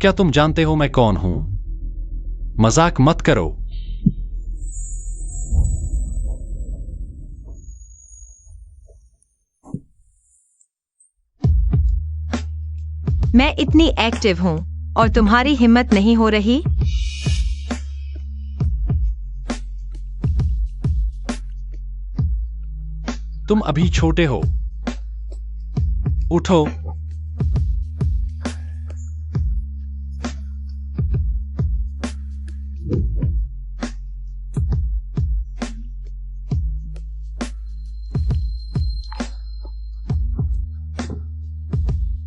क्या तुम जानते हो मैं कौन हूं? मजाक मत करो। मैं इतनी एक्टिव हूं और तुम्हारी हिम्मत नहीं हो रही? तुम अभी छोटे हो। उठो।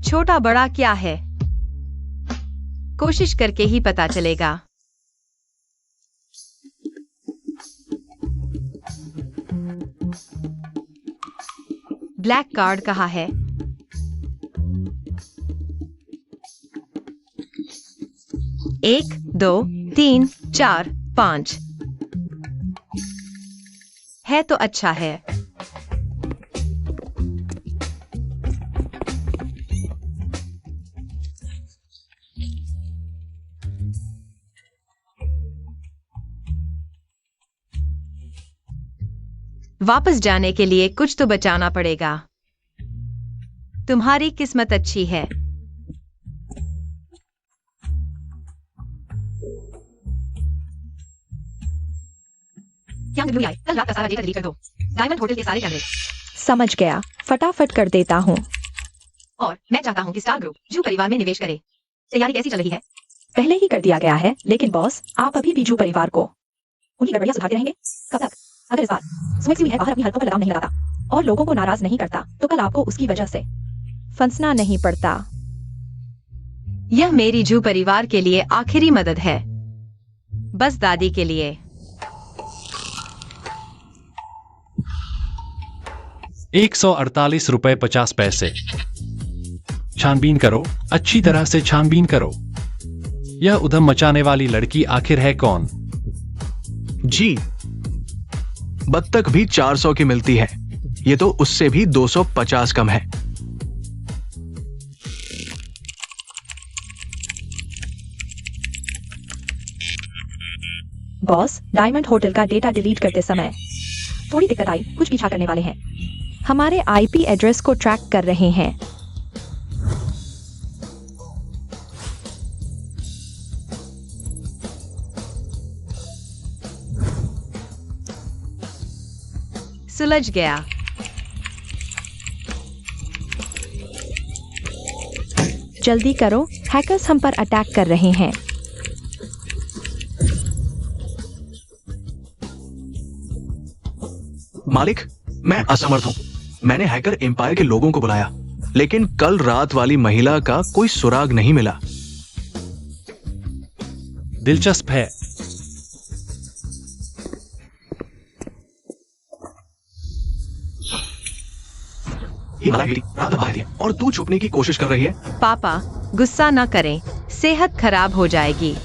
छोटा बड़ा क्या है? कोशिश करके ही पता चलेगा। ब्लैक कार्ड कहाँ है? एक, दो, तीन, चार, पांच। है तो अच्छा है। वापस जाने के लिए कुछ तो बचाना पड़ेगा। तुम्हारी किस्मत अच्छी है। कल रात का सारा डेटा डिलीट कर दो। डायमंड होटल के सारे कैमरे। समझ गया, फटाफट कर देता हूँ। और मैं चाहता हूँ कि स्टार ग्रुप जू परिवार में निवेश करे। तैयारी कैसी चल रही है? पहले ही कर दिया गया है, लेकिन बॉस आप अभी भी जू परिवार को उनकी गड़बड़ियां सुधारते रहेंगे। कब तक? अगर इस बार स्वेक्सी है बाहर अपनी हरकतों पर लगाम नहीं लगाता और लोगों को नाराज नहीं करता, तो कल आपको उसकी वजह से फंसना नहीं पड़ता। यह मेरी जू परिवार के लिए आखिरी मदद है। बस दादी के लिए। ₹148.50। छानबीन करो, अच्छी तरह से छानबीन करो। यह उधम मचाने वाली लड़की आखिर है कौन? जी, बत्तख भी 400 की मिलती है। ये तो उससे भी 250 कम है। बॉस, डायमंड होटल का डेटा डिलीट करते समय थोड़ी दिक्कत आई। कुछ पीछा करने वाले हैं। हमारे आईपी एड्रेस को ट्रैक कर रहे हैं। सुलझ गया। जल्दी करो, हैकर्स हम पर अटैक कर रहे हैं। मालिक, मैं असमर्थ हूं। मैंने हैकर एम्पायर के लोगों को बुलाया, लेकिन कल रात वाली महिला का कोई सुराग नहीं मिला। दिलचस्प है। और तू छुपने की कोशिश कर रही है। पापा, गुस्सा न करें, सेहत खराब हो जाएगी।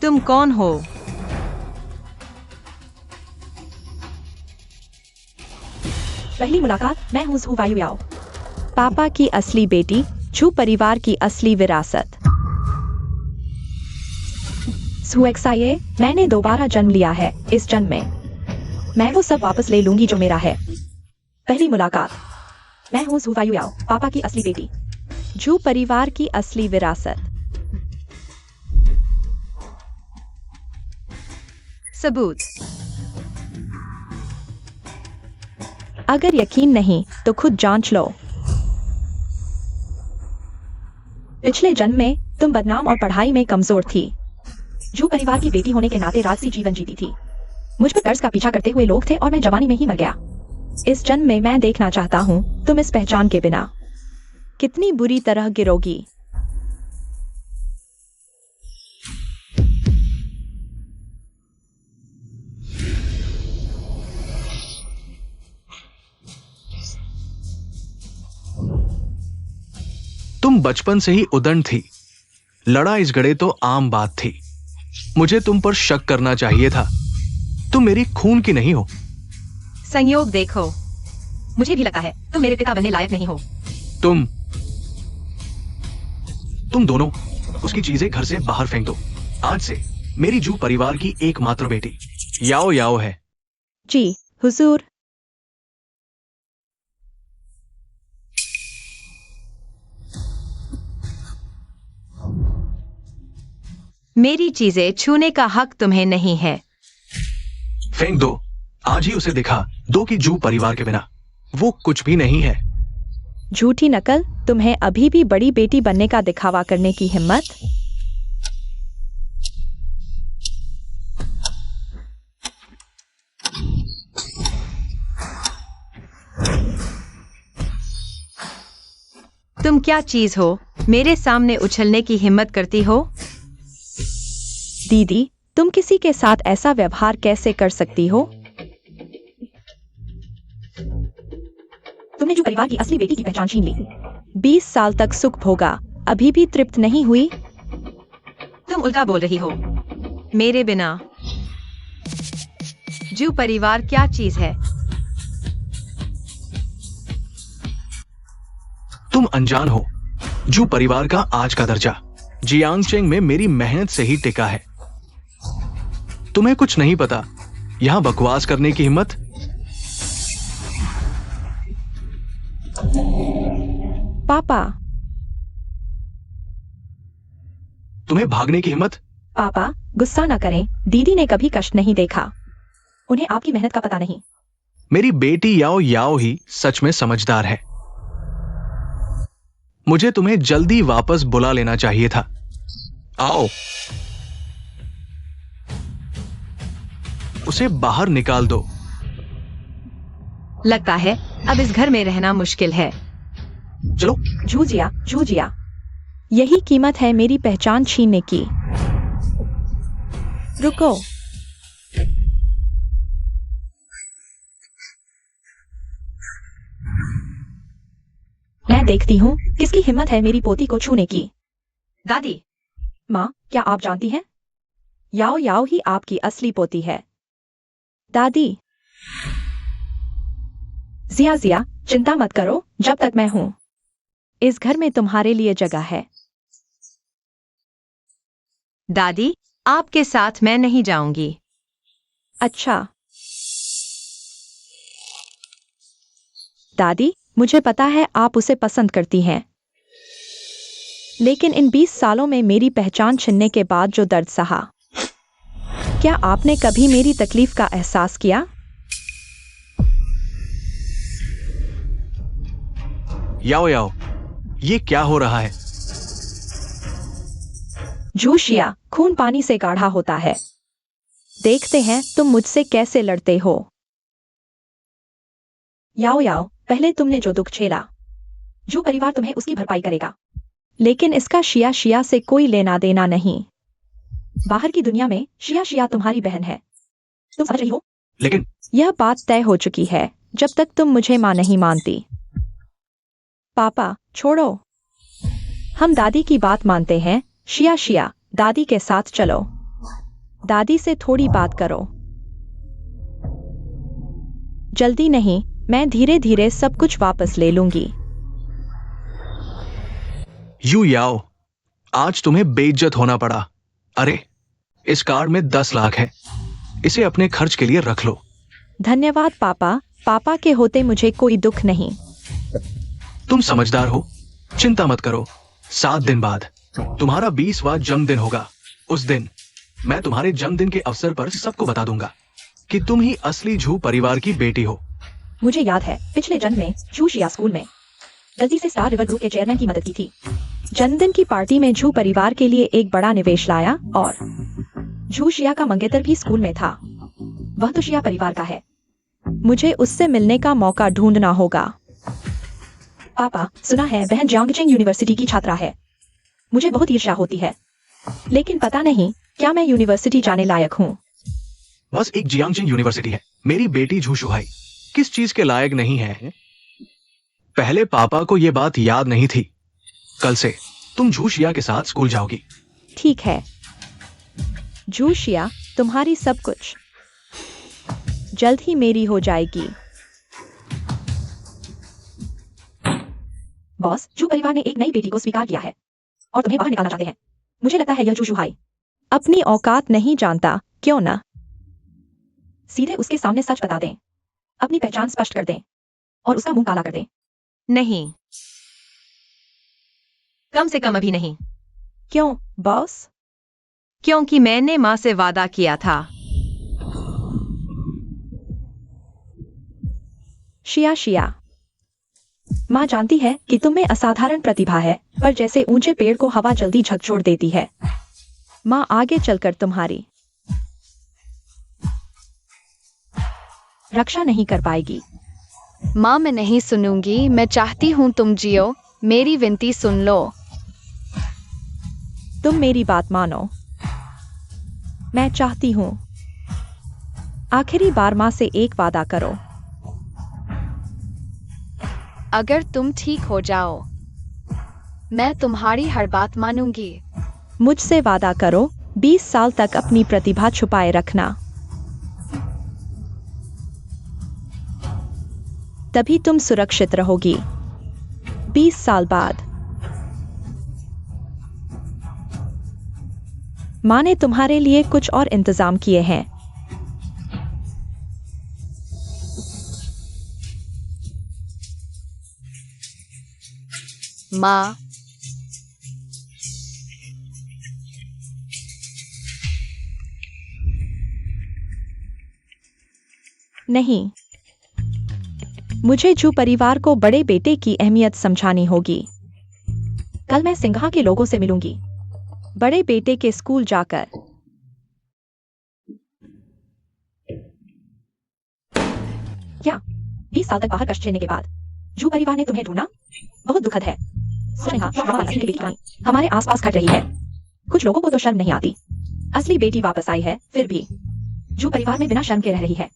तुम कौन हो? पहली मुलाकात, मैं हूँ जू वायु याओ। पापा की असली बेटी, जू परिवार की असली विरासत। सुएक्साये, मैंने दोबारा जन्म लिया है। इस जन्म में मैं वो सब वापस ले लूंगी जो मेरा है। पहली मुलाकात, मैं हूँ जू वायु याओ, पापा की असली बेटी, जू परिवार की असली विरासत। सबूत। अगर यकीन नहीं तो खुद जांच लो। पिछले जन्म में तुम बदनाम और पढ़ाई में कमजोर थी। जू परिवार की बेटी होने के नाते राजसी जीवन जीती थी। मुझ पर कर्ज का पीछा करते हुए लोग थे और मैं जवानी में ही मर गया। इस जन्म में मैं देखना चाहता हूँ तुम इस पहचान के बिना कितनी बुरी तरह गिरोगी। तुम बचपन से ही उदंड थी। लड़ा इस गड़े तो आम बात थी। मुझे तुम पर शक करना चाहिए था। तुम मेरी खून की नहीं हो। संयोग देखो, मुझे भी लगता है तुम मेरे पिता बनने लायक नहीं हो। तुम तुम दोनों उसकी चीजें घर से बाहर फेंक दो। आज से मेरी जू परिवार की एकमात्र बेटी याओ याओ है। जी हुजूर। मेरी चीजें छूने का हक तुम्हें नहीं है। फेंक दो। आज ही उसे दिखा दो कि जू परिवार के बिना वो कुछ भी नहीं है। झूठी नकल, तुम्हें अभी भी बड़ी बेटी बनने का दिखावा करने की हिम्मत? तुम क्या चीज हो, मेरे सामने उछलने की हिम्मत करती हो? दीदी, तुम किसी के साथ ऐसा व्यवहार कैसे कर सकती हो? तुमने जो परिवार की असली बेटी की पहचान छीन ली। 20 साल तक सुख भोगा, अभी भी तृप्त नहीं हुई? तुम उल्टा बोल रही हो। मेरे बिना जू परिवार क्या चीज है? तुम अनजान हो। जू परिवार का आज का दर्जा जियांगचेंग में मेरी मेहनत से ही टिका है। तुम्हें कुछ नहीं पता। यहां बकवास करने की हिम्मत? पापा। तुम्हें भागने की हिम्मत? पापा, गुस्सा न करें, दीदी ने कभी कष्ट नहीं देखा। उन्हें आपकी मेहनत का पता नहीं। मेरी बेटी याओ याओ ही सच में समझदार है। मुझे तुम्हें जल्दी वापस बुला लेना चाहिए था। आओ, उसे बाहर निकाल दो। लगता है अब इस घर में रहना मुश्किल है। चलो। जूजिया, जूजिया, यही कीमत है मेरी पहचान छीनने की। रुको। मैं देखती हूँ किसकी हिम्मत है मेरी पोती को छूने की। दादी, माँ, क्या आप जानती हैं? याओ याओ ही आपकी असली पोती है। दादी। जिया जिया, चिंता मत करो, जब तक मैं हूं इस घर में तुम्हारे लिए जगह है। दादी, आपके साथ मैं नहीं जाऊंगी। अच्छा। दादी, मुझे पता है आप उसे पसंद करती हैं, लेकिन इन 20 सालों में मेरी पहचान छिनने के बाद जो दर्द सहा, क्या आपने कभी मेरी तकलीफ का एहसास किया? याओ याओ, ये क्या हो रहा है? जूशिया, खून पानी से गाढ़ा होता है। देखते हैं तुम मुझसे कैसे लड़ते हो। याओ याओ, पहले तुमने जो दुख झेला, जो परिवार तुम्हें उसकी भरपाई करेगा, लेकिन इसका शिया शिया से कोई लेना देना नहीं। बाहर की दुनिया में शिया शिया तुम्हारी बहन है, तुम समझ रही हो? लेकिन यह बात तय हो चुकी है जब तक तुम मुझे मां नहीं मानती। पापा, छोड़ो, हम दादी की बात मानते हैं। शिया शिया, दादी के साथ चलो, दादी से थोड़ी बात करो। जल्दी नहीं, मैं धीरे धीरे सब कुछ वापस ले लूंगी। यू याओ, आज तुम्हें बेइज्जत होना पड़ा। अरे, इस कार्ड में 10 लाख है, इसे अपने खर्च के लिए रख लो। धन्यवाद पापा, पापा के होते मुझे कोई दुख नहीं। तुम समझदार हो, चिंता मत करो। 7 दिन बाद तुम्हारा 20वां जन्मदिन होगा। उस दिन मैं तुम्हारे जन्मदिन के अवसर पर सबको बता दूंगा कि तुम ही असली झू परिवार की बेटी हो। मुझे याद है पिछले जन्म में जूशिया स्कूल में गलती से स्टार रिवर ग्रुप के चेयरमैन की मदद की थी। जन्मदिन की पार्टी में झू परिवार के लिए एक बड़ा निवेश लाया और जूशिया का मंगेतर भी स्कूल में था। वह तो शिया परिवार का है। मुझे उससे मिलने का मौका ढूंढना होगा। पापा, सुना है बहन जियांगचेंग यूनिवर्सिटी की छात्रा है। मुझे बहुत ईर्ष्या होती है, लेकिन पता नहीं क्या मैं यूनिवर्सिटी जाने लायक हूँ। बस एक जियांगचेंग यूनिवर्सिटी है। मेरी बेटी झू शुहाई किस चीज के लायक नहीं है? पहले पापा को यह बात याद नहीं थी। कल से तुम झूशिया के साथ स्कूल जाओगी। ठीक है जूशिया, तुम्हारी सब कुछ जल्द ही मेरी हो जाएगी। बॉस, जू परिवार ने एक नई बेटी को स्वीकार किया है। और तुम्हें बाहर निकालना चाहते हैं। मुझे लगता है यह जू शुहाई अपनी औकात नहीं जानता, क्यों ना सीधे उसके सामने सच बता दें, अपनी पहचान स्पष्ट कर दें और उसका मुंह काला कर दें। नहीं, कम से कम अभी नहीं। क्यों बॉस? क्योंकि मैंने माँ से वादा किया था। शिया माँ जानती है कि तुम में असाधारण प्रतिभा है, पर जैसे ऊंचे पेड़ को हवा जल्दी झकझोर देती है, माँ आगे चलकर तुम्हारी रक्षा नहीं कर पाएगी। माँ, मैं नहीं सुनूंगी। मैं चाहती हूँ तुम जियो। मेरी विनती सुन लो। तुम मेरी बात मानो। मैं चाहती हूँ आखिरी बार माँ से एक वादा करो। अगर तुम ठीक हो जाओ, मैं तुम्हारी हर बात मानूंगी। मुझसे वादा करो, 20 साल तक अपनी प्रतिभा छुपाए रखना। तभी तुम सुरक्षित रहोगी। 20 साल बाद माँ ने तुम्हारे लिए कुछ और इंतजाम किए हैं। माँ, नहीं, मुझे जू परिवार को बड़े बेटे की अहमियत समझानी होगी। कल मैं सिंघा के लोगों से मिलूंगी, बड़े बेटे के स्कूल जाकर। क्या 20 साल तक बाहर कष्ट झेलने के बाद जू परिवार ने तुम्हें ढूंढा? बहुत दुखद है। स्नेहा, असली बेटी हमारे आसपास घट रही है। कुछ लोगों को तो शर्म नहीं आती। असली बेटी वापस आई है, फिर भी जू परिवार में बिना शर्म के रह रही है।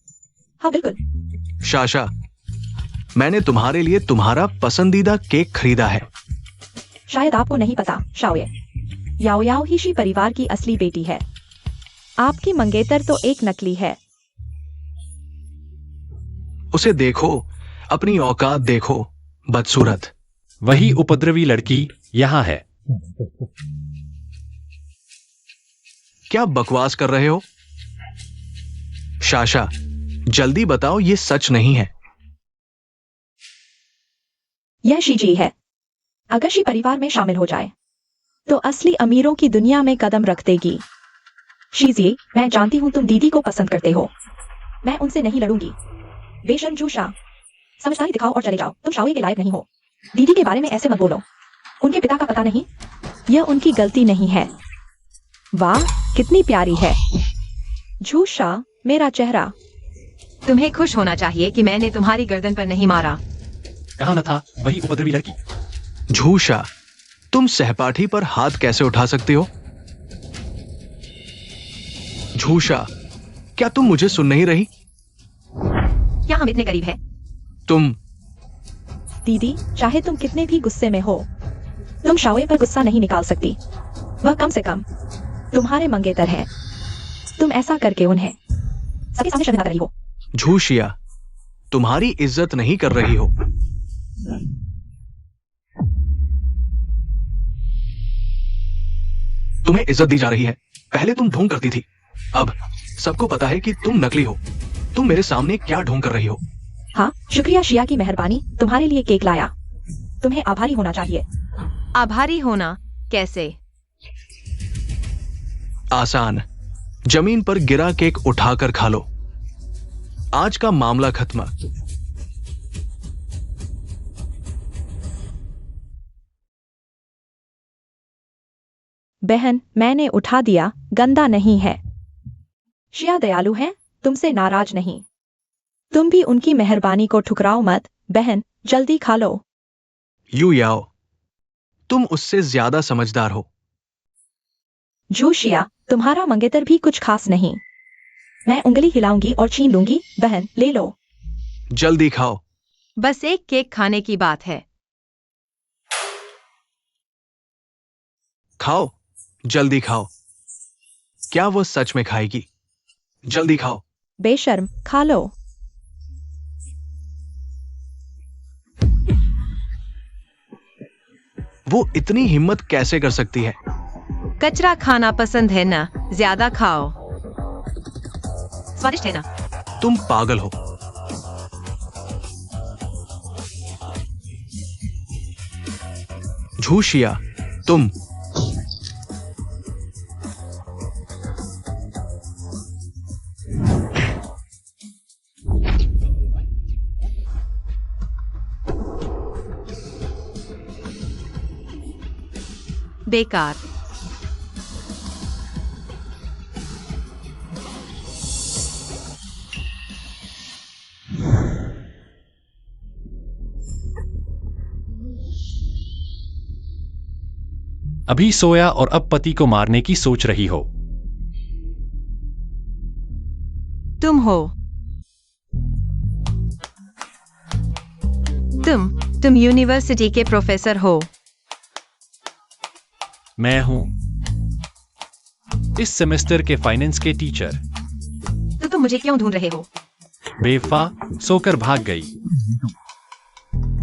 हाँ बिल्कुल। शाशा, मैंने तुम्हारे लिए तुम्हारा पसंदीदा केक खरीदा है। शायद आपको नहीं पता, शाओये, याओ याओ ही शी परिवार की असली बेटी है। आपकी मंगेतर तो एक नकली है। उसे देखो, अपनी औकात देखो, बदसूरत। वही उपद्रवी लड़की यहाँ है। क्या बकवास कर रहे हो? शाशा, जल्दी बताओ, ये सच नहीं है। यह शीजी है। अगर शी परिवार में शामिल हो जाए तो असली अमीरों की दुनिया में कदम रख देगी। शीजी, मैं जानती हूं तुम दीदी को पसंद करते हो। मैं उनसे नहीं लड़ूंगी। बेशर्म जूशा, समझदारी दिखाओ और चले जाओ। तुम शाओये के लायक नहीं हो। दीदी के बारे में ऐसे मत बोलो। उनके पिता का पता नहीं? यह उनकी गलती नहीं है। वाह, कितनी प्यारी है जूशा, मेरा चेहरा। तुम्हें खुश होना चाहिए कि मैंने तुम्हारी गर्दन पर नहीं मारा। कहा न था वही उपद्रवी लड़की। झूशा, तुम सहपाठी पर हाथ कैसे उठा सकते हो? झूशा, क्या तुम मुझे सुन नहीं रही? क्या हम इतने करीब हैं? तुम दीदी, चाहे तुम कितने भी गुस्से में हो, तुम शाओये पर गुस्सा नहीं निकाल सकती। वह कम से कम तुम्हारे मंगेतर हैं। तुम ऐसा करके उन्हें सबके सामने शर्मिंदा कर रही हो। झूशिया, तुम्हारी इज्जत नहीं कर रही हो। तुम्हें इज्जत दी जा रही है। पहले तुम ढोंग करती थी, अब सबको पता है कि तुम नकली हो। तुम मेरे सामने क्या ढोंग कर रही हो? हाँ, शुक्रिया शिया की मेहरबानी, तुम्हारे लिए केक लाया। तुम्हें आभारी होना चाहिए। आभारी होना कैसे? आसान, जमीन पर गिरा केक उठाकर खा लो। आज का मामला खत्म। बहन, मैंने उठा दिया, गंदा नहीं है। शिया दयालु है, तुमसे नाराज नहीं। तुम भी उनकी मेहरबानी को ठुकराओ मत। बहन, जल्दी खा लो। यू याओ, तुम उससे ज्यादा समझदार हो। शिया, तुम्हारा मंगेतर भी कुछ खास नहीं। मैं उंगली हिलाऊंगी और छीन लूंगी। बहन, ले लो। जल्दी खाओ। बस एक केक खाने की बात है। खाओ, जल्दी खाओ। क्या वो सच में खाएगी? जल्दी खाओ। बेशर्म, खा लो। वो इतनी हिम्मत कैसे कर सकती है? कचरा खाना पसंद है ना, ज्यादा खाओ। स्वादिष्ट है ना? तुम पागल हो। झूशिया, तुम। बेकार। अभी सोया और अब पति को मारने की सोच रही हो। तुम हो। तुम यूनिवर्सिटी के प्रोफेसर हो। मैं हूं इस सेमेस्टर के फाइनेंस के टीचर। तो तुम मुझे क्यों ढूंढ रहे हो? बेवफा, सोकर भाग गई।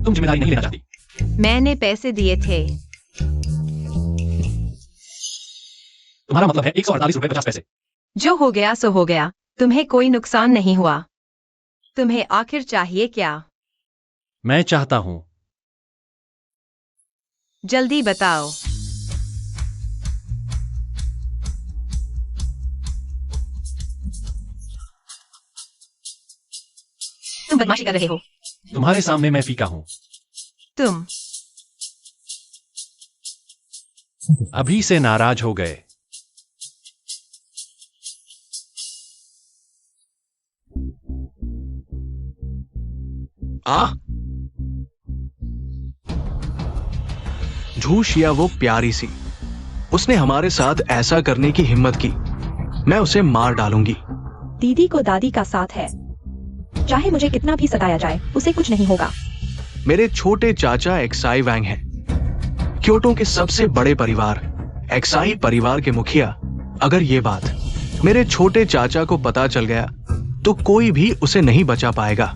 तुम जिम्मेदारी नहीं लेना चाहती। मैंने पैसे दिए थे। तुम्हारा मतलब है 148 रुपए 50 पैसे। जो हो गया सो हो गया, तुम्हें कोई नुकसान नहीं हुआ। तुम्हें आखिर चाहिए क्या? मैं चाहता हूं। जल्दी बताओ। तुम बदमाशी कर रहे हो। तुम्हारे सामने मैं फीका हूं। तुम अभी से नाराज हो गए। झूशिया वो प्यारी सी, उसने हमारे साथ ऐसा करने की हिम्मत की। मैं उसे मार डालूंगी। दीदी को दादी का साथ है, चाहे मुझे कितना भी सताया जाए उसे कुछ नहीं होगा। मेरे छोटे चाचा एक्साई वैंग हैं, क्योटो के सबसे बड़े परिवार एक्साई परिवार के मुखिया। अगर ये बात मेरे छोटे चाचा को पता चल गया तो कोई भी उसे नहीं बचा पाएगा।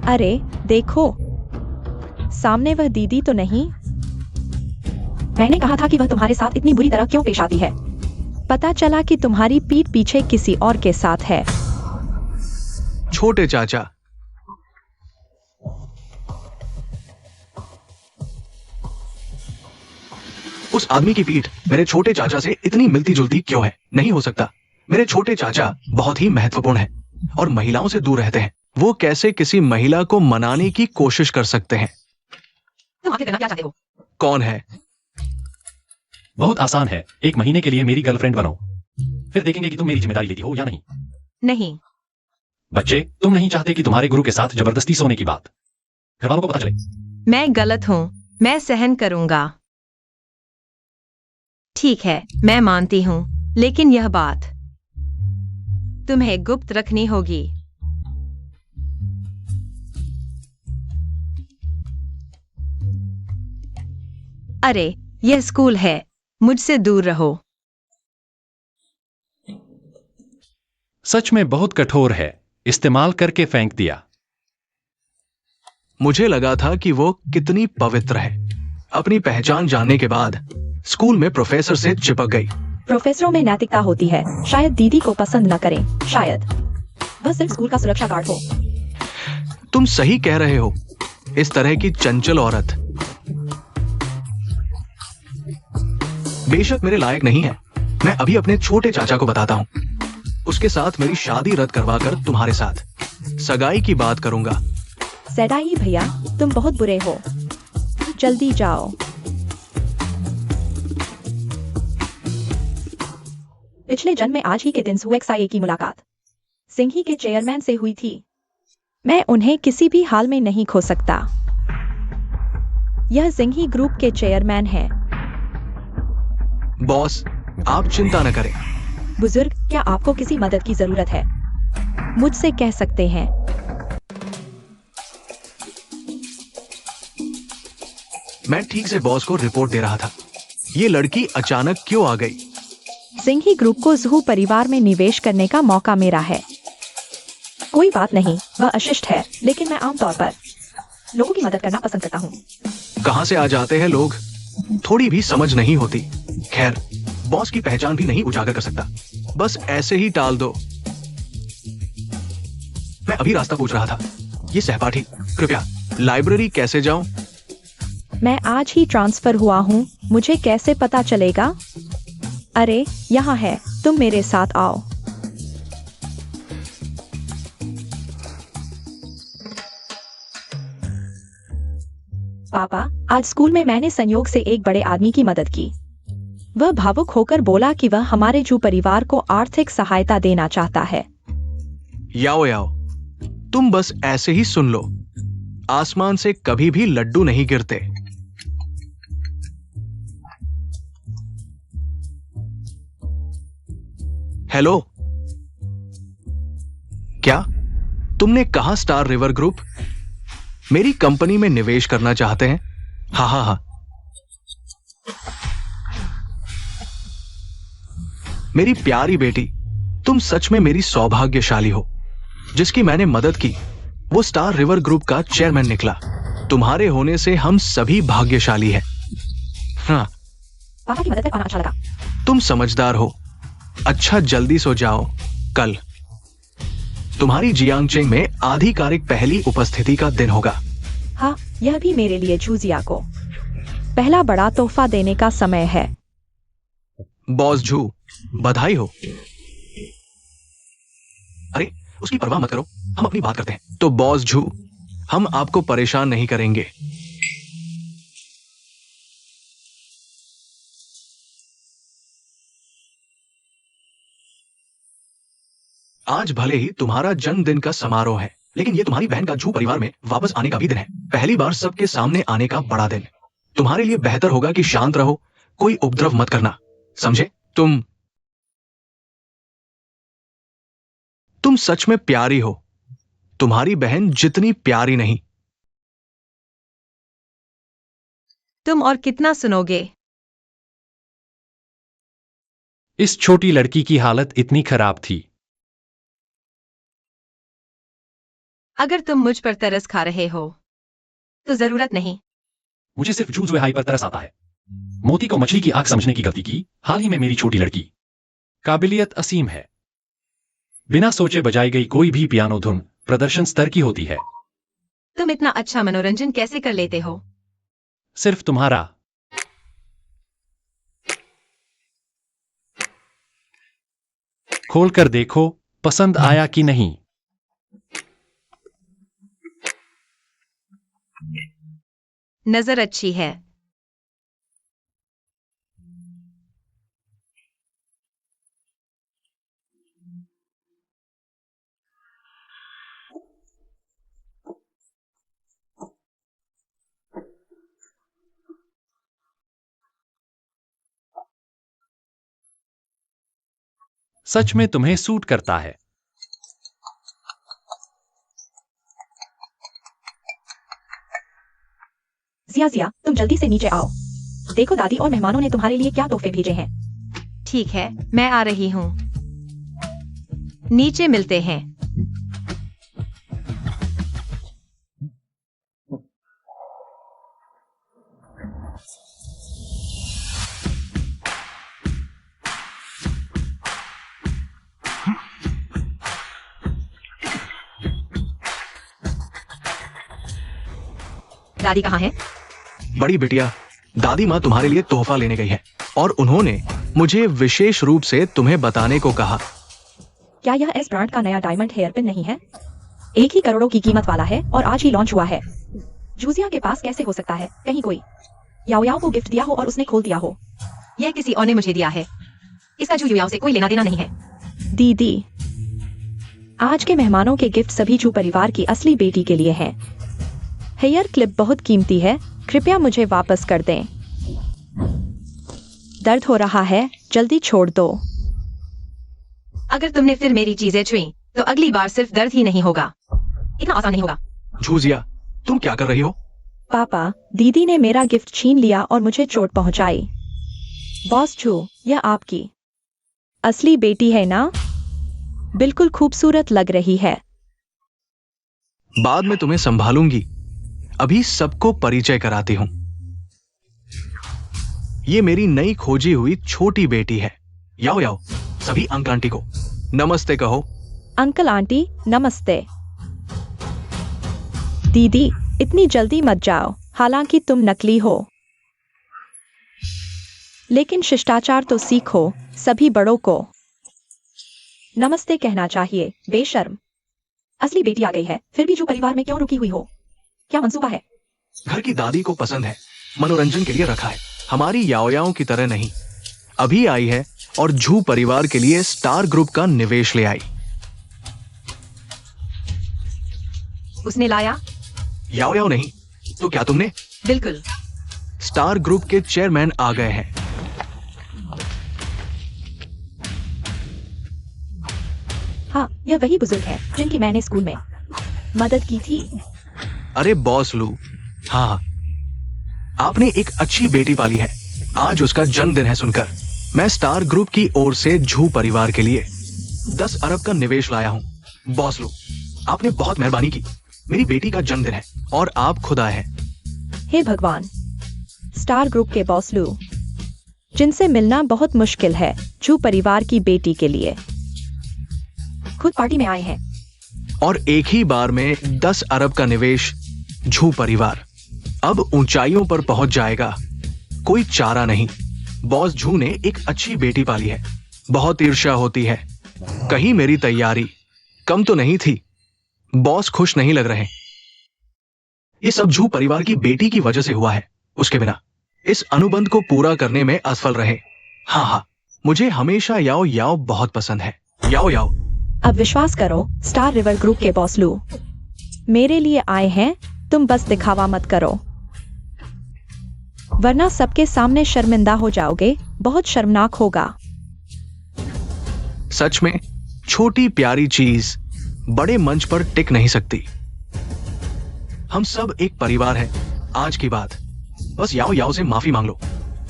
अरे देखो, सामने वह दीदी तो नहीं? मैंने कहा था कि वह तुम्हारे साथ इतनी बुरी तरह क्यों पेश आती है। पता चला कि तुम्हारी पीठ पीछे किसी और के साथ है। छोटे चाचा, उस आदमी की पीठ मेरे छोटे चाचा से इतनी मिलती जुलती क्यों है? नहीं हो सकता। मेरे छोटे चाचा बहुत ही महत्वपूर्ण हैं और महिलाओं से दूर रहते हैं। वो कैसे किसी महिला को मनाने की कोशिश कर सकते हैं? तुम आगे करना क्या चाहते हो? कौन है? बहुत आसान है, 1 महीने के लिए मेरी गर्लफ्रेंड बनो, फिर देखेंगे कि तुम मेरी जिम्मेदारी लेती हो या नहीं। नहीं। बच्चे, तुम नहीं चाहते कि तुम्हारे गुरु के साथ जबरदस्ती सोने की बात घर वालों को पता चले। मैं गलत हूँ, मैं सहन करूंगा। ठीक है, मैं मानती हूँ, लेकिन यह बात तुम्हें गुप्त रखनी होगी। अरे, यह स्कूल है, मुझसे दूर रहो। सच में बहुत कठोर है, इस्तेमाल करके फेंक दिया। मुझे लगा था कि वो कितनी पवित्र है। अपनी पहचान जानने के बाद स्कूल में प्रोफेसर से चिपक गई। प्रोफेसरों में नैतिकता होती है। शायद दीदी को पसंद न करें, शायद वह सिर्फ स्कूल का सुरक्षा गार्ड हो। तुम सही कह रहे हो। इस तरह की चंचल औरत बेशक मेरे लायक नहीं है। मैं अभी अपने छोटे चाचा को बताता हूँ। उसके साथ मेरी शादी रद्द करवाकर तुम्हारे साथ सगाई की बात करूंगा। सैडाई भैया, तुम बहुत बुरे हो। जल्दी जाओ। पिछले जन्म में आज ही के दिन सुएक्साई की मुलाकात सिंघी के चेयरमैन से हुई थी। मैं उन्हें किसी भी हाल में नहीं खो सकता। यह सिंघी ग्रुप के चेयरमैन हैं। बॉस, आप चिंता न करें। बुजुर्ग, क्या आपको किसी मदद की जरूरत है? मुझसे कह सकते हैं। मैं ठीक से बॉस को रिपोर्ट दे रहा था। ये लड़की अचानक क्यों आ गई? सिंघी ग्रुप को जुहू परिवार में निवेश करने का मौका मेरा है। कोई बात नहीं, वह अशिष्ट है, लेकिन मैं आमतौर पर लोगों की मदद करना पसंद करता हूँ। कहां से आ जाते हैं लोग? थोड़ी भी समझ नहीं होती। खैर, बॉस की पहचान भी नहीं उजागर कर सकता, बस ऐसे ही टाल दो। मैं अभी रास्ता पूछ रहा था। ये सहपाठी, कृपया लाइब्रेरी कैसे जाऊं? मैं आज ही ट्रांसफर हुआ हूँ, मुझे कैसे पता चलेगा? अरे यहाँ है, तुम मेरे साथ आओ। पापा, आज स्कूल में मैंने संयोग से एक बड़े आदमी की मदद की। वह भावुक होकर बोला कि वह हमारे जू परिवार को आर्थिक सहायता देना चाहता है। याओ याओ, तुम बस ऐसे ही सुन लो। आसमान से कभी भी लड्डू नहीं गिरते। हेलो, क्या तुमने कहा स्टार रिवर ग्रुप मेरी कंपनी में निवेश करना चाहते हैं? हाँ हाँ हाँ। मेरी प्यारी बेटी, तुम सच में मेरी सौभाग्यशाली हो। जिसकी मैंने मदद की वो स्टार रिवर ग्रुप का चेयरमैन निकला। तुम्हारे होने से हम सभी भाग्यशाली हैं। हाँ, पापा की मदद कर पाना अच्छा लगा। तुम समझदार हो। अच्छा, जल्दी सो जाओ। कल तुम्हारी जियांगचेंग में आधिकारिक पहली उपस्थिति का दिन होगा। हाँ, यह भी मेरे लिए जूजिया को पहला बड़ा तोहफा देने का समय है। बॉस झू, बधाई हो। अरे, उसकी परवाह मत करो, हम अपनी बात करते हैं। तो बॉस झू, हम आपको परेशान नहीं करेंगे। आज भले ही तुम्हारा जन्मदिन का समारोह है, लेकिन ये तुम्हारी बहन का झू परिवार में वापस आने का भी दिन है। पहली बार सबके सामने आने का बड़ा दिन। तुम्हारे लिए बेहतर होगा कि शांत रहो, कोई उपद्रव मत करना, समझे? तुम सच में प्यारी हो। तुम्हारी बहन जितनी प्यारी नहीं। तुम और कितना सुनोगे? इस छोटी लड़की की हालत इतनी खराब थी। अगर तुम मुझ पर तरस खा रहे हो तो जरूरत नहीं। मुझे सिर्फ जूझ हाई पर तरस आता है। मोती को मछली की आंख समझने की गलती की हाल ही में मेरी छोटी लड़की। काबिलियत असीम है। बिना सोचे बजाई गई कोई भी पियानो धुन प्रदर्शन स्तर की होती है। तुम इतना अच्छा मनोरंजन कैसे कर लेते हो? सिर्फ तुम्हारा। खोल कर देखो, पसंद आया कि नहीं। नजर अच्छी है। सच में तुम्हें सूट करता है। जिया जिया, तुम जल्दी से नीचे आओ। देखो दादी और मेहमानों ने तुम्हारे लिए क्या तोहफे भेजे हैं। ठीक है, मैं आ रही हूँ। नीचे मिलते हैं। दादी कहाँ है? बड़ी बिटिया, दादी माँ तुम्हारे लिए तोहफा लेने गई है और उन्होंने मुझे विशेष रूप से तुम्हें बताने को कहा। क्या यह एस ब्रांड का नया डायमंड हेयर पिन नहीं है? 1 ही करोड़ों की कीमत वाला है और आज ही लॉन्च हुआ है। जूजिया के पास कैसे हो सकता है? कहीं कोई याओ याओ को गिफ्ट दिया हो और उसने खोल दिया हो। यह किसी और ने मुझे दिया है। इसका जू याओ से कोई लेना देना नहीं है। दीदी, आज के मेहमानों के गिफ्ट सभी जू परिवार की असली बेटी के लिए हैं। हेयर क्लिप बहुत कीमती है, कृपया मुझे वापस कर दें। दर्द हो रहा है, जल्दी छोड़ दो। अगर तुमने फिर मेरी चीजें छुई तो अगली बार सिर्फ दर्द ही नहीं होगा। इतना आसान नहीं होगा। झूजिया, तुम क्या कर रही हो? पापा, दीदी ने मेरा गिफ्ट छीन लिया और मुझे चोट पहुंचाई। बॉस झू, यह आपकी असली बेटी है ना? बिल्कुल खूबसूरत लग रही है। बाद में तुम्हें संभालूंगी, अभी सबको परिचय कराती हूं। ये मेरी नई खोजी हुई छोटी बेटी है। याओ याओ, सभी अंकल आंटी को नमस्ते कहो। अंकल आंटी नमस्ते। दीदी इतनी जल्दी मत जाओ, हालांकि तुम नकली हो, लेकिन शिष्टाचार तो सीखो। सभी बड़ों को नमस्ते कहना चाहिए, बेशर्म। असली बेटी आ गई है, फिर भी जो परिवार में क्यों रुकी हुई हो? क्या मंसूबा है? घर की दादी को पसंद है, मनोरंजन के लिए रखा है, हमारी याओयाओं की तरह नहीं। अभी आई है और झू परिवार के लिए स्टार ग्रुप का निवेश ले आई। उसने लाया? याओयाओ नहीं तो क्या तुमने? बिल्कुल। स्टार ग्रुप के चेयरमैन आ गए हैं। हाँ, यह वही बुजुर्ग है जिनकी मैंने स्कूल में मदद की थी। अरे बॉस लू, हाँ, आपने एक अच्छी बेटी पाली है। आज उसका जन्मदिन है सुनकर मैं स्टार ग्रुप की ओर से झू परिवार के लिए 10 अरब का निवेश लाया हूँ। बॉस लू, आपने बहुत मेहरबानी की। मेरी बेटी का जन्मदिन है और आप खुद आए हैं। हे भगवान, स्टार ग्रुप के बॉस लू, जिनसे मिलना बहुत मुश्किल है, झू परिवार की बेटी के लिए खुद पार्टी में आए हैं। और एक ही बार में 10 अरब का निवेश। झू परिवार अब ऊंचाइयों पर पहुंच जाएगा, कोई चारा नहीं। बॉस झू ने एक अच्छी बेटी पाली है, बहुत ईर्ष्या होती है। कहीं मेरी तैयारी कम तो नहीं थी। बॉस खुश नहीं लग रहे। ये सब झू परिवार की बेटी की वजह से हुआ है। उसके बिना इस अनुबंध को पूरा करने में असफल रहे। हाँ हाँ, मुझे हमेशा याओ याओ बहुत पसंद है। याओ याओ। अब विश्वास करो स्टार रिवर ग्रुप के बॉस लू मेरे लिए आए हैं, तुम बस दिखावा मत करो, वरना सबके सामने शर्मिंदा हो जाओगे। बहुत शर्मनाक होगा। सच में छोटी प्यारी चीज बड़े मंच पर टिक नहीं सकती। हम सब एक परिवार हैं। आज की बात बस याओ याओ से माफी मांग लो,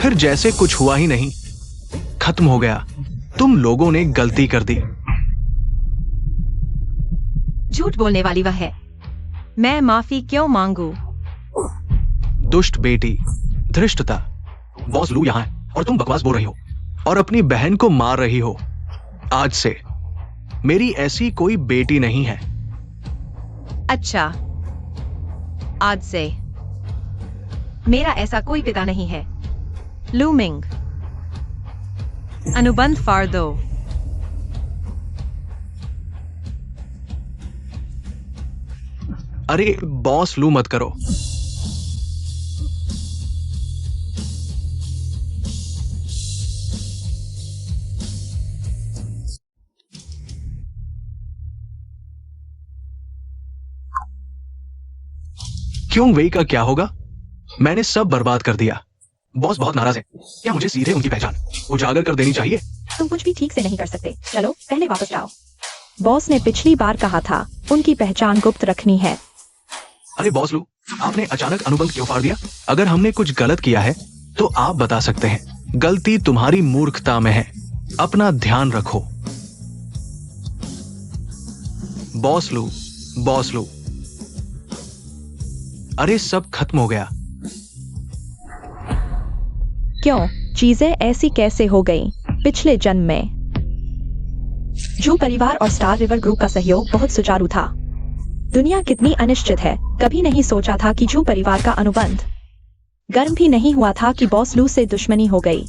फिर जैसे कुछ हुआ ही नहीं। खत्म हो गया। तुम लोगों ने गलती कर दी। झूठ बोलने वाली वह है। मैं माफी क्यों मांगू? दुष्ट बेटी, धृष्टता। बॉस लू यहां है और तुम बकवास बोल रही हो और अपनी बहन को मार रही हो। आज से मेरी ऐसी कोई बेटी नहीं है। अच्छा, आज से मेरा ऐसा कोई पिता नहीं है। लूमिंग, अनुबंध फाड़ दो। अरे बॉस लू मत करो। क्यों वेई का क्या होगा? मैंने सब बर्बाद कर दिया। बॉस बहुत नाराज है। क्या मुझे सीधे उनकी पहचान उजागर कर देनी चाहिए? तुम कुछ भी ठीक से नहीं कर सकते। चलो पहले वापस जाओ। बॉस ने पिछली बार कहा था उनकी पहचान गुप्त रखनी है। अरे बॉस लू, आपने अचानक अनुबंध क्यों फाड़ दिया? अगर हमने कुछ गलत किया है तो आप बता सकते हैं। गलती तुम्हारी मूर्खता में है। अपना ध्यान रखो। बॉस लू, बॉस लू। अरे सब खत्म हो गया। क्यों? चीजें ऐसी कैसे हो गईं? पिछले जन्म में झू परिवार और स्टार रिवर ग्रुप का सहयोग बहुत सुचारू था। दुनिया कितनी अनिश्चित है। कभी नहीं सोचा था कि झू परिवार का अनुबंध गर्म भी नहीं हुआ था कि बॉस लू से दुश्मनी हो गई।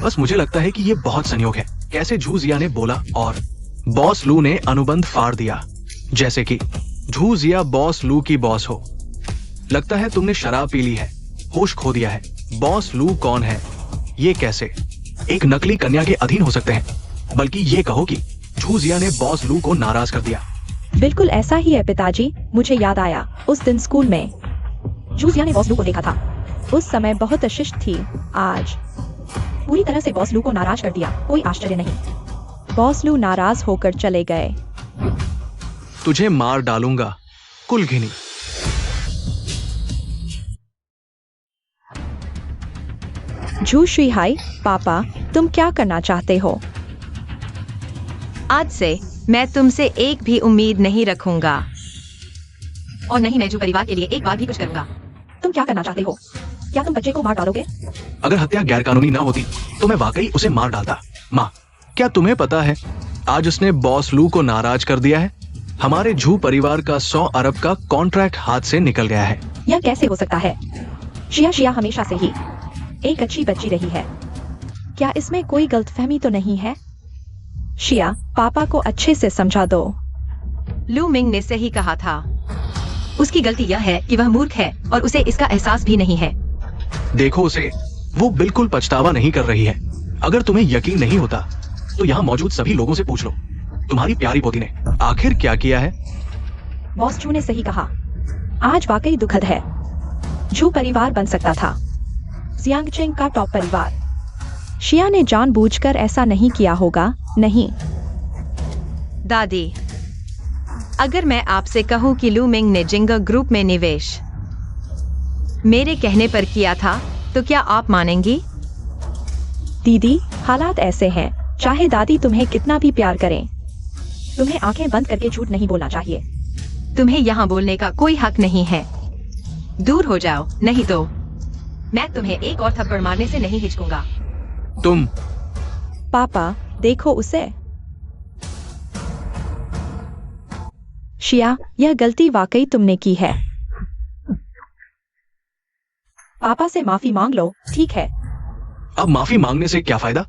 बस मुझे लगता है कि ये बहुत संयोग है। कैसे झू जिया ने बोला और बॉस लू ने अनुबंध फाड़ दिया, जैसे कि झू जिया बॉस लू की बॉस हो। लगता है तुमने शराब पी ली है, होश खो दिया है। बॉस लू कौन है? ये कैसे एक नकली कन्या के अधीन हो सकते हैं? बल्कि ये कहो कि झू जिया ने बॉस लू को नाराज कर दिया। बिल्कुल ऐसा ही है पिताजी। मुझे याद आया उस दिन स्कूल में झू जिया ने बॉस लू को देखा था। उस समय बहुत शिष्ट थी। आज पूरी तरह से बॉस लू को नाराज कर दिया। कोई आश्चर्य नहीं। बॉस लू नाराज होकर चले गए। तुझे मार डालूंगा कुलघिनी। झू श्री हाई पापा, तुम क्या करना चाहते हो? आज से मैं तुमसे एक भी उम्मीद नहीं रखूंगा, और नहीं मैं झू परिवार के लिए एक बार भी कुछ करूंगा। तुम क्या करना चाहते हो? क्या तुम बच्चे को मार डालोगे? अगर हत्या गैरकानूनी ना होती तो मैं वाकई उसे मार डालता। माँ, क्या तुम्हें पता है आज उसने बॉस लू को नाराज कर दिया है। हमारे झू परिवार का 100 अरब का कॉन्ट्रैक्ट हाथ से निकल गया है। यह कैसे हो सकता है? शिया हमेशा से ही एक अच्छी बच्ची रही है। क्या इसमें कोई गलतफहमी तो नहीं है? शिया, पापा को अच्छे से समझा दो। लू मिंग ने सही कहा था। उसकी गलती यह है कि वह मूर्ख है और उसे इसका एहसास भी नहीं है। देखो उसे, वो बिल्कुल पछतावा नहीं कर रही है। अगर तुम्हें यकीन नहीं होता तो यहाँ मौजूद सभी लोगों से पूछ लो। तुम्हारी प्यारी पोती ने आखिर क्या किया है? बॉस जू ने सही कहा। आज वाकई दुखद है। झू परिवार बन सकता था जियांगचेंग का टॉप परिवार। शिया ने जानबूझकर ऐसा नहीं किया होगा। नहीं दादी, अगर मैं आपसे कहूं कि लू मिंग ने जिंगर ग्रुप में निवेश मेरे कहने पर किया था तो क्या आप मानेंगी? दीदी, हालात ऐसे हैं, चाहे दादी तुम्हें कितना भी प्यार करें, तुम्हें आंखें बंद करके झूठ नहीं बोलना चाहिए। तुम्हें यहाँ बोलने का कोई हक नहीं है। दूर हो जाओ, नहीं तो मैं तुम्हें एक और थप्पड़ मारने से नहीं हिचकूंगा। तुम पापा, देखो उसे। शिया, यह गलती वाकई तुमने की है। पापा से माफी मांग लो, ठीक है? अब माफी मांगने से क्या फायदा?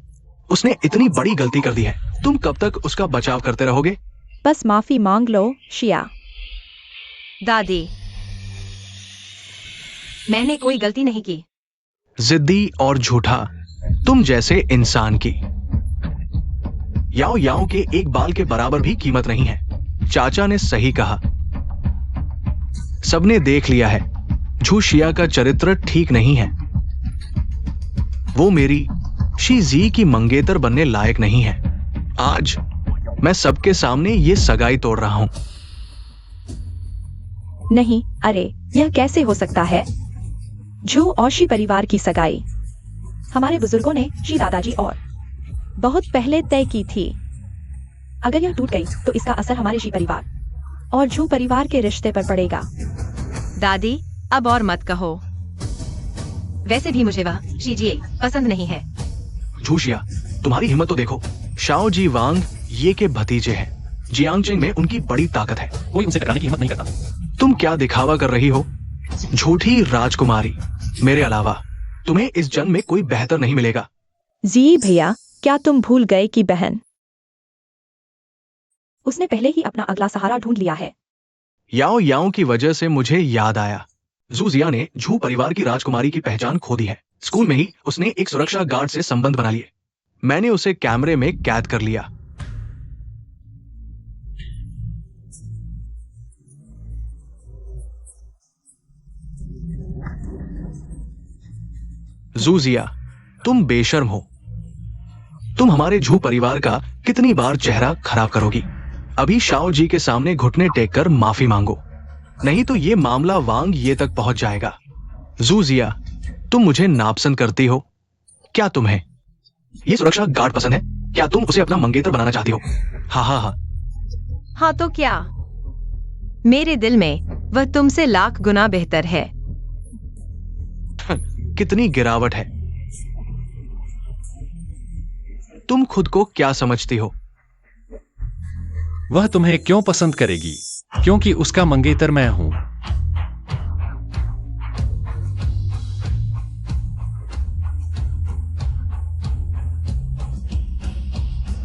उसने इतनी बड़ी गलती कर दी है। तुम कब तक उसका बचाव करते रहोगे? बस माफी मांग लो, शिया। दादी, मैंने कोई गलती नहीं की। जिद्दी और झूठा, तुम जैसे इंसान की याओ याओ के एक बाल के बराबर भी कीमत नहीं है। चाचा ने सही कहा। सबने देख लिया है, झू शिया का चरित्र ठीक नहीं है। वो मेरी शी जी की मंगेतर बनने लायक नहीं है। आज मैं सबके सामने ये सगाई तोड़ रहा हूं। नहीं, अरे यह कैसे हो सकता है? झू और शी परिवार की सगाई हमारे बुजुर्गों ने शी दादाजी और बहुत पहले तय की थी। अगर यह टूट गई तो इसका असर हमारे शी परिवार और झू परिवार के रिश्ते पर पड़ेगा। दादी, अब और मत कहो। वैसे भी मुझे वह शी जी पसंद नहीं है। झू शिया, तुम्हारी हिम्मत तो देखो। शाओ जी वांग ये के भतीजे हैं। जियांगचेंग में उनकी बड़ी ताकत है। कोई उनसे टकराने की हिम्मत नहीं करता। तुम क्या दिखावा कर रही हो? झूठी राजकुमारी। मेरे अलावा तुम्हें इस जन्म में कोई बेहतर नहीं मिलेगा। जी भैया, क्या तुम भूल गए कि बहन उसने पहले ही अपना अगला सहारा ढूंढ लिया है। याओ याओ की वजह से मुझे याद आया, जू जिया ने झू परिवार की राजकुमारी की पहचान खो दी है। स्कूल में ही उसने एक सुरक्षा गार्ड से संबंध बना लिए। मैंने उसे कैमरे में कैद कर लिया। जू जिया, तुम बेशर्म हो। तुम हमारे झू परिवार का कितनी बार चेहरा खराब करोगी? अभी शाओ जी के सामने घुटने टेक कर माफी मांगो, नहीं तो ये मामला वांग ये तक पहुंच जाएगा। जू जिया, तुम मुझे नापसंद करती हो। क्या तुम्हें ये सुरक्षा गार्ड पसंद है? क्या तुम उसे अपना मंगेतर बनाना चाहती हो? हाँ हाँ हाँ। हाँ तो क्या? मेरे दिल में वह तुमसे लाख गुना बेहतर है। कितनी गिरावट है। तुम खुद को क्या समझती हो? वह तुम्हें क्यों पसंद करेगी? क्योंकि उसका मंगेतर मैं हूं।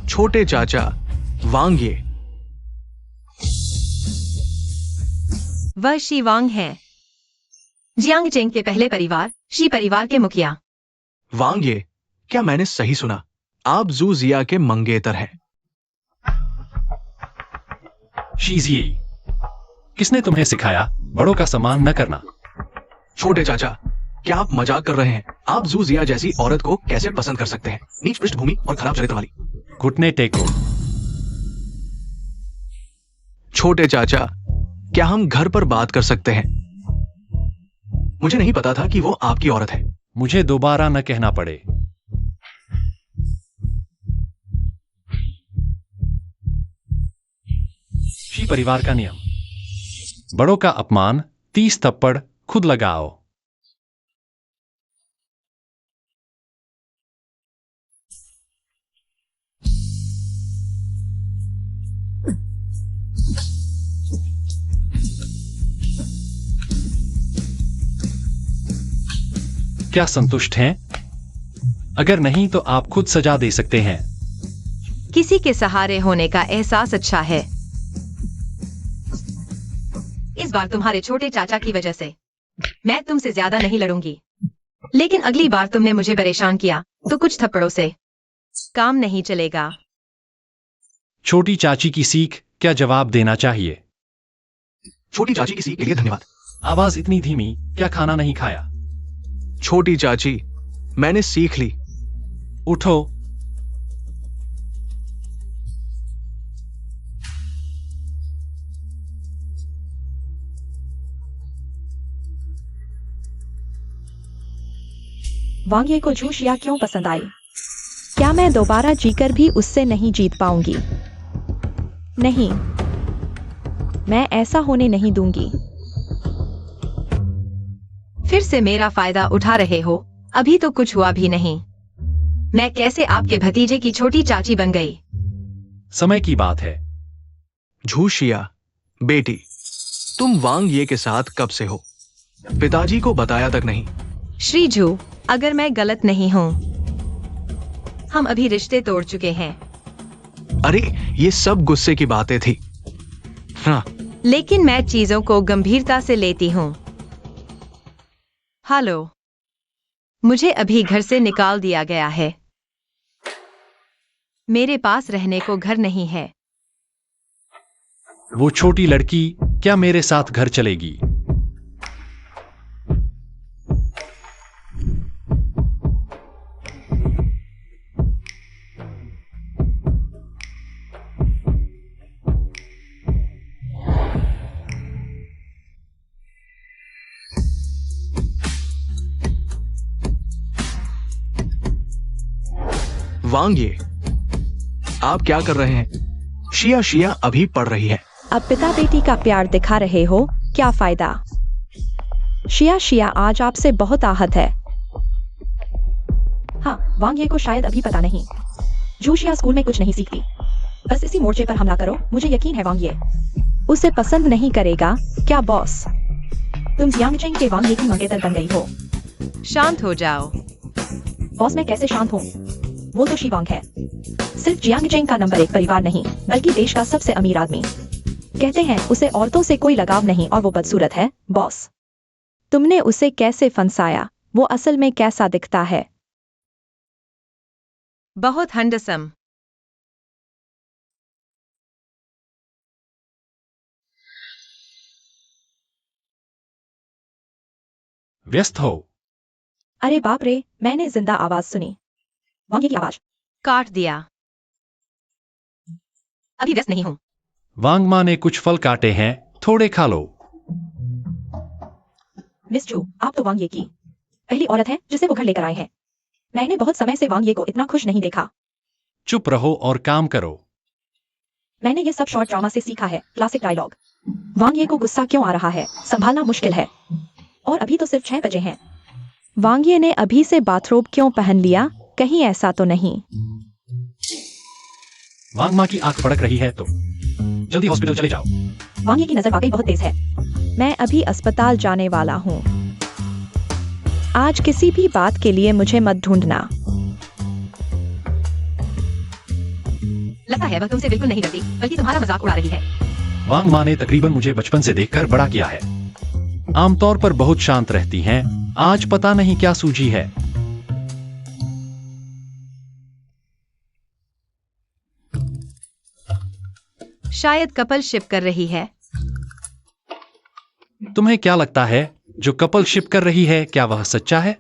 छोटे चाचा वांग ये। वह शी वांग है, जियांगचेंग के पहले परिवार शी परिवार के मुखिया। वांग ये, क्या मैंने सही सुना? आप जू जिया के मंगेतर हैं। शीजी, किसने तुम्हें सिखाया बड़ों का सम्मान न करना? छोटे चाचा, क्या आप मजाक कर रहे हैं? आप जू जिया जैसी औरत को कैसे पसंद कर सकते हैं? नीच पृष्ठभूमि और खराब चरित्र वाली। घुटने टेको। छोटे चाचा, क्या हम घर पर बात कर सकते हैं? मुझे नहीं पता था कि वो आपकी औरत है। मुझे दोबारा न कहना पड़े। शी परिवार का नियम, बड़ों का अपमान 30 थप्पड़ खुद लगाओ। क्या संतुष्ट हैं? अगर नहीं तो आप खुद सजा दे सकते हैं। किसी के सहारे होने का एहसास अच्छा है। इस बार तुम्हारे छोटे चाचा की वजह से मैं तुमसे ज्यादा नहीं लड़ूंगी, लेकिन अगली बार तुमने मुझे परेशान किया तो कुछ थप्पड़ों से काम नहीं चलेगा। छोटी चाची की सीख क्या जवाब देना चाहिए? छोटी चाची की सीख के लिए धन्यवाद। आवाज इतनी धीमी, क्या खाना नहीं खाया? छोटी चाची, मैंने सीख ली। उठो। वांग को जू शिया क्यों पसंद आई? क्या मैं दोबारा जीकर भी उससे नहीं जीत पाऊंगी? नहीं, मैं ऐसा होने नहीं दूंगी। फिर से मेरा फायदा उठा रहे हो? अभी तो कुछ हुआ भी नहीं। मैं कैसे आपके भतीजे की छोटी चाची बन गई? समय की बात है। झूशिया, बेटी, तुम वांग ये के साथ कब से हो? पिताजी को बताया तक नहीं। श्री जू, अगर मैं गलत नहीं हूँ, हम अभी रिश्ते तोड़ चुके हैं। अरे ये सब गुस्से की बातें थी। हाँ, लेकिन मैं चीजों को गंभीरता से लेती हूँ। हेलो, मुझे अभी घर से निकाल दिया गया है। मेरे पास रहने को घर नहीं है। वो छोटी लड़की क्या मेरे साथ घर चलेगी? वांग ये, आप क्या कर रहे हैं? शिया शिया अभी पढ़ रही है। अब पिता बेटी का प्यार दिखा रहे हो, क्या फायदा? शिया शिया आज आपसे बहुत आहत है। हाँ, वांग ये को शायद अभी पता नहीं। जू शिया स्कूल में कुछ नहीं सीखती। बस इसी मोर्चे पर हमला करो, मुझे यकीन है वांग ये उसे पसंद नहीं करेगा। क्या बॉस, तुम जियांगचेंग के वांग ये की मंगेतर बन गई हो? शांत हो जाओ। बॉस, मैं कैसे शांत हूँ? वो तो शी वांग है, सिर्फ जियांगचेंग का नंबर 1 परिवार नहीं, बल्कि देश का सबसे अमीर आदमी। कहते हैं उसे औरतों से कोई लगाव नहीं और वो बदसूरत है। बॉस, तुमने उसे कैसे फंसाया? वो असल में कैसा दिखता है? बहुत हैंडसम। व्यस्त हो? अरे बाप रे, मैंने जिंदा आवाज सुनी। वांग ये की आवाज। काट दिया। अभी व्यस्त नहीं हूँ। वांग माँ ने कुछ फल काटे हैं, थोड़े खा लो। मिस जू, आप तो वांग ये की पहली औरत है जिसे वो घर लेकर आए हैं। मैंने बहुत समय से वांग ये को इतना खुश नहीं देखा। चुप रहो और काम करो। मैंने ये सब शॉर्ट ड्रामा से सीखा है, क्लासिक डायलॉग। वांग ये को गुस्सा क्यों आ रहा है, संभालना मुश्किल है। और अभी तो सिर्फ 6 बजे हैं। वांग ये ने अभी से बाथरोब क्यों पहन लिया? कहीं ऐसा तो नहीं? वांग माँ की आंख फड़क रही है तो जल्दी हॉस्पिटल चले जाओ। वांग ये की नजर वाकई बहुत तेज है। मैं अभी अस्पताल जाने वाला हूँ। आज किसी भी बात के लिए मुझे मत ढूंढना। लगता है वह तुमसे बिल्कुल नहीं डरती, बल्कि तुम्हारा मजाक उड़ा रही है। वांग माँ ने तकरीबन मुझे बचपन से देखकर बड़ा किया है। आमतौर पर बहुत शांत रहती हैं, आज पता नहीं क्या सूझी है। शायद कपल शिप कर रही है। तुम्हें क्या लगता है, जो कपल शिप कर रही है क्या वह सच्चा है?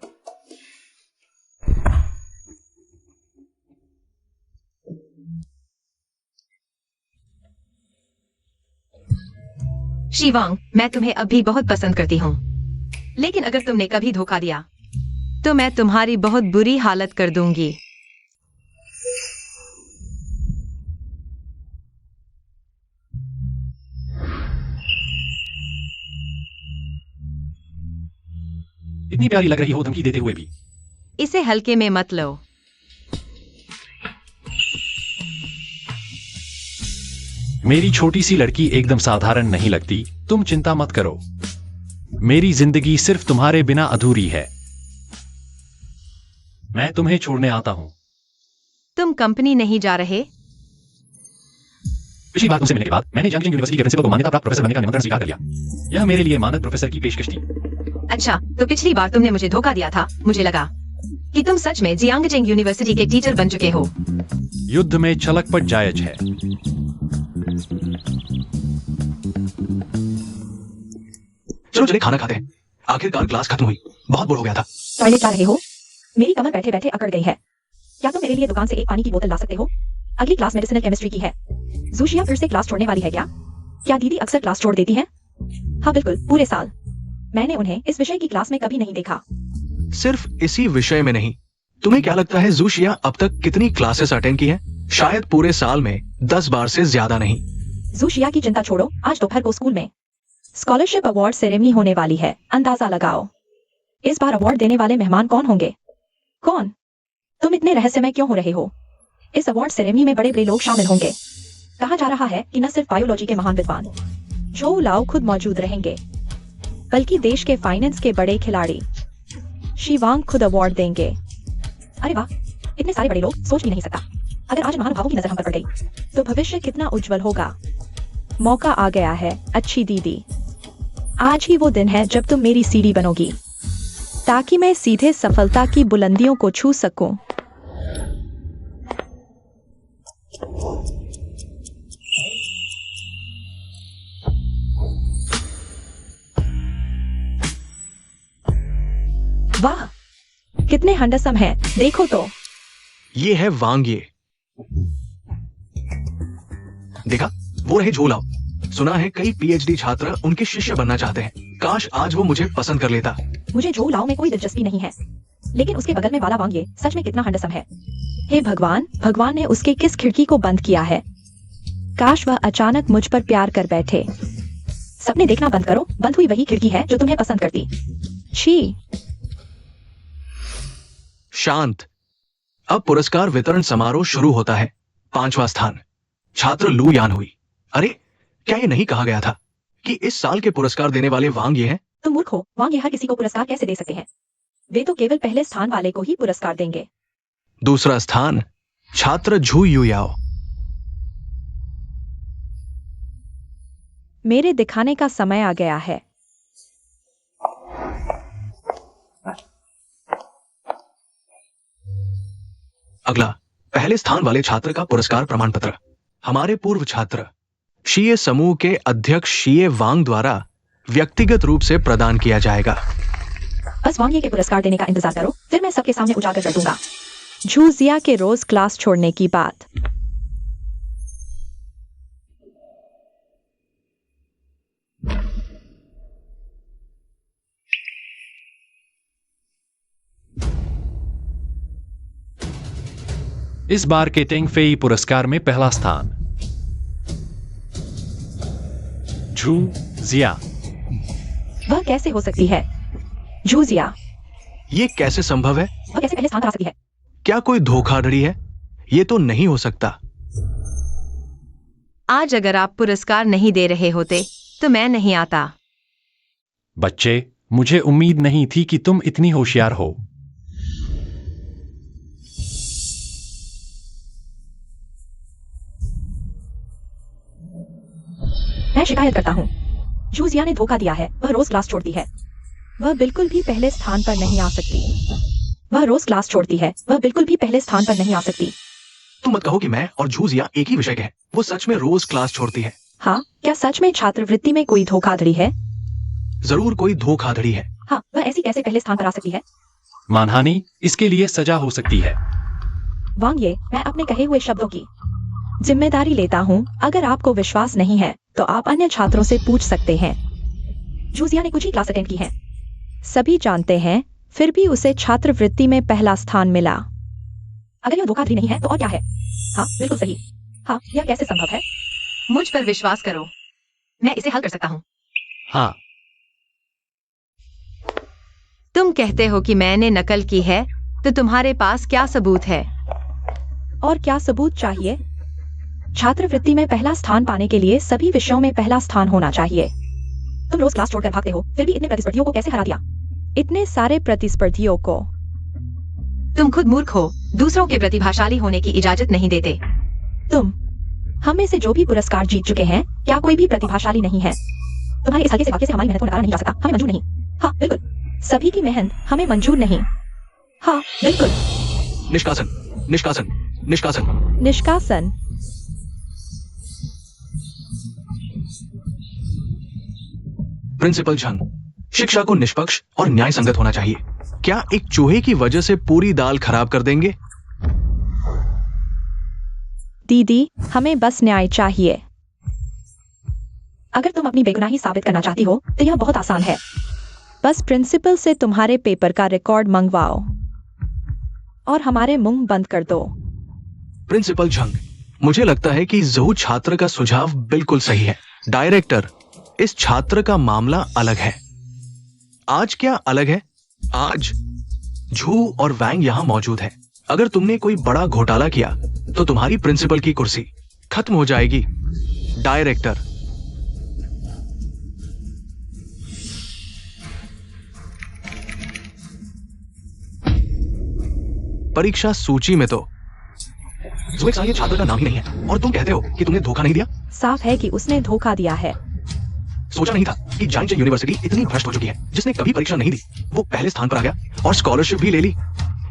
शिवांग, मैं तुम्हें अभी बहुत पसंद करती हूँ, लेकिन अगर तुमने कभी धोखा दिया तो मैं तुम्हारी बहुत बुरी हालत कर दूंगी। इतनी प्यारी लग रही हो धमकी देते हुए भी। इसे हल्के में मत लो। मेरी छोटी सी लड़की एकदम साधारण नहीं लगती, तुम चिंता मत करो। मेरी जिंदगी सिर्फ तुम्हारे बिना अधूरी है। मैं तुम्हें छोड़ने आता हूँ। तुम कंपनी नहीं जा रहे? पिछली बार तुमसे मिलने के बाद मैंने जंगजिंग यूनिवर्सिटी के प्रिंसिपल को मान्यता प्राप्त प्रोफेसर बनने का निमंत्रण स्वीकार कर लिया। यह मेरे लिए मानद प्रोफेसर की पेशकश थी। अच्छा, तो पिछली बार तुमने मुझे धोखा दिया था। मुझे लगा कि तुम सच में जियांगजिंग यूनिवर्सिटी के टीचर बन चुके हो। युद्ध में छलकपट जायज है। चलो चले खाना खाते हैं। आखिरकार क्लास खत्म हुई, बहुत बोर हो गया था। टॉयलेट जा रहे हो? मेरी कमर बैठे बैठे अकड़ गई है। क्या तुम मेरे लिए दुकान से एक पानी की बोतल ला सकते हो? अगली क्लास मेडिसिनल केमिस्ट्री की है। जूशिया फिर से क्लास छोड़ने वाली है क्या? क्या दीदी अक्सर क्लास छोड़ देती हैं? हाँ बिल्कुल, पूरे साल। मैंने उन्हें इस विषय की क्लास में कभी नहीं देखा। सिर्फ इसी विषय में नहीं, तुम्हें क्या लगता है जूशिया अब तक कितनी क्लासेस अटेंड की हैं? शायद पूरे साल में 10 बार से ज्यादा नहीं। जूशिया की चिंता छोड़ो, आज दोपहर को स्कूल में स्कॉलरशिप अवार्ड सेरेमनी होने वाली है। अंदाजा लगाओ, इस बार अवार्ड देने वाले मेहमान कौन होंगे? कौन? तुम इतने रहस्यमय क्यों हो रहे हो? इस अवार्ड सेरेमनी में बड़े बड़े लोग शामिल होंगे। कहा जा रहा है कि न सिर्फ बायोलॉजी के महान विद्वान झोउ लाओ खुद मौजूद रहेंगे, बल्कि देश के फाइनेंस के बड़े खिलाड़ी शी वांग खुद अवार्ड देंगे। अरे वाह, इतने सारे बड़े लोग, सोच भी नहीं सकता। अगर आज महानुभावों की नजर हम पर पड़ गई तो भविष्य कितना उज्जवल होगा। मौका आ गया है अच्छी दीदी। आज ही वो दिन है जब तुम मेरी सीढ़ी बनोगी, ताकि मैं सीधे सफलता की बुलंदियों को छू सकूं। वाह, कितने हैंडसम हैं, देखो तो। ये है वांग ये। देखा, वो रहे झोलाओ। सुना है कई पीएचडी छात्र उनके शिष्य बनना चाहते हैं। काश आज वो मुझे पसंद कर लेता। मुझे झोउ लाओ में कोई दिलचस्पी नहीं है, लेकिन उसके बगल में वाला वांग ये सच में कितना हैंडसम है। हे भगवान, भगवान ने उसके किस खिड़की को बंद किया है? काश वह अचानक मुझ पर प्यार कर बैठे। सपने देखना बंद करो, बंद हुई वही खिड़की है जो तुम्हें पसंद करती। छी। शांत। अब पुरस्कार वितरण समारोह शुरू होता है। 5वां स्थान छात्र लू यान हुई। अरे, क्या ये नहीं कहा गया था कि इस साल के पुरस्कार देने वाले वांग ये हैं? तुम मूर्ख हो, वांग ये हर किसी को पुरस्कार कैसे दे सकते हैं? वे तो केवल पहले स्थान वाले को ही पुरस्कार देंगे। 2रा स्थान छात्र झू युयाओ। मेरे दिखाने का समय आ गया है। अगला, पहले स्थान वाले छात्र का पुरस्कार प्रमाण पत्र हमारे पूर्व छात्र शीये समूह के अध्यक्ष शीये वांग द्वारा व्यक्तिगत रूप से प्रदान किया जाएगा। बस वांग ये के पुरस्कार देने का इंतजार करो, फिर मैं सबके सामने उजागर कर दूंगा। झू जिया के रोज क्लास छोड़ने की बात। इस बार के टेंग फेई पुरस्कार में पहला स्थान झू जिया। वह कैसे हो सकती है? झू जिया, ये कैसे संभव है? वह कैसे पहले स्थान पर आ सकती है? क्या कोई धोखाधड़ी है? ये तो नहीं हो सकता। आज अगर आप पुरस्कार नहीं दे रहे होते तो मैं नहीं आता। बच्चे, मुझे उम्मीद नहीं थी कि तुम इतनी होशियार हो। मैं शिकायत करता हूँ। झू जिया ने धोखा दिया है। वह रोज क्लास छोड़ती है। वह बिल्कुल भी पहले स्थान पर नहीं आ सकती। वह रोज क्लास छोड़ती है। वह बिल्कुल भी पहले स्थान पर नहीं आ सकती। तुम मत कहो कि मैं और झू जिया एक ही विषय के हैं। वो सच में रोज क्लास छोड़ती है। हाँ, क्या सच में छात्रवृत्ति में कोई धोखाधड़ी है? जरूर कोई धोखाधड़ी है। हाँ, वह ऐसी कैसे पहले स्थान पर आ सकती है? मानहानि, इसके लिए सजा हो सकती है। वांग ये, मैं अपने कहे हुए शब्दों की जिम्मेदारी लेता हूँ। अगर आपको विश्वास नहीं है तो आप अन्य छात्रों से पूछ सकते हैं। झू जिया ने कुछ ही क्लास अटेंड की है। सभी जानते हैं, फिर भी उसे छात्रवृत्ति में पहला स्थान मिला। अगर यह धोखाधड़ी नहीं है तो और क्या है? हाँ, बिल्कुल सही। हाँ, यह कैसे संभव है? मुझ पर विश्वास करो, मैं इसे हल कर सकता हूँ। हाँ, तुम कहते हो कि मैंने नकल की है, तो तुम्हारे पास क्या सबूत है? और क्या सबूत चाहिए? छात्रवृत्ति में पहला स्थान पाने के लिए सभी विषयों में पहला स्थान होना चाहिए। तुम रोज क्लास छोड़कर भागते हो, फिर भी इतने प्रतिस्पर्धियों को कैसे हरा दिया? इतने सारे प्रतिस्पर्धियों को तुम खुद मूर्ख हो, दूसरों के प्रतिभाशाली होने की इजाजत नहीं देते। तुम हम में से जो भी पुरस्कार जीत चुके हैं, क्या कोई भी प्रतिभाशाली नहीं है? तुम्हारे इस हल्के से वाक्य से हमारी मेहनत को नकारा नहीं जा सकता। हमें मंजूर नहीं। हाँ बिल्कुल, सभी की मेहनत हमें मंजूर नहीं। हाँ बिल्कुल। निष्कासन, निष्कासन, निष्कासन। निष्कासन। प्रिंसिपल झंग, शिक्षा को निष्पक्ष और न्याय संगत होना चाहिए। क्या एक चूहे की वजह से पूरी दाल खराब कर देंगे? दीदी, हमें बस न्याय चाहिए। अगर तुम अपनी बेगुनाही साबित करना चाहती हो तो यह बहुत आसान है। बस प्रिंसिपल से तुम्हारे पेपर का रिकॉर्ड मंगवाओ और हमारे मुंह बंद कर दो। प्रिंसिपल झंग, मुझे लगता है कि जहू छात्र का सुझाव बिल्कुल सही है। डायरेक्टर, इस छात्र का मामला अलग है। आज क्या अलग है? आज झू और वैंग यहां मौजूद है। अगर तुमने कोई बड़ा घोटाला किया तो तुम्हारी प्रिंसिपल की कुर्सी खत्म हो जाएगी। डायरेक्टर, परीक्षा सूची में तो ये छात्र का नाम ही नहीं है और तुम कहते हो कि तुमने धोखा नहीं दिया। साफ है कि उसने धोखा दिया है। सोचा नहीं था कि जाइंट यूनिवर्सिटी इतनी भ्रष्ट हो चुकी है। जिसने कभी परीक्षा नहीं दी वो पहले स्थान पर आ गया और स्कॉलरशिप भी ले ली।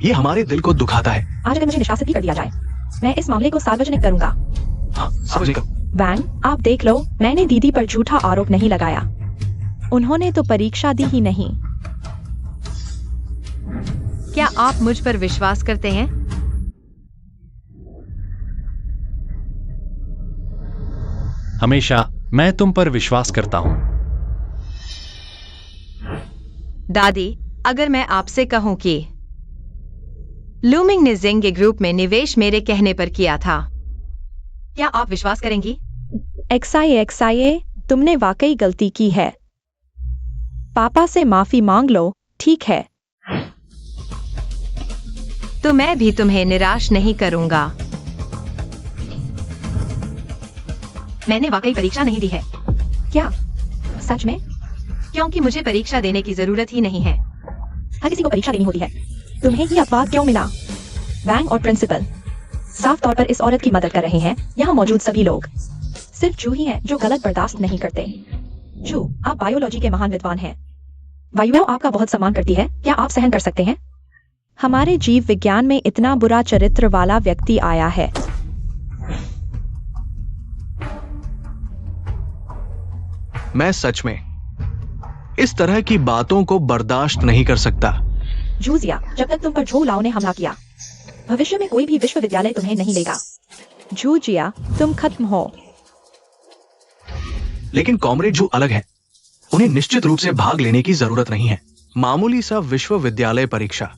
ये हमारे दिल को दुखाता है। आज अगर मुझे निष्कासित भी कर दिया जाए, मैं इस मामले को सार्वजनिक करूंगा। हाँ, सार्वजनिक करो। वैंग, आप देख लो, मैंने दीदी पर झूठा आरोप नहीं लगाया। उन्होंने तो परीक्षा दी ही नहीं। क्या आप मुझ पर विश्वास करते हैं? हमेशा मैं तुम पर विश्वास करता हूं। दादी, अगर मैं आपसे कहूं कि लूमिंग ने जेंगे ग्रुप में निवेश मेरे कहने पर किया था, क्या आप विश्वास करेंगी? एक्साइए, तुमने वाकई गलती की है। पापा से माफी मांग लो, ठीक है? तो मैं भी तुम्हें निराश नहीं करूंगा। मैंने वाकई परीक्षा नहीं दी है। क्या सच में? क्योंकि मुझे परीक्षा देने की जरूरत ही नहीं है। हर किसी को परीक्षा देनी होती है। तुम्हें ये अपवाद क्यों मिला? वैंग और प्रिंसिपल साफ तौर पर इस औरत की मदद कर रहे हैं। यहाँ मौजूद सभी लोग सिर्फ जू ही हैं जो गलत बर्दाश्त नहीं करते। जू, आप बायोलॉजी के महान विद्वान हैं। वायुएव आपका बहुत सम्मान करती है। क्या आप सहन कर सकते हैं? हमारे जीव विज्ञान में इतना बुरा चरित्र वाला व्यक्ति आया है। मैं सच में इस तरह की बातों को बर्दाश्त नहीं कर सकता। जूजिया, जब तक तुम पर झू लाओ ने हमला किया, भविष्य में कोई भी विश्वविद्यालय तुम्हें नहीं लेगा। जूजिया, तुम खत्म हो। लेकिन कॉमरेड जू अलग है। उन्हें निश्चित रूप से भाग लेने की जरूरत नहीं है। मामूली सा विश्वविद्यालय परीक्षा।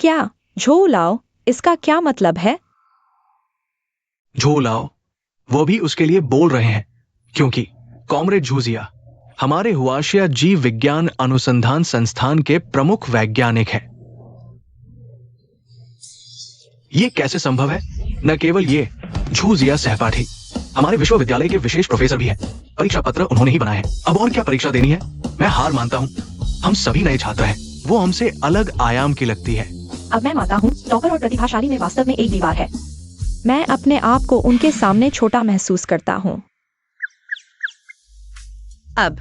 क्या झू लाओ? इसका क्या मतलब है? झू लाओ, वो भी उसके लिए बोल रहे हैं क्योंकि कॉमरेड झूजिया हमारे हुआशिया जीव विज्ञान अनुसंधान संस्थान के प्रमुख वैज्ञानिक हैं। ये कैसे संभव है? न केवल ये, झूजिया सहपाठी हमारे विश्वविद्यालय के विशेष प्रोफेसर भी हैं। परीक्षा पत्र उन्होंने ही बनाए हैं। अब और क्या परीक्षा देनी है? मैं हार मानता हूं। हम सभी नए छात्र हैं। वो हमसे अलग आयाम की लगती है। अब मैं मानता हूँ, टॉपर और प्रतिभाशाली में वास्तव में एक दीवार है। मैं अपने आप को उनके सामने छोटा महसूस करता हूँ। अब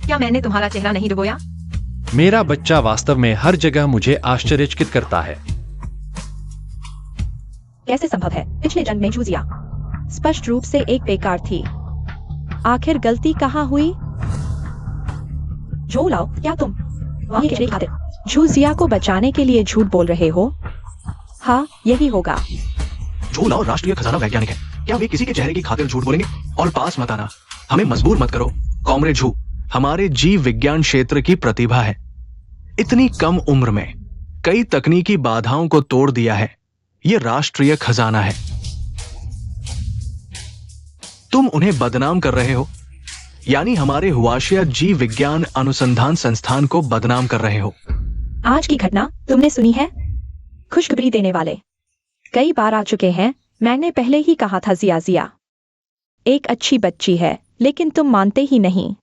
क्या मैंने तुम्हारा चेहरा नहीं डुबोया? मेरा बच्चा वास्तव में हर जगह मुझे आश्चर्यचकित करता है। कैसे संभव है? पिछले जन्म में जूजिया स्पष्ट रूप से एक बेकार थी। आखिर गलती कहाँ हुई? झू लाओ, क्या तुम वहीं के खातिर जूजिया को बचाने के लिए झूठ बोल रहे हो? हाँ, यही होगा। झू लाओ राष्ट्रीय खजाना वैज्ञानिक है। क्या वे किसी के चेहरे की खातिर झूठ बोलेंगे? और पास मत आना, हमें मजबूर मत करो। कॉमरेड झू हमारे जीव विज्ञान क्षेत्र की प्रतिभा है। इतनी कम उम्र में कई तकनीकी बाधाओं को तोड़ दिया है। यह राष्ट्रीय खजाना है। तुम उन्हें बदनाम कर रहे हो, यानी हमारे हुआशिया जीव विज्ञान अनुसंधान संस्थान को बदनाम कर रहे हो। आज की घटना तुमने सुनी है? खुशखबरी देने वाले कई बार आ चुके हैं। मैंने पहले ही कहा था, जिया एक अच्छी बच्ची है, लेकिन तुम मानते ही नहीं।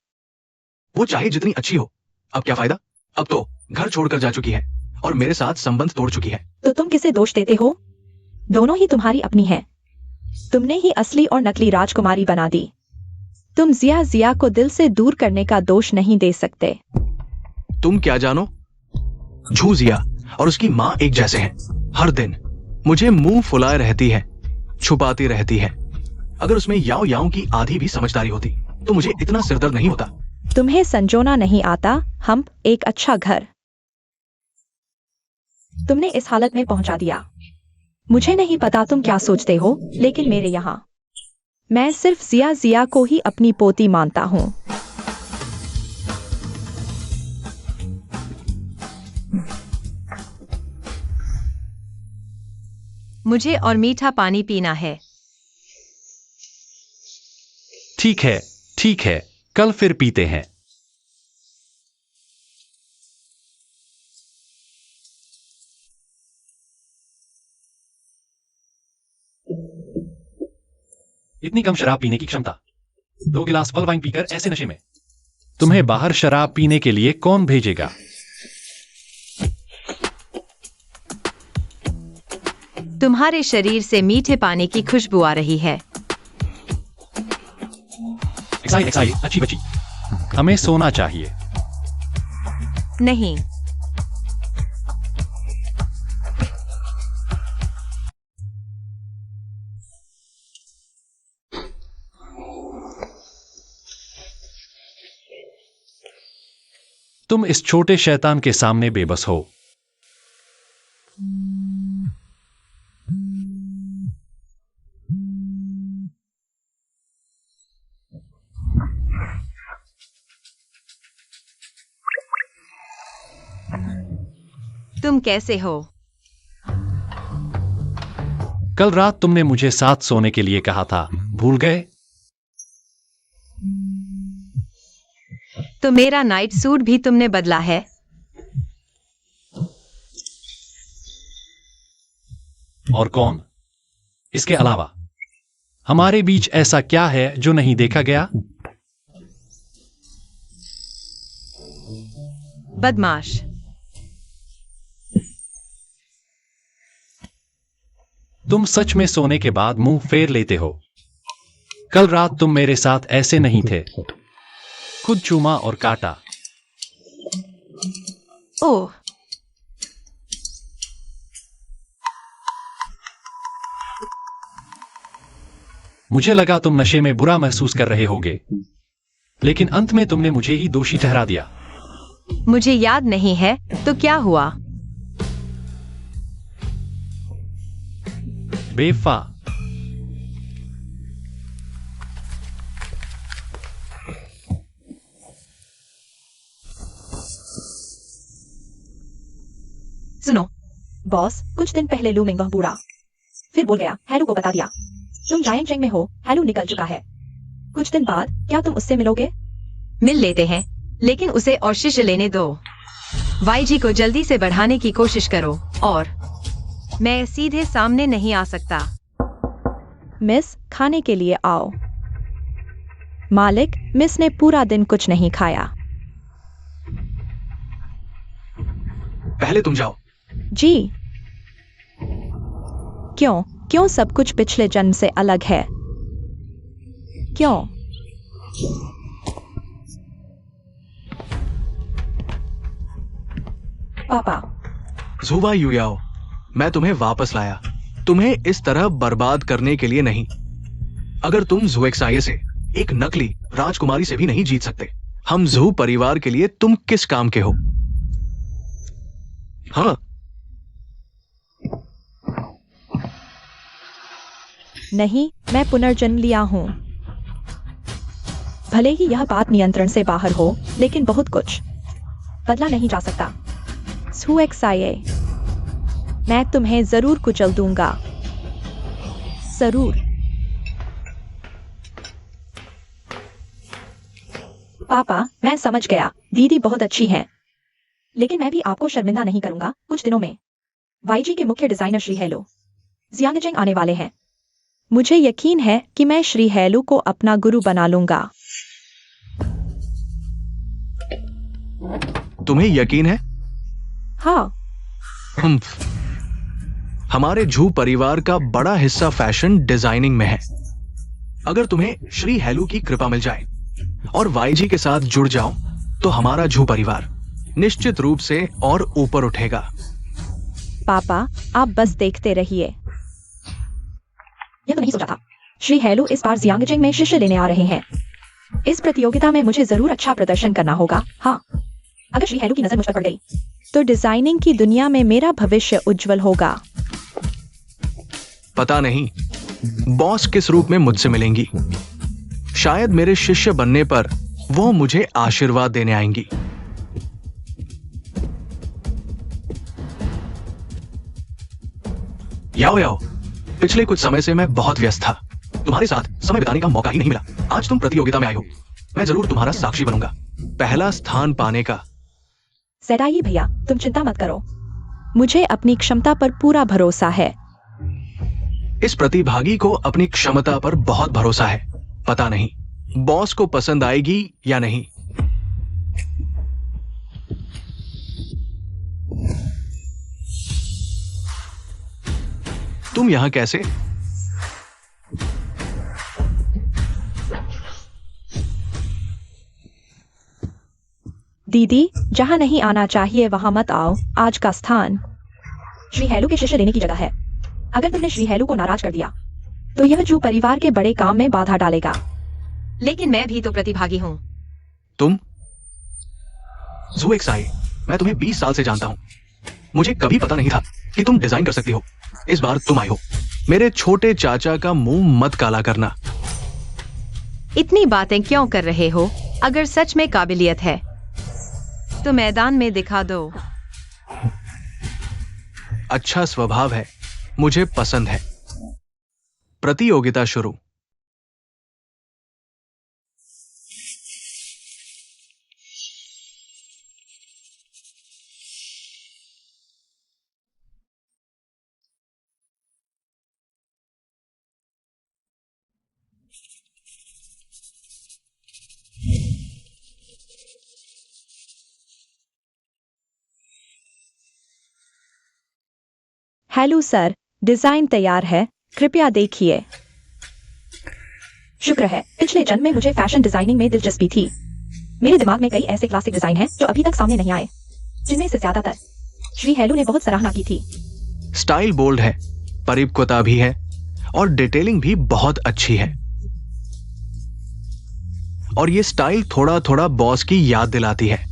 वो चाहे जितनी अच्छी हो, अब क्या फायदा? अब तो घर छोड़कर जा चुकी है और मेरे साथ संबंध तोड़ चुकी है। तो तुम किसे दोष देते हो? दोनों ही तुम्हारी अपनी हैं। तुमने ही असली और नकली राजकुमारी बना दी। तुम जिया को दिल से दूर करने का दोष नहीं दे सकते। तुम क्या जानो? झू जिया और उसकी माँ एक जैसे हैं। हर दिन मुझे मुंह फुलाए रहती है, छुपाती रहती है। अगर उसमें याओ याओ की आधी भी समझदारी होती तो मुझे इतना सिरदर्द नहीं होता। तुम्हें संजोना नहीं आता। हम एक अच्छा घर तुमने इस हालत में पहुंचा दिया। मुझे नहीं पता तुम क्या सोचते हो, लेकिन मेरे यहाँ मैं सिर्फ जिया को ही अपनी पोती मानता हूँ। मुझे और मीठा पानी पीना है। ठीक है, कल फिर पीते हैं। इतनी कम शराब पीने की क्षमता। 2 गिलास फल वाइन पीकर ऐसे नशे में। तुम्हें बाहर शराब पीने के लिए कौन भेजेगा? तुम्हारे शरीर से मीठे पानी की खुशबू आ रही है। एक्साइट, अच्छी बची। हमें सोना चाहिए। नहीं, तुम इस छोटे शैतान के सामने बेबस हो। तुम कैसे हो? कल रात तुमने मुझे साथ सोने के लिए कहा था, भूल गए? तो मेरा नाइट सूट भी तुमने बदला है? और कौन? इसके अलावा हमारे बीच ऐसा क्या है जो नहीं देखा गया? बदमाश। तुम सच में सोने के बाद मुंह फेर लेते हो। कल रात तुम मेरे साथ ऐसे नहीं थे। खुद चूमा और काटा। ओह, मुझे लगा तुम नशे में बुरा महसूस कर रहे होगे, लेकिन अंत में तुमने मुझे ही दोषी ठहरा दिया। मुझे याद नहीं है, तो क्या हुआ? बेफा। सुनो बॉस, कुछ दिन पहले लू मिंग बूढ़ा फिर बोल गया, हैरू को बता दिया तुम जायंट चेंग में हो। हैरू निकल चुका है। कुछ दिन बाद क्या तुम उससे मिलोगे? मिल लेते हैं, लेकिन उसे और शिष्य लेने दो। वाईजी को जल्दी से बढ़ाने की कोशिश करो, और मैं सीधे सामने नहीं आ सकता। मिस, खाने के लिए आओ। मालिक, मिस ने पूरा दिन कुछ नहीं खाया। पहले तुम जाओ। जी। क्यों सब कुछ पिछले जन्म से अलग है? क्यों? पापा। जुवा युयाओ, मैं तुम्हें वापस लाया, तुम्हें इस तरह बर्बाद करने के लिए नहीं। अगर तुम जुएक्साये से, एक नकली राजकुमारी से भी नहीं जीत सकते, हम जू परिवार के लिए तुम किस काम के हो? हाँ, नहीं, मैं पुनर्जन्म लिया हूं। भले ही यह बात नियंत्रण से बाहर हो, लेकिन बहुत कुछ बदला नहीं जा सकता। जुएक्साये, मैं तुम्हें जरूर कुचल दूंगा, जरूर। पापा, मैं समझ गया, दीदी बहुत अच्छी हैं, लेकिन मैं भी आपको शर्मिंदा नहीं करूंगा। कुछ दिनों में वाईजी के मुख्य डिजाइनर श्री हेलो जियांगचेंग आने वाले हैं। मुझे यकीन है कि मैं श्री हेलू को अपना गुरु बना लूंगा। तुम्हें यकीन है? हाँ, हम्फ। हमारे झू परिवार का बड़ा हिस्सा फैशन डिजाइनिंग में है। अगर तुम्हें श्री हेलू की कृपा मिल जाए और वाईजी के साथ जुड़ जाओ तो हमारा झू परिवार निश्चित रूप से और ऊपर उठेगा। पापा, आप बस देखते रहिए। यह तो नहीं सोचा था। श्री हेलू इस बार जियांगजिंग में शिष्य लेने आ रहे हैं। इस प्रतियोगिता में मुझे जरूर अच्छा प्रदर्शन करना होगा। हाँ, अगर श्री हेलू की नजर मुझ पर पड़ गई तो डिजाइनिंग की दुनिया में मेरा भविष्य उज्जवल होगा। पता नहीं बॉस किस रूप में मुझसे मिलेंगी। शायद मेरे शिष्य बनने पर वो मुझे आशीर्वाद देने आएंगी। याओ याओ, पिछले कुछ समय से मैं बहुत व्यस्त था। तुम्हारे साथ समय बिताने का मौका ही नहीं मिला। आज तुम प्रतियोगिता में आई हो, मैं जरूर तुम्हारा साक्षी बनूंगा, पहला स्थान पाने का। सेडाई भैया, तुम चिंता मत करो। मुझे अपनी क्षमता पर पूरा भरोसा है। इस प्रतिभागी को अपनी क्षमता पर बहुत भरोसा है। पता नहीं बॉस को पसंद आएगी या नहीं। तुम यहां कैसे? दीदी, जहां नहीं आना चाहिए वहां मत आओ। आज का स्थान श्री हेलू के शिष्य लेने की जगह है। अगर तुमने श्री हेलू को नाराज कर दिया तो यह जू परिवार के बड़े काम में बाधा डालेगा। लेकिन मैं भी तो प्रतिभागी हूँ। तुम ज़ुएक्साई, मैं तुम्हें 20 साल से जानता हूं। मुझे कभी पता नहीं था कि तुम डिजाइन कर सकती हो। इस बार तुम आई हो। मेरे छोटे चाचा का मुंह मत काला करना। इतनी बातें क्यों कर रहे हो? अगर सच में काबिलियत है तो मैदान में दिखा दो। अच्छा स्वभाव है, मुझे पसंद है। प्रतियोगिता शुरू। हेलो सर, डिजाइन तैयार है, कृपया देखिए। शुक्र है, पिछले जन्म में मुझे फैशन डिजाइनिंग में दिलचस्पी थी। मेरे दिमाग में कई ऐसे क्लासिक डिजाइन हैं जो अभी तक सामने नहीं आए, जिनमें से ज्यादातर श्री हेलू ने बहुत सराहना की थी। स्टाइल बोल्ड है, परिपक्वता भी है और डिटेलिंग भी बहुत अच्छी है। और ये स्टाइल थोड़ा थोड़ा बॉस की याद दिलाती है।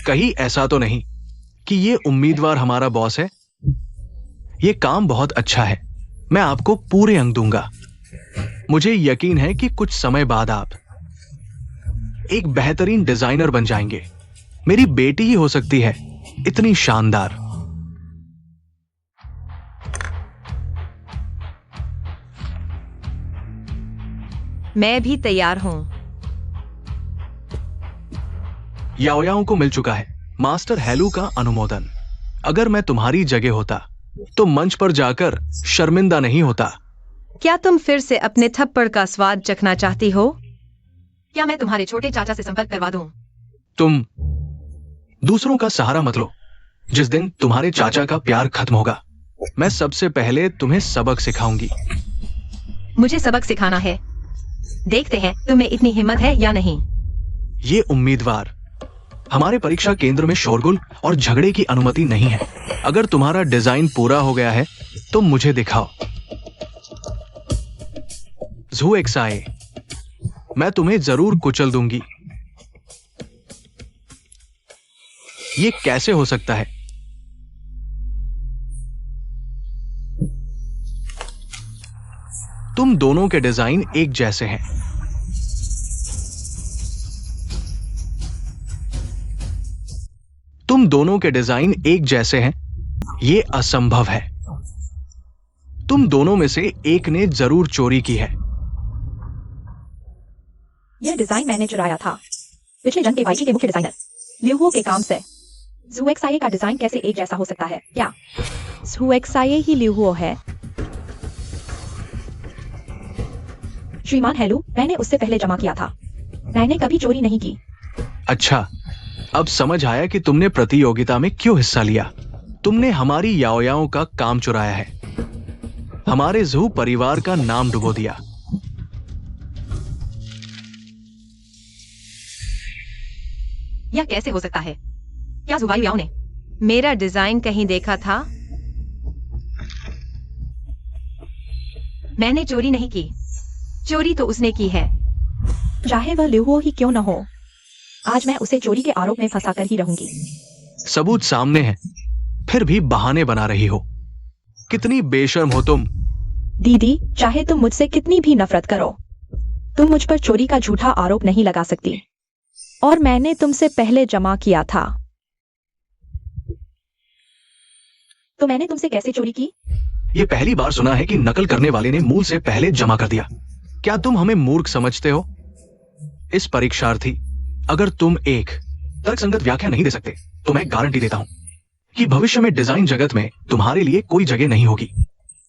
कहीं ऐसा तो नहीं कि ये उम्मीदवार हमारा बॉस है। ये काम बहुत अच्छा है, मैं आपको पूरे अंक दूंगा। मुझे यकीन है कि कुछ समय बाद आप एक बेहतरीन डिजाइनर बन जाएंगे। मेरी बेटी ही हो सकती है इतनी शानदार। मैं भी तैयार हूँ। याओयाओ को मिल चुका है मास्टर हेलू का अनुमोदन। अगर मैं तुम्हारी जगह होता तो मंच पर जाकर शर्मिंदा नहीं होता। क्या तुम फिर से अपने थप्पड़ का स्वाद चखना चाहती हो? क्या मैं तुम्हारे छोटे चाचा से संपर्क करवा दूं? तुम दूसरों का सहारा मत लो। जिस दिन तुम्हारे चाचा का प्यार खत्म होगा, मैं सबसे पहले तुम्हें सबक सिखाऊंगी। मुझे सबक सिखाना है। देखते हैं तुम्हें इतनी हिम्मत है या नहीं। ये उम्मीदवार, हमारे परीक्षा केंद्र में शोरगुल और झगड़े की अनुमति नहीं है। अगर तुम्हारा डिजाइन पूरा हो गया है तो मुझे दिखाओ। ज़ुएक्साई, मैं तुम्हें जरूर कुचल दूंगी। ये कैसे हो सकता है? तुम दोनों के डिजाइन एक जैसे हैं। तुम दोनों के डिजाइन एक जैसे हैं। ये असंभव है। तुम दोनों में से एक ने जरूर चोरी की है। यह डिजाइन मैंने चुराया था, पिछले जन्म के वाईजी के मुख्य डिजाइनर ल्यूहो के काम से। ज़ुएक्साई का डिजाइन कैसे एक जैसा हो सकता है? क्या ज़ुएक्साई ही ल्यूहो है? श्रीमान हेलू, मैंने उससे पहले जमा किया था। मैंने कभी चोरी नहीं की। अच्छा, अब समझ आया कि तुमने प्रतियोगिता में क्यों हिस्सा लिया। तुमने हमारी याओयाओं का काम चुराया है, हमारे जू परिवार का नाम डुबो दिया। यह कैसे हो सकता है? क्या जुवायु याओ ने मेरा डिजाइन कहीं देखा था? मैंने चोरी नहीं की, चोरी तो उसने की है। चाहे वह लिहुओ ही क्यों न हो, आज मैं उसे चोरी के आरोप में फंसा कर ही रहूंगी। सबूत सामने है, फिर भी बहाने बना रही हो। कितनी बेशर्म हो तुम। दीदी, चाहे तुम मुझसे कितनी भी नफरत करो, तुम मुझ पर चोरी का झूठा आरोप नहीं लगा सकती। और मैंने तुमसे पहले जमा किया था। तो मैंने तुमसे कैसे चोरी की? ये पहली बार सुना है कि नकल करने वाले ने मूल से पहले जमा कर दिया। क्या तुम हमें मूर्ख समझते हो? इस परीक्षार्थी, अगर तुम एक तर्कसंगत व्याख्या नहीं दे सकते तो मैं गारंटी देता हूं कि भविष्य में डिजाइन जगत में तुम्हारे लिए कोई जगह नहीं होगी।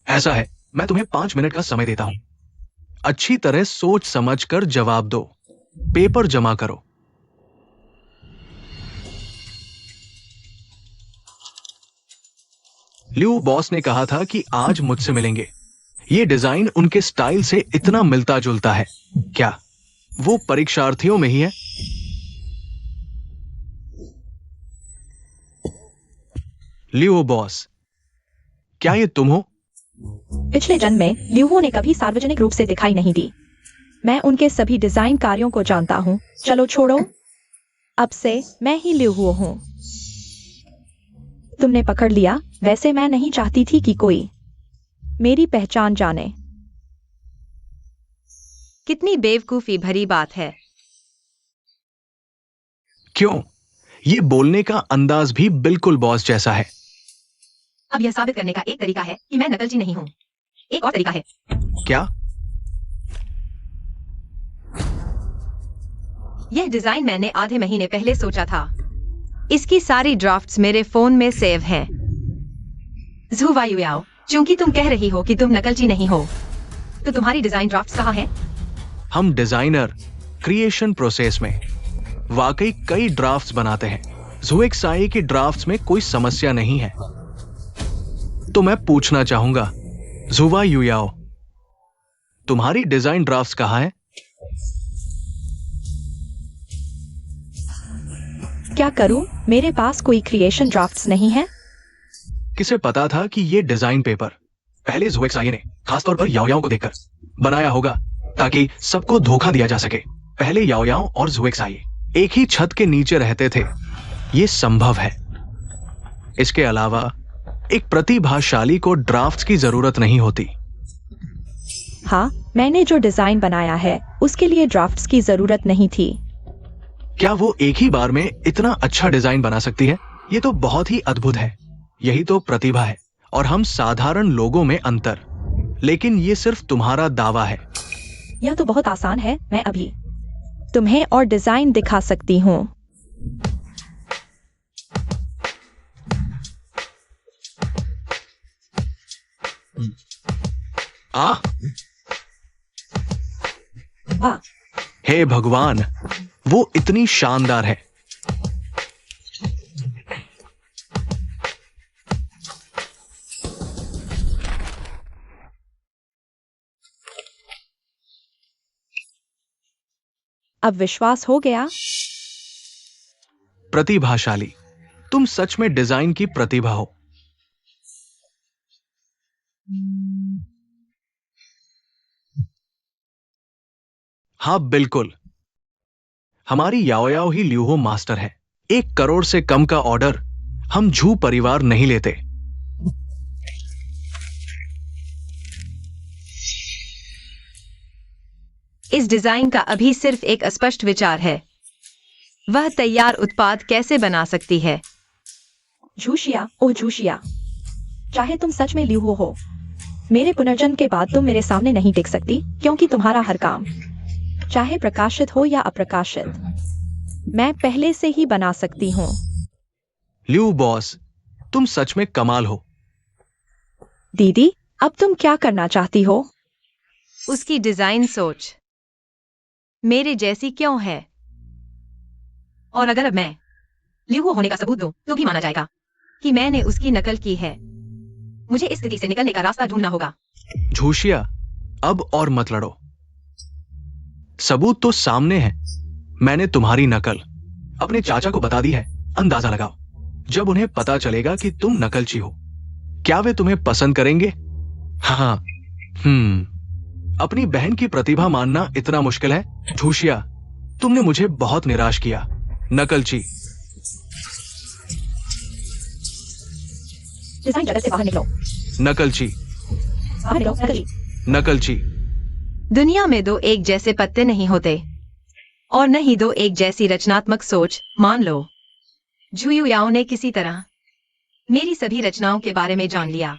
ऐसा है, मैं तुम्हें 5 मिनट का समय देता हूं। अच्छी तरह सोच समझ कर जवाब दो, पेपर जमा करो। ल्यू बॉस ने कहा था कि आज मुझसे मिलेंगे। ये डिजाइन उनके स्टाइल से इतना मिलता जुलता है। क्या वो परीक्षार्थियों में ही है? ल्यू बॉस, क्या ये तुम हो? पिछले जन्म में लिहुओ ने कभी सार्वजनिक रूप से दिखाई नहीं दी। मैं उनके सभी डिजाइन कार्यों को जानता हूं। चलो छोड़ो, अब से मैं ही लिहुओ हूं। तुमने पकड़ लिया। वैसे मैं नहीं चाहती थी कि कोई मेरी पहचान जाने। कितनी बेवकूफी भरी बात है। क्यों? ये बोलने का अंदाज भी बिल्कुल बॉस जैसा है। अब यह साबित करने का एक तरीका है कि मैं नकलची नहीं हूं। एक और तरीका है। क्या? यह डिजाइन मैंने आधे महीने पहले सोचा था। इसकी सारी ड्राफ्ट्स मेरे फोन में सेव हैं। जुवायु याओ, चूंकि तुम कह रही हो कि तुम नकलची नहीं हो, तो तुम्हारी डिजाइन ड्राफ्ट्स कहाँ हैं? हम डिजाइनर क्रिएशन प्रोसेस में वाकई कई ड्राफ्ट्स बनाते हैं। जुएक्साई की ड्राफ्ट्स में कोई समस्या नहीं है। तो मैं पूछना चाहूंगा, जुवायु याओ, तुम्हारी डिजाइन ड्राफ्ट्स कहाँ हैं? क्या करूं? मेरे पास कोई क्रिएशन ड्राफ्ट्स नहीं है। किसे पता था कि ये डिजाइन पेपर पहले जुएक्साई ने खासतौर पर याओयाओ को देखकर बनाया होगा, ताकि सबको धोखा दिया जा सके। पहले याओयाओ और जुएक्साई एक ही छत के नीचे रहते थे। ये संभव है। इसके अलावा एक प्रतिभाशाली को ड्राफ्ट्स की जरूरत नहीं होती। हाँ, मैंने जो डिजाइन बनाया है उसके लिए ड्राफ्ट्स की जरूरत नहीं थी। क्या वो एक ही बार में इतना अच्छा डिजाइन बना सकती है? ये तो बहुत ही अद्भुत है। यही तो प्रतिभा है और हम साधारण लोगों में अंतर। लेकिन ये सिर्फ तुम्हारा दावा है। यह तो बहुत आसान है। मैं अभी तुम्हें और डिजाइन दिखा सकती हूँ। वाह, हे भगवान, वो इतनी शानदार है। अब विश्वास हो गया? प्रतिभाशाली, तुम सच में डिजाइन की प्रतिभा हो। हाँ बिल्कुल, हमारी याओयाओ ही ल्यूहो मास्टर है। 1 करोड़ से कम का ऑर्डर हम झू परिवार नहीं लेते। इस डिजाइन का अभी सिर्फ एक अस्पष्ट विचार है। वह तैयार उत्पाद कैसे बना सकती है? झूशिया, ओ झूशिया, चाहे तुम सच में लिहुओ हो, मेरे पुनर्जन्म के बाद तुम मेरे सामने नहीं टिक सकती, क्योंकि तुम्हारा हर काम, चाहे प्रकाशित हो या अप्रकाशित, मैं पहले से ही बना सकती हूँ। ल्यू बॉस, तुम सच में कमाल हो। दीदी, अब तुम क्या करना चाहती हो? उसकी डिजाइन सोच मेरे जैसी क्यों है? और अगर अब मैं लियू होने का सबूत दो तो भी माना जाएगा कि मैंने उसकी नकल की है। मुझे इस स्थिति से निकलने का रास्ता ढूंढना होगा। झूठिया, अब और मत लड़ो। सबूत तो सामने है। मैंने तुम्हारी नकल अपने चाचा को बता दी है। अंदाजा लगाओ, जब उन्हें पता चलेगा कि तुम नकलची हो, क्या वे तुम्हें पसंद करेंगे? हाँ। अपनी बहन की प्रतिभा मानना इतना मुश्किल है? झूठिया, तुमने मुझे बहुत निराश किया। नकलची। डिजाइन जगत से बाहर निकलो। नकलची। बाहर निकलो नकलची। नकलची। दुनिया में दो एक जैसे पत्ते नहीं होते, और न ही दो एक जैसी रचनात्मक सोच। मान लो झुयू याओ ने किसी तरह मेरी सभी रचनाओं के बारे में जान लिया,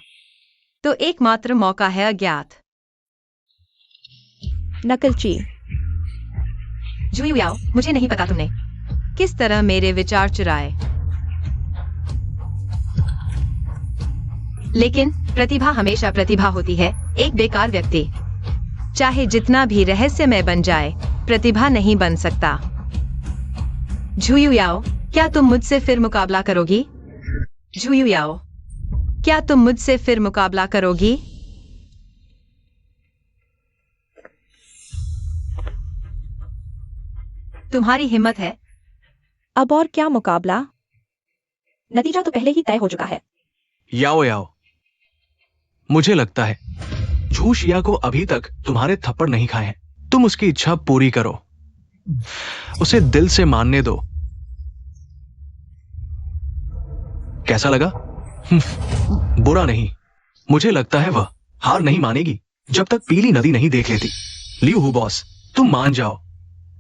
तो एकमात्र मौका है अज्ञात। नकलची। झुयू याओ, मुझे नहीं पता तुमने किस तरह मेरे विचार चुराए, लेकिन प्रतिभा हमेशा प्रतिभा होती है। एक बेकार व्यक्ति चाहे जितना भी रहस्यमय बन जाए, प्रतिभा नहीं बन सकता। झुयू याओ, क्या तुम मुझसे फिर मुकाबला करोगी? झुयू याओ, क्या तुम मुझसे फिर मुकाबला करोगी? तुम्हारी हिम्मत है? अब और क्या मुकाबला? नतीजा तो पहले ही तय हो चुका है। याओ याओ, मुझे लगता है झूठिया को अभी तक तुम्हारे थप्पड़ नहीं खाए हैं। तुम उसकी इच्छा पूरी करो, उसे दिल से मानने दो। कैसा लगा? बुरा नहीं। मुझे लगता है वह हार नहीं मानेगी जब तक पीली नदी नहीं देख लेती। लियू हू बॉस, तुम मान जाओ,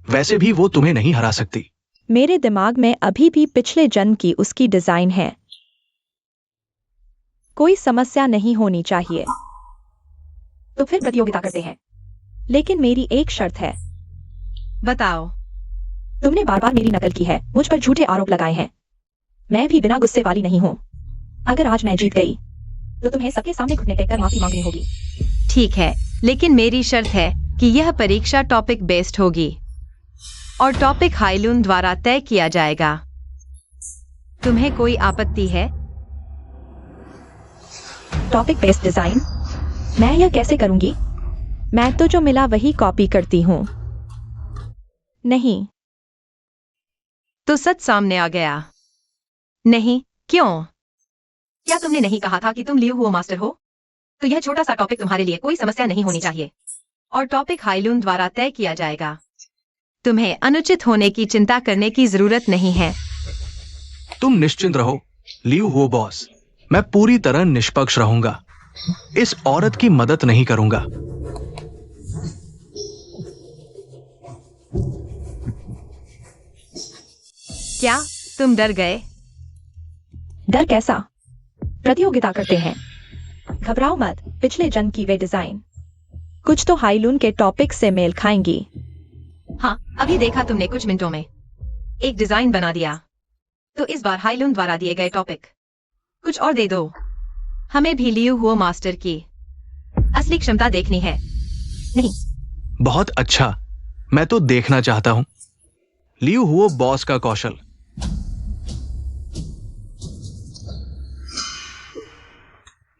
वैसे भी वो तुम्हें नहीं हरा सकती। मेरे दिमाग में अभी भी पिछले जन्म की उसकी डिजाइन है। कोई समस्या नहीं होनी चाहिए। तो फिर प्रतियोगिता करते हैं, लेकिन मेरी एक शर्त है। बताओ। तुमने बार बार मेरी नकल की है, मुझ पर झूठे आरोप लगाए हैं। मैं भी बिना गुस्से वाली नहीं हूं। अगर आज मैं जीत गई तो तुम्हें सबके सामने घुटने टेक कर माफी मांगनी होगी। ठीक है, लेकिन मेरी शर्त है कि यह परीक्षा टॉपिक बेस्ड होगी और टॉपिक हाइलून द्वारा तय किया जाएगा। तुम्हें कोई आपत्ति है? Topic based design? मैं यह कैसे करूंगी? मैं तो जो मिला वही कॉपी करती हूं। नहीं। तो सच सामने आ गया। नहीं, क्यों? क्या तुमने नहीं कहा था कि तुम लियू हुओ मास्टर हो? तो यह छोटा सा टॉपिक तुम्हारे लिए कोई समस्या नहीं होनी चाहिए, और टॉपिक हाइलून द्वारा तय किया जाएगा। तुम्हें अनुचित होने की चिंता करने की जरूरत नहीं है। तुम निश्चिंत रहो लियू हो बॉस, मैं पूरी तरह निष्पक्ष रहूंगा। इस औरत की मदद नहीं करूंगा। क्या तुम डर गए? डर कैसा? प्रतियोगिता करते हैं। घबराओ मत। पिछले जन्म की वे डिजाइन कुछ तो हाइलून के टॉपिक से मेल खाएंगी। हाँ, अभी देखा तुमने कुछ मिनटों में एक डिजाइन बना दिया। तो इस बार हाइलून द्वारा दिए गए टॉपिक कुछ और दे दो। हमें भी लियू हुओ मास्टर की असली क्षमता देखनी है। नहीं। बहुत अच्छा, मैं तो देखना चाहता हूं लियू हुओ बॉस का कौशल।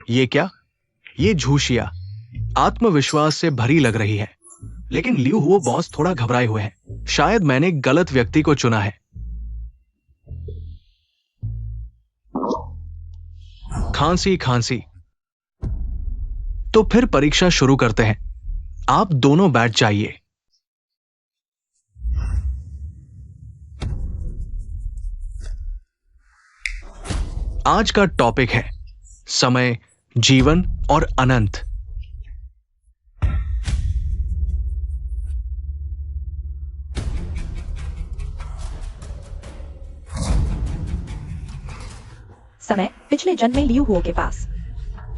ये क्या? ये झूठिया आत्मविश्वास से भरी लग रही है, लेकिन लियू हुओ बॉस थोड़ा घबराए हुए हैं। शायद मैंने गलत व्यक्ति को चुना है। खांसी खांसी। तो फिर परीक्षा शुरू करते हैं। आप दोनों बैठ जाइए। आज का टॉपिक है समय, जीवन और अनंत। समय पिछले जन्म में लियू हुओ के पास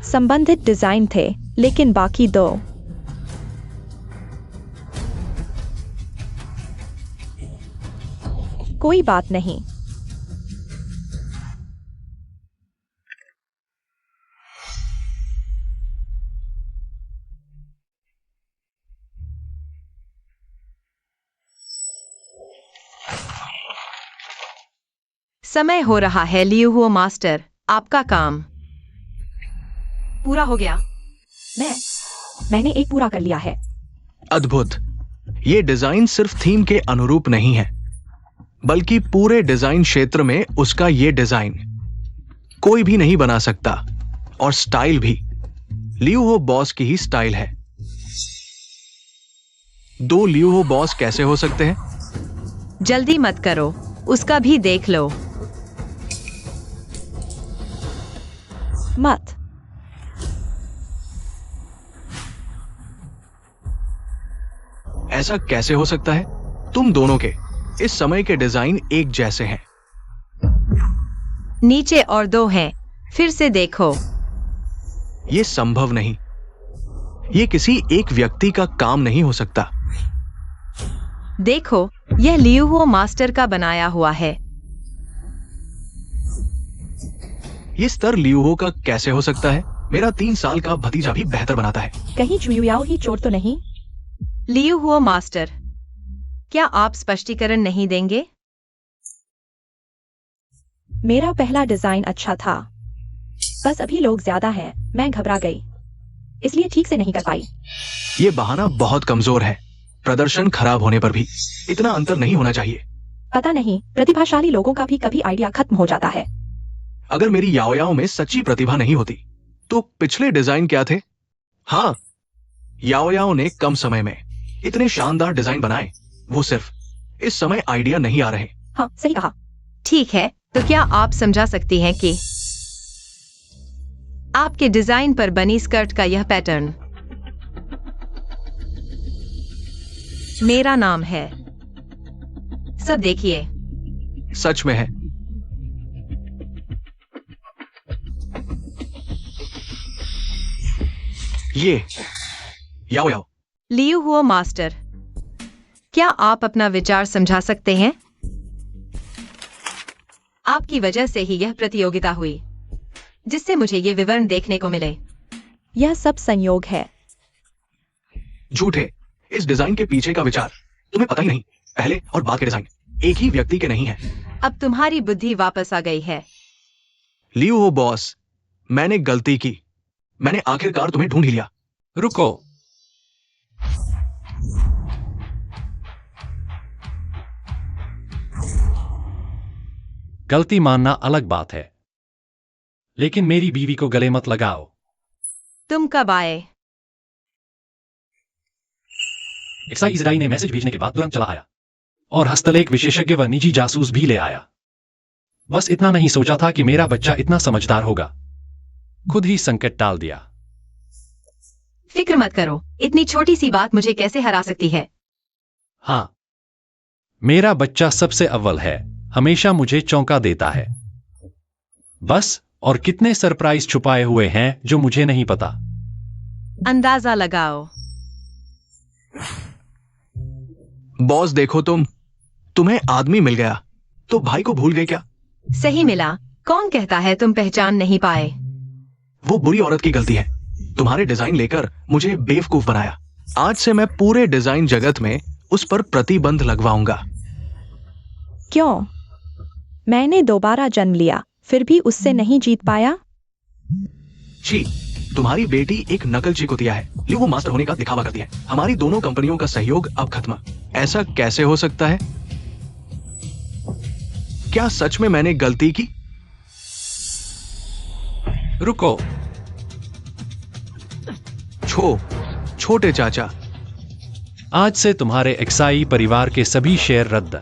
संबंधित डिजाइन थे, लेकिन बाकी दो कोई बात नहीं। समय हो रहा है लियू हुआ मास्टर, आपका काम पूरा हो गया। मैंने एक पूरा कर लिया है। अद्भुत। ये डिजाइन सिर्फ थीम के अनुरूप नहीं है, बल्कि पूरे डिजाइन क्षेत्र में उसका ये डिजाइन कोई भी नहीं बना सकता। और स्टाइल भी लियू हो बॉस की ही स्टाइल है। दो लियू हो बॉस कैसे हो सकते हैं? जल्दी मत करो, उसका भी देख लो। मत। ऐसा कैसे हो सकता है? तुम दोनों के इस समय के डिजाइन एक जैसे हैं। नीचे और दो हैं, फिर से देखो। यह संभव नहीं। यह किसी एक व्यक्ति का काम नहीं हो सकता। देखो, यह लियू हुआ मास्टर का बनाया हुआ है। यह स्तर लियू हो का कैसे हो सकता है? मेरा 3 साल का भतीजा भी बेहतर बनाता है। कहीं जुयाओ ही चोट तो नहीं? लियू हुआ मास्टर, क्या आप स्पष्टीकरण नहीं देंगे? मेरा पहला डिजाइन अच्छा था, बस अभी लोग ज्यादा हैं, मैं घबरा गई, इसलिए ठीक से नहीं कर पाई। यह बहाना बहुत कमजोर है। प्रदर्शन खराब होने पर भी इतना अंतर नहीं होना चाहिए। पता नहीं, प्रतिभाशाली लोगों का भी कभी आइडिया खत्म हो जाता है। अगर मेरी याओयाओ में सच्ची प्रतिभा नहीं होती तो पिछले डिजाइन क्या थे? हाँ, याओयाओ ने कम समय में इतने शानदार डिजाइन बनाए। वो सिर्फ इस समय आइडिया नहीं आ रहे। हाँ, सही कहा। ठीक है, तो क्या आप समझा सकती हैं कि आपके डिजाइन पर बनी स्कर्ट का यह पैटर्न मेरा नाम है। सब देखिए। सच में है। ये याओयाओ। लियू हुआ मास्टर, क्या आप अपना विचार समझा सकते हैं? आपकी वजह से ही यह प्रतियोगिता हुई, जिससे मुझे ये विवरण देखने को मिले। यह सब संयोग है। झूठे। इस डिजाइन के पीछे का विचार तुम्हें पता ही नहीं। पहले और बाद के डिजाइन एक ही व्यक्ति के नहीं है। अब तुम्हारी बुद्धि वापस आ गई है। लियू हो बॉस, मैंने गलती की। मैंने आखिरकार तुम्हें ढूंढ ही लिया। रुको, गलती मानना अलग बात है, लेकिन मेरी बीवी को गले मत लगाओ। तुम कब आए? एक्साई इजराइल ने मैसेज भेजने के बाद तुरंत चला आया और हस्तलेख विशेषज्ञ व निजी जासूस भी ले आया। बस इतना नहीं सोचा था कि मेरा बच्चा इतना समझदार होगा। खुद ही संकट टाल दिया। फिक्र मत करो, इतनी छोटी सी बात मुझे कैसे हरा सकती है? हाँ, मेरा बच्चा सबसे अव्वल है, हमेशा मुझे चौंका देता है। बस, और कितने सरप्राइज छुपाए हुए हैं जो मुझे नहीं पता। अंदाजा लगाओ। बॉस देखो, तुम्हें आदमी मिल गया तो भाई को भूल गए क्या? सही मिला। कौन कहता है तुम पहचान नहीं पाए? वो बुरी औरत की गलती है। तुम्हारे डिजाइन लेकर मुझे बेवकूफ बनाया। आज से मैं पूरे डिजाइन जगत में उस पर प्रतिबंध लगवाऊंगा। क्यों? मैंने दोबारा जन्म लिया, फिर भी उससे नहीं जीत पाया। छी, तुम्हारी बेटी एक नकलची कुतिया है। लियू वो मास्टर होने का दिखावा करती है। हमारी दोनों कंपनियों का सहयोग अब खत्म। ऐसा कैसे हो सकता है? क्या सच में मैंने गलती की? रुको, छोटे चाचा, आज से तुम्हारे एक्साई परिवार के सभी शेयर रद्द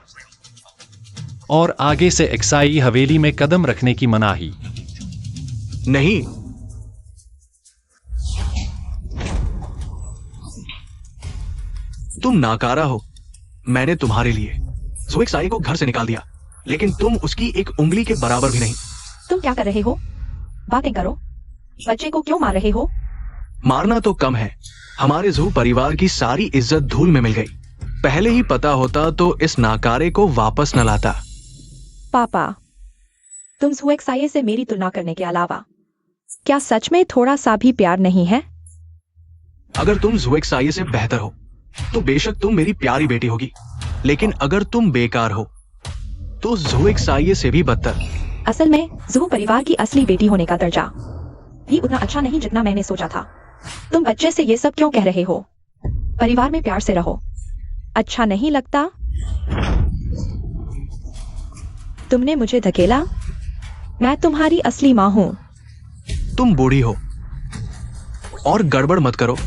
और आगे से एक्साई हवेली में कदम रखने की मनाही। नहीं, तुम नाकारा हो। मैंने तुम्हारे लिए ज़ुएक्साई को घर से निकाल दिया, लेकिन तुम उसकी एक उंगली के बराबर भी नहीं। तुम क्या कर रहे हो? बातें करो। बच्चे को क्यों मार रहे हो? मारना तो कम है, हमारे ज़ू परिवार की सारी इज्जत धूल में मिल गई। पहले ही पता होता तो इस नाकारे को वापस न लाता। पापा, तुम ज़ुएक्साई से मेरी तुलना करने के अलावा क्या सच में थोड़ा सा भी प्यार नहीं है? अगर तुम ज़ुएक्साई से बेहतर हो तो बेशक तुम मेरी प्यारी बेटी होगी, लेकिन अगर तुम बेकार हो तो जू एक साये से भी बदतर। असल में जू परिवार की असली बेटी होने का दर्जा भी उतना अच्छा नहीं जितना मैंने सोचा था। तुम बच्चे से ये सब क्यों कह रहे हो? परिवार में प्यार से रहो। अच्छा नहीं लगता? तुमने मुझे धकेला। मैं तुम्हारी असली माँ हूँ। तुम बूढ़ी हो और गड़बड़ मत करो।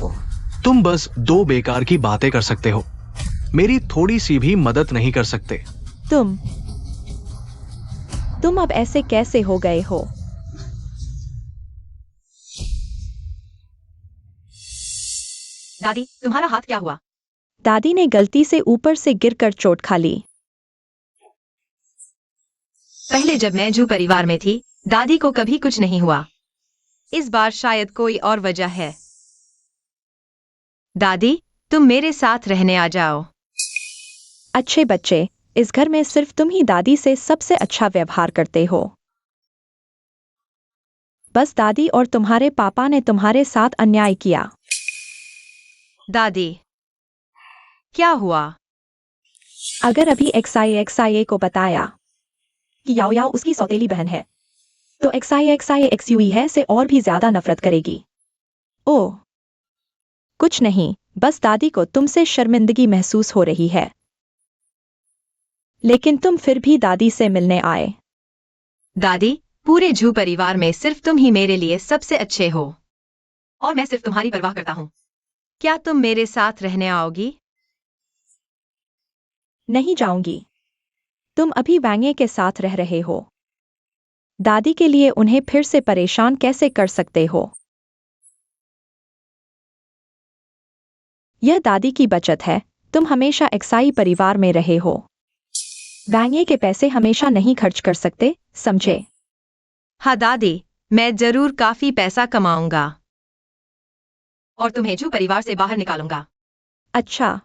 तुम बस दो बेकार की बातें कर सकते हो, मेरी थोड़ी सी भी मदद नहीं कर सकते। तुम अब ऐसे कैसे हो गए हो? दादी, तुम्हारा हाथ क्या हुआ? दादी ने गलती से ऊपर से गिरकर चोट खा ली। पहले जब मैं जू परिवार में थी, दादी को कभी कुछ नहीं हुआ। इस बार शायद कोई और वजह है। दादी, तुम मेरे साथ रहने आ जाओ। अच्छे बच्चे, इस घर में सिर्फ तुम ही दादी से सबसे अच्छा व्यवहार करते हो। बस दादी और तुम्हारे पापा ने तुम्हारे साथ अन्याय किया। दादी, क्या हुआ? अगर अभी XIXIA को बताया कि याओ याओ उसकी सौतेली बहन है, तो XIXIXUE है से और भी ज्यादा नफरत करेगी। ओह, कुछ नहीं, बस दादी को तुमसे शर्मिंदगी महसूस हो रही है। लेकिन तुम फिर भी दादी से मिलने आए। दादी, पूरे जू परिवार में सिर्फ तुम ही मेरे लिए सबसे अच्छे हो और मैं सिर्फ तुम्हारी परवाह करता हूँ। क्या तुम मेरे साथ रहने आओगी? नहीं जाऊंगी। तुम अभी वैंगे के साथ रह रहे हो। दादी के लिए उन्हें फिर से परेशान कैसे कर सकते हो? यह दादी की बचत है। तुम हमेशा एक्साई परिवार में रहे हो। वैंगे के पैसे हमेशा नहीं खर्च कर सकते, समझे? हाँ दादी, मैं जरूर काफी पैसा कमाऊंगा और तुम्हें जू परिवार से बाहर निकालूंगा। अच्छा,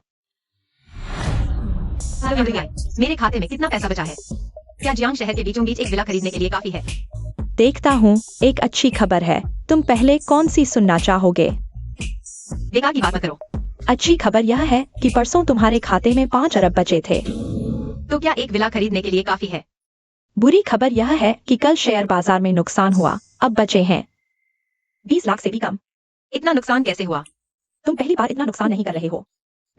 मेरे खाते में कितना पैसा बचा है? क्या जियांग शहर के बीचों बीच एक विला खरीदने के लिए काफी है? देखता हूँ। एक अच्छी खबर है। तुम पहले कौन सी सुनना चाहोगे? बेकार की बात मत करो। अच्छी खबर यह है कि परसों तुम्हारे खाते में 5 अरब बचे थे। तो क्या एक विला खरीदने के लिए काफी है? बुरी खबर यह है कि कल शेयर बाजार में नुकसान हुआ। अब बचे हैं 20 लाख से भी कम। इतना नुकसान कैसे हुआ? तुम पहली बार इतना नुकसान नहीं कर रहे हो।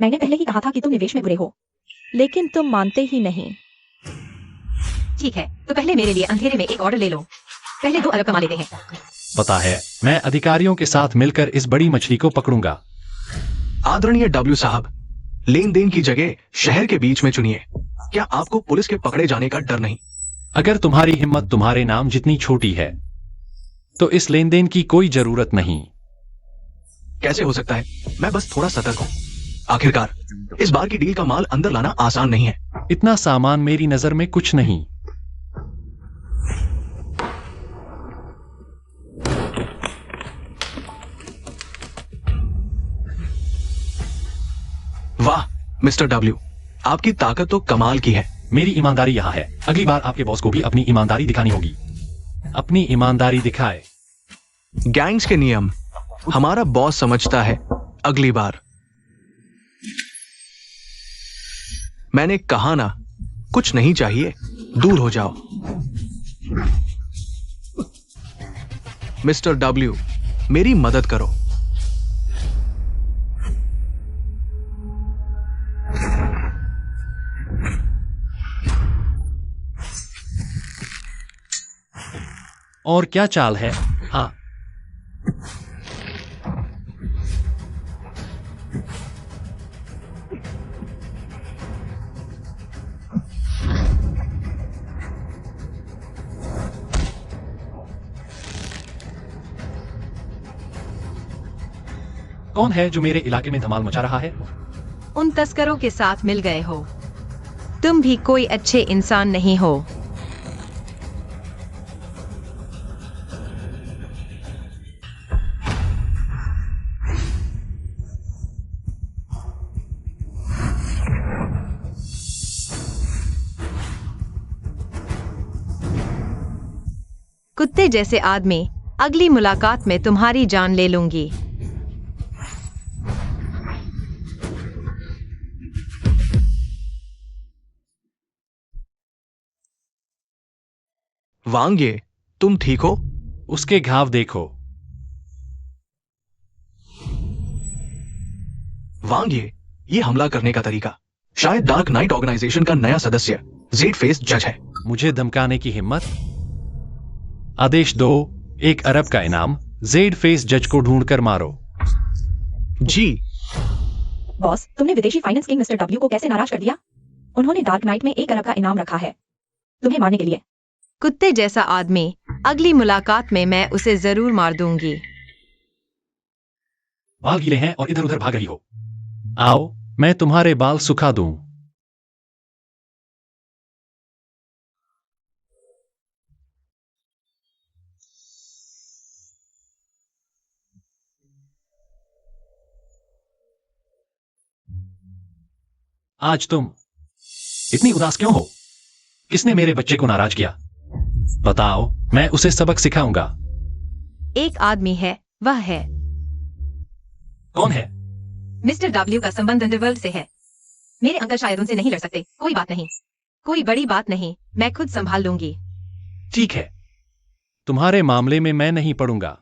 मैंने पहले ही कहा था कि तुम निवेश में बुरे हो, लेकिन तुम मानते ही नहीं। ठीक है, तो पहले मेरे लिए अंधेरे में एक ऑर्डर ले लो। पहले 2 अरब कमा लेते हैं। पता है, मैं अधिकारियों के साथ मिलकर इस बड़ी मछली को पकड़ूंगा। आदरणीय डब्ल्यू साहब, लेन देन की जगह शहर के बीच में चुनिए। क्या आपको पुलिस के पकड़े जाने का डर नहीं? अगर तुम्हारी हिम्मत तुम्हारे नाम जितनी छोटी है, तो इस लेन देन की कोई जरूरत नहीं। कैसे हो सकता है? मैं बस थोड़ा सतर्क हूँ। आखिरकार इस बार की डील का माल अंदर लाना आसान नहीं है। इतना सामान मेरी नजर में कुछ नहीं। वाह मिस्टर डब्ल्यू, आपकी ताकत तो कमाल की है। मेरी ईमानदारी यहाँ है। अगली बार आपके बॉस को भी अपनी ईमानदारी दिखानी होगी। अपनी ईमानदारी दिखाए। गैंग्स के नियम हमारा बॉस समझता है। अगली बार। मैंने कहा ना, कुछ नहीं चाहिए, दूर हो जाओ। मिस्टर डब्ल्यू, मेरी मदद करो। और क्या चाल है? हाँ, कौन है जो मेरे इलाके में धमाल मचा रहा है? उन तस्करों के साथ मिल गए हो। तुम भी कोई अच्छे इंसान नहीं हो। कुत्ते जैसे आदमी, अगली मुलाकात में तुम्हारी जान ले लूंगी। वांग ये, तुम ठीक हो? उसके घाव देखो। वांग ये हमला करने का तरीका शायद डार्क नाइट ऑर्गेनाइजेशन का नया सदस्य जेड फेस जज है। मुझे धमकाने की हिम्मत? आदेश दो, 1 अरब का इनाम, जेड फेस जज को ढूंढकर मारो। जी। बॉस, तुमने विदेशी फाइनेंस किंग मिस्टर डब्ल्यू को कैसे नाराज कर दिया? उन्होंने डार्क नाइट में 1 अरब का इनाम रखा है तुम्हें मारने के लिए। कुत्ते जैसा आदमी, अगली मुलाकात में मैं उसे जरूर मार दूंगी। बाल गीले हैं और इधर उधर भाग रही हो। आओ, मैं तुम्हारे बाल सुखा दूं। आज तुम इतनी उदास क्यों हो? किसने मेरे बच्चे को नाराज किया? बताओ, मैं उसे सबक सिखाऊंगा। एक आदमी है, वह है कौन है? मिस्टर डब्ल्यू का संबंध अंडरवर्ल्ड से है। मेरे अंकल शायद उनसे नहीं लड़ सकते। कोई बात नहीं, कोई बड़ी बात नहीं, मैं खुद संभाल लूंगी। ठीक है, तुम्हारे मामले में मैं नहीं पड़ूंगा।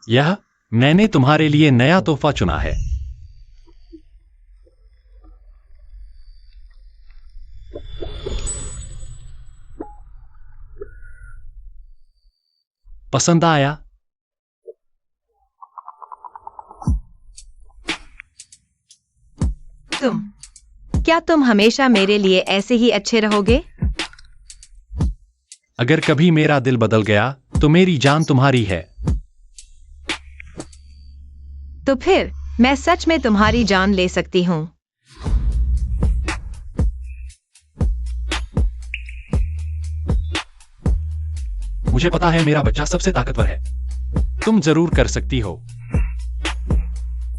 यह मैंने तुम्हारे लिए नया तोहफा चुना है। पसंद आया? क्या तुम हमेशा मेरे लिए ऐसे ही अच्छे रहोगे? अगर कभी मेरा दिल बदल गया तो मेरी जान तुम्हारी है। तो फिर मैं सच में तुम्हारी जान ले सकती हूँ। मुझे पता है मेरा बच्चा सबसे ताकतवर है। तुम जरूर कर सकती हो।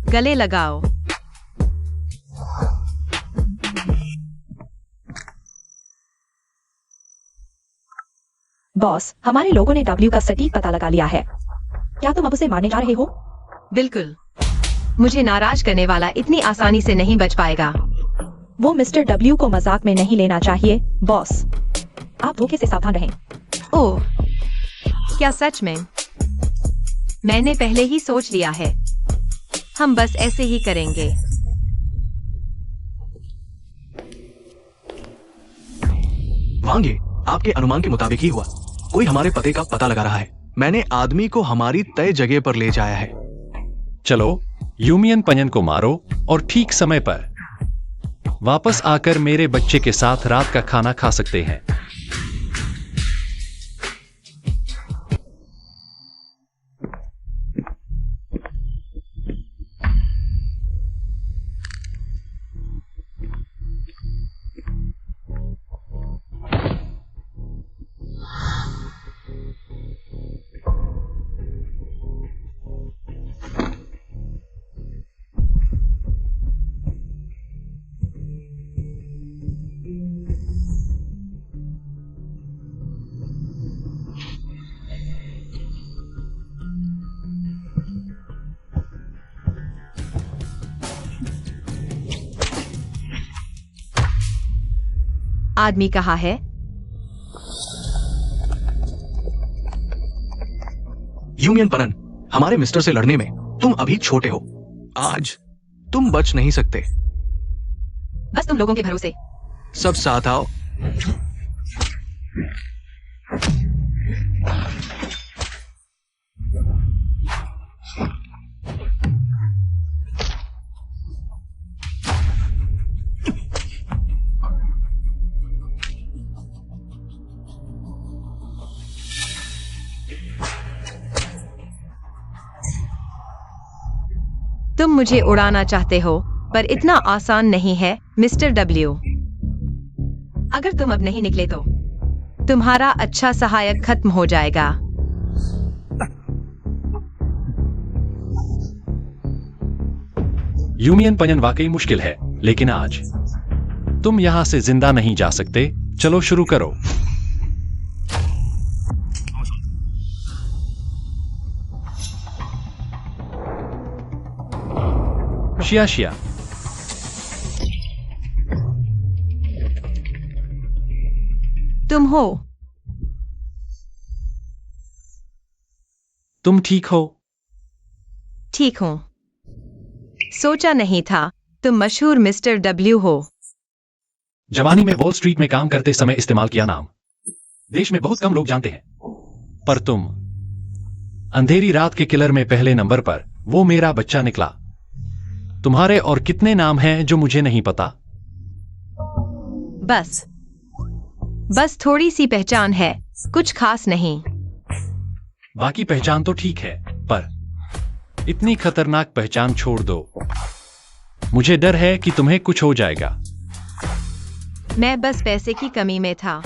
गले लगाओ। बॉस, हमारे लोगों ने डब्ल्यू का सटीक पता लगा लिया है। क्या तुम अब उसे मारने जा रहे हो? बिल्कुल। मुझे नाराज करने वाला इतनी आसानी से नहीं बच पाएगा। वो मिस्टर डब्ल्यू को मजाक में नहीं लेना चाहिए बॉस। आप धोखे से सावधान रहें। ओह, क्या सच में? मैंने पहले ही सोच लिया है। हम बस ऐसे ही करेंगे। वांग ये, आपके अनुमान के मुताबिक ही हुआ। कोई हमारे पते का पता लगा रहा है। मैंने आदमी को हमारी तय जगह पर ले जाया है। चलो, यूमियन पनियन को मारो और ठीक समय पर वापस आकर मेरे बच्चे के साथ रात का खाना खा सकते हैं। आदमी कहाँ है? यूमियन पनन, हमारे मिस्टर से लड़ने में तुम अभी छोटे हो। आज तुम बच नहीं सकते। बस तुम लोगों के भरोसे। सब साथ आओ। तुम मुझे उड़ाना चाहते हो, पर इतना आसान नहीं है, मिस्टर डब्ल्यू। अगर तुम अब नहीं निकले तो तुम्हारा अच्छा सहायक खत्म हो जाएगा। यूमियन पनियन वाकई मुश्किल है, लेकिन आज तुम यहां से जिंदा नहीं जा सकते। चलो शुरू करो। शिया शिया। तुम हो? तुम ठीक हो? ठीक हूँ। सोचा नहीं था तुम मशहूर मिस्टर डब्ल्यू हो। जवानी में वॉल स्ट्रीट में काम करते समय इस्तेमाल किया नाम देश में बहुत कम लोग जानते हैं, पर तुम अंधेरी रात के किलर में पहले नंबर पर वो मेरा बच्चा निकला। तुम्हारे और कितने नाम हैं जो मुझे नहीं पता? बस थोड़ी सी पहचान है, कुछ खास नहीं। बाकी पहचान तो ठीक है, पर इतनी खतरनाक पहचान छोड़ दो। मुझे डर है कि तुम्हें कुछ हो जाएगा। मैं बस पैसे की कमी में था।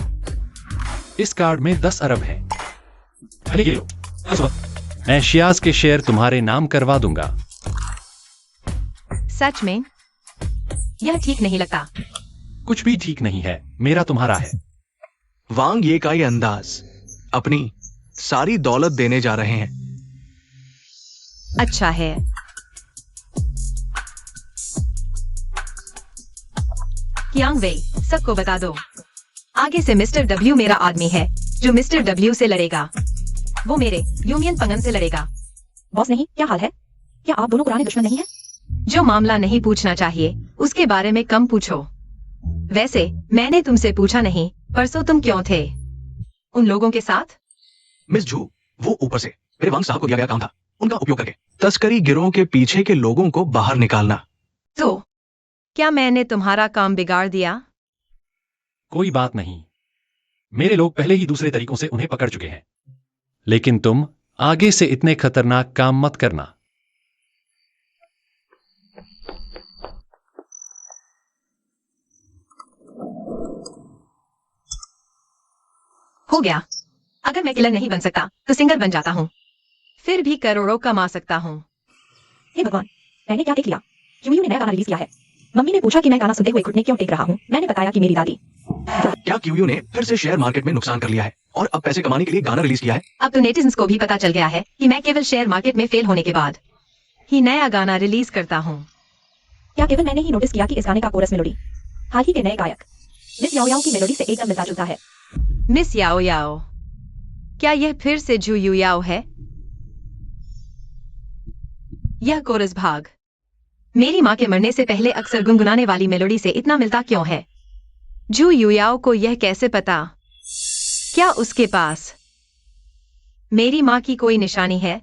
इस कार्ड में 10 अरब है। अरे ये लो। मैं शियाज के शेयर तुम्हारे नाम करवा दूंगा। सच में? यह ठीक नहीं लगता। कुछ भी ठीक नहीं है, मेरा तुम्हारा है। वांग ये का ये अंदाज, अपनी सारी दौलत देने जा रहे हैं। अच्छा है। यांग वेई, सबको बता दो, आगे से मिस्टर डब्ल्यू मेरा आदमी है जो मिस्टर डब्ल्यू से लड़ेगा। वो मेरे यूनियन पंगन से लड़ेगा। बॉस नहीं, क्या हाल है? क्या आप दोनों पुराने दुश्मन नहीं हैं? जो मामला नहीं पूछना चाहिए उसके बारे में कम पूछो। वैसे मैंने तुमसे पूछा नहीं, परसों तुम क्यों थे उन लोगों के साथ? मिस झू, वो ऊपर से मेरे वांग साहब को दिया गया काम था, उनका उपयोग करके तस्करी गिरोह के पीछे के लोगों को बाहर निकालना। तो क्या मैंने तुम्हारा काम बिगाड़ दिया? कोई बात नहीं, मेरे लोग पहले ही दूसरे तरीकों से उन्हें पकड़ चुके हैं। लेकिन तुम आगे से इतने खतरनाक काम मत करना। हो गया। अगर मैं किलर नहीं बन सकता तो सिंगर बन जाता हूँ, फिर भी करोड़ों कमा सकता हूँ। हे भगवान, मैंने क्या देख लिया? क्यूयू ने नया गाना रिलीज किया है। मम्मी ने पूछा कि मैं गाना सुनते हुए घुटने क्यों टेक रहा हूँ। मैंने बताया कि मेरी दादी। क्या क्यूयू ने फिर से शेयर मार्केट में नुकसान कर लिया है और अब पैसे कमाने के लिए गाना रिलीज किया है? अब तो नेटिजन्स को भी पता चल गया है कि मैं केवल शेयर मार्केट में फेल होने के बाद ही नया गाना रिलीज करता हूँ। क्या केवल मैंने ही नोटिस किया कि इस गाने का कोरस मेलोडी हाल ही के नए गायक मिस याओ याओ की मेलोडी से एकदम मिलता जुलता है। मिस याओ याओ, क्या यह फिर से जू यू याओ है? यह कोरस भाग मेरी माँ के मरने से पहले अक्सर गुनगुनाने वाली मेलोडी से इतना मिलता क्यों है? जू यू याओ को यह कैसे पता? क्या उसके पास मेरी माँ की कोई निशानी है?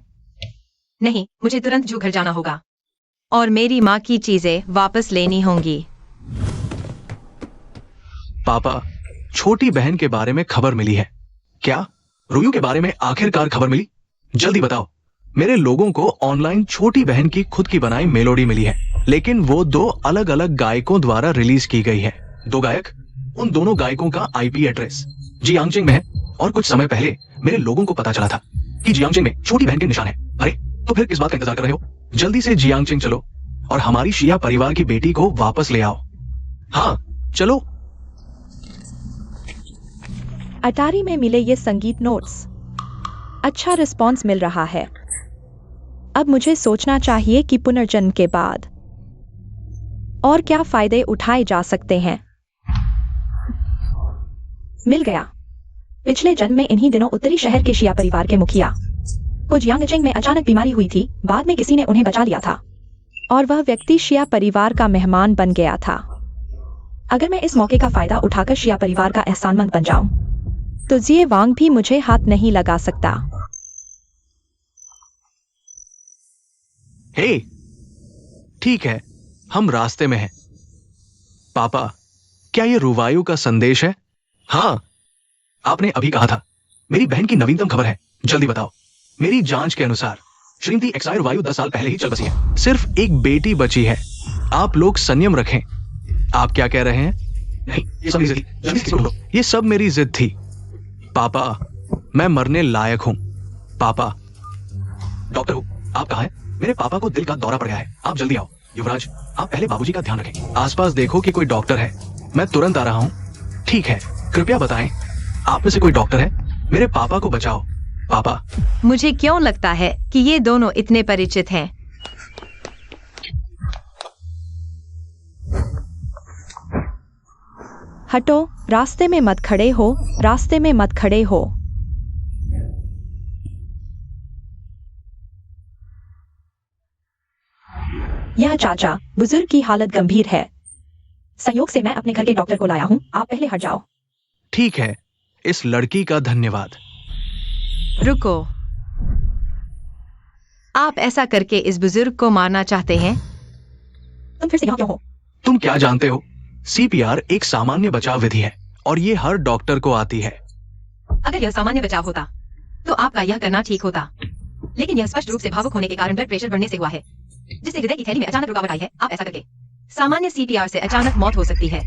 नहीं, मुझे तुरंत जू घर जाना होगा और मेरी माँ की चीजें वापस लेनी होंगी। पापा, छोटी बहन के बारे में खबर मिली है। क्या रुयू के बारे में आखिरकार खबर मिली? जल्दी बताओ। मेरे लोगों को ऑनलाइन छोटी बहन की खुद की बनाई मेलोडी मिली है, लेकिन वो 2 अलग अलग गायकों द्वारा रिलीज की गई है। 2 गायक, उन दोनों गायकों का आईपी एड्रेस जियांगजिंग में है और कुछ समय पहले मेरे लोगों को पता चला था कि जियांगजिंग में छोटी बहन के निशान है। अरे तो फिर किस बात का इंतजार कर रहे हो? जल्दी से जियांगजिंग चलो और हमारी शिया परिवार की बेटी को वापस ले आओ। हाँ चलो। अटारी में मिले ये संगीत नोट्स। अच्छा रिस्पॉन्स मिल रहा है। अब मुझे सोचना चाहिए कि पुनर्जन्म के बाद और क्या फायदे उठाए जा सकते हैं। मिल गया। पिछले जन्म में इन्हीं दिनों उत्तरी शहर के शिया परिवार के मुखिया को जियांगजिंग में अचानक बीमारी हुई थी। बाद में किसी ने उन्हें बचा लिया था और वह व्यक्ति शिया परिवार का मेहमान बन गया था। अगर मैं इस मौके का फायदा उठाकर शिया परिवार का एहसानमंद बन जाऊं तो जिये वांग भी मुझे हाथ नहीं लगा सकता। हे, ठीक है, हम रास्ते में हैं। पापा, क्या ये रुवायु का संदेश है? हाँ, आपने अभी कहा था। मेरी बहन की नवीनतम खबर है, जल्दी बताओ। मेरी जांच के अनुसार श्रीमती एक्सायर वायु 10 साल पहले ही चल बसी है। सिर्फ एक बेटी बची है। आप लोग संयम रखें। आप क्या कह रहे हैं? नहीं, ये सब मेरी जिद थी। जल्दी से किसी को ढूंढो। ये सब मेरी जिद थी। पापा, मैं मरने लायक हूं। पापा, डॉक्टर हो, आप कहाँ हैं? मेरे पापा को दिल का दौरा पड़ गया है, आप जल्दी आओ। युवराज, आप पहले बाबूजी का ध्यान रखें। आसपास देखो कि कोई डॉक्टर है। मैं तुरंत आ रहा हूं। ठीक है, कृपया बताएं, आप में से कोई डॉक्टर है? मेरे पापा को बचाओ। पापा। मुझे क्यों लगता है कि ये दोनों इतने परिचित हैं? हटो, रास्ते में मत खड़े हो, रास्ते में मत खड़े हो। यह चाचा बुजुर्ग की हालत गंभीर है। संयोग से मैं अपने घर के डॉक्टर को लाया हूँ, आप पहले हट जाओ। ठीक है, इस लड़की का धन्यवाद। रुको, आप ऐसा करके इस बुजुर्ग को मारना चाहते हैं? तुम फिर से यहाँ क्यों हो? तुम क्या जानते हो, सीपीआर एक सामान्य बचाव विधि है और ये हर डॉक्टर को आती है। अगर यह सामान्य बचाव होता तो आपका यह करना ठीक होता, लेकिन यह स्पष्ट रूप से भावुक होने के कारण ब्लड प्रेशर बढ़ने से हुआ है, जिससे हृदय की थैली में अचानक रुकावट आई है। आप ऐसा करके सामान्य सीपीआर से अचानक मौत हो सकती है।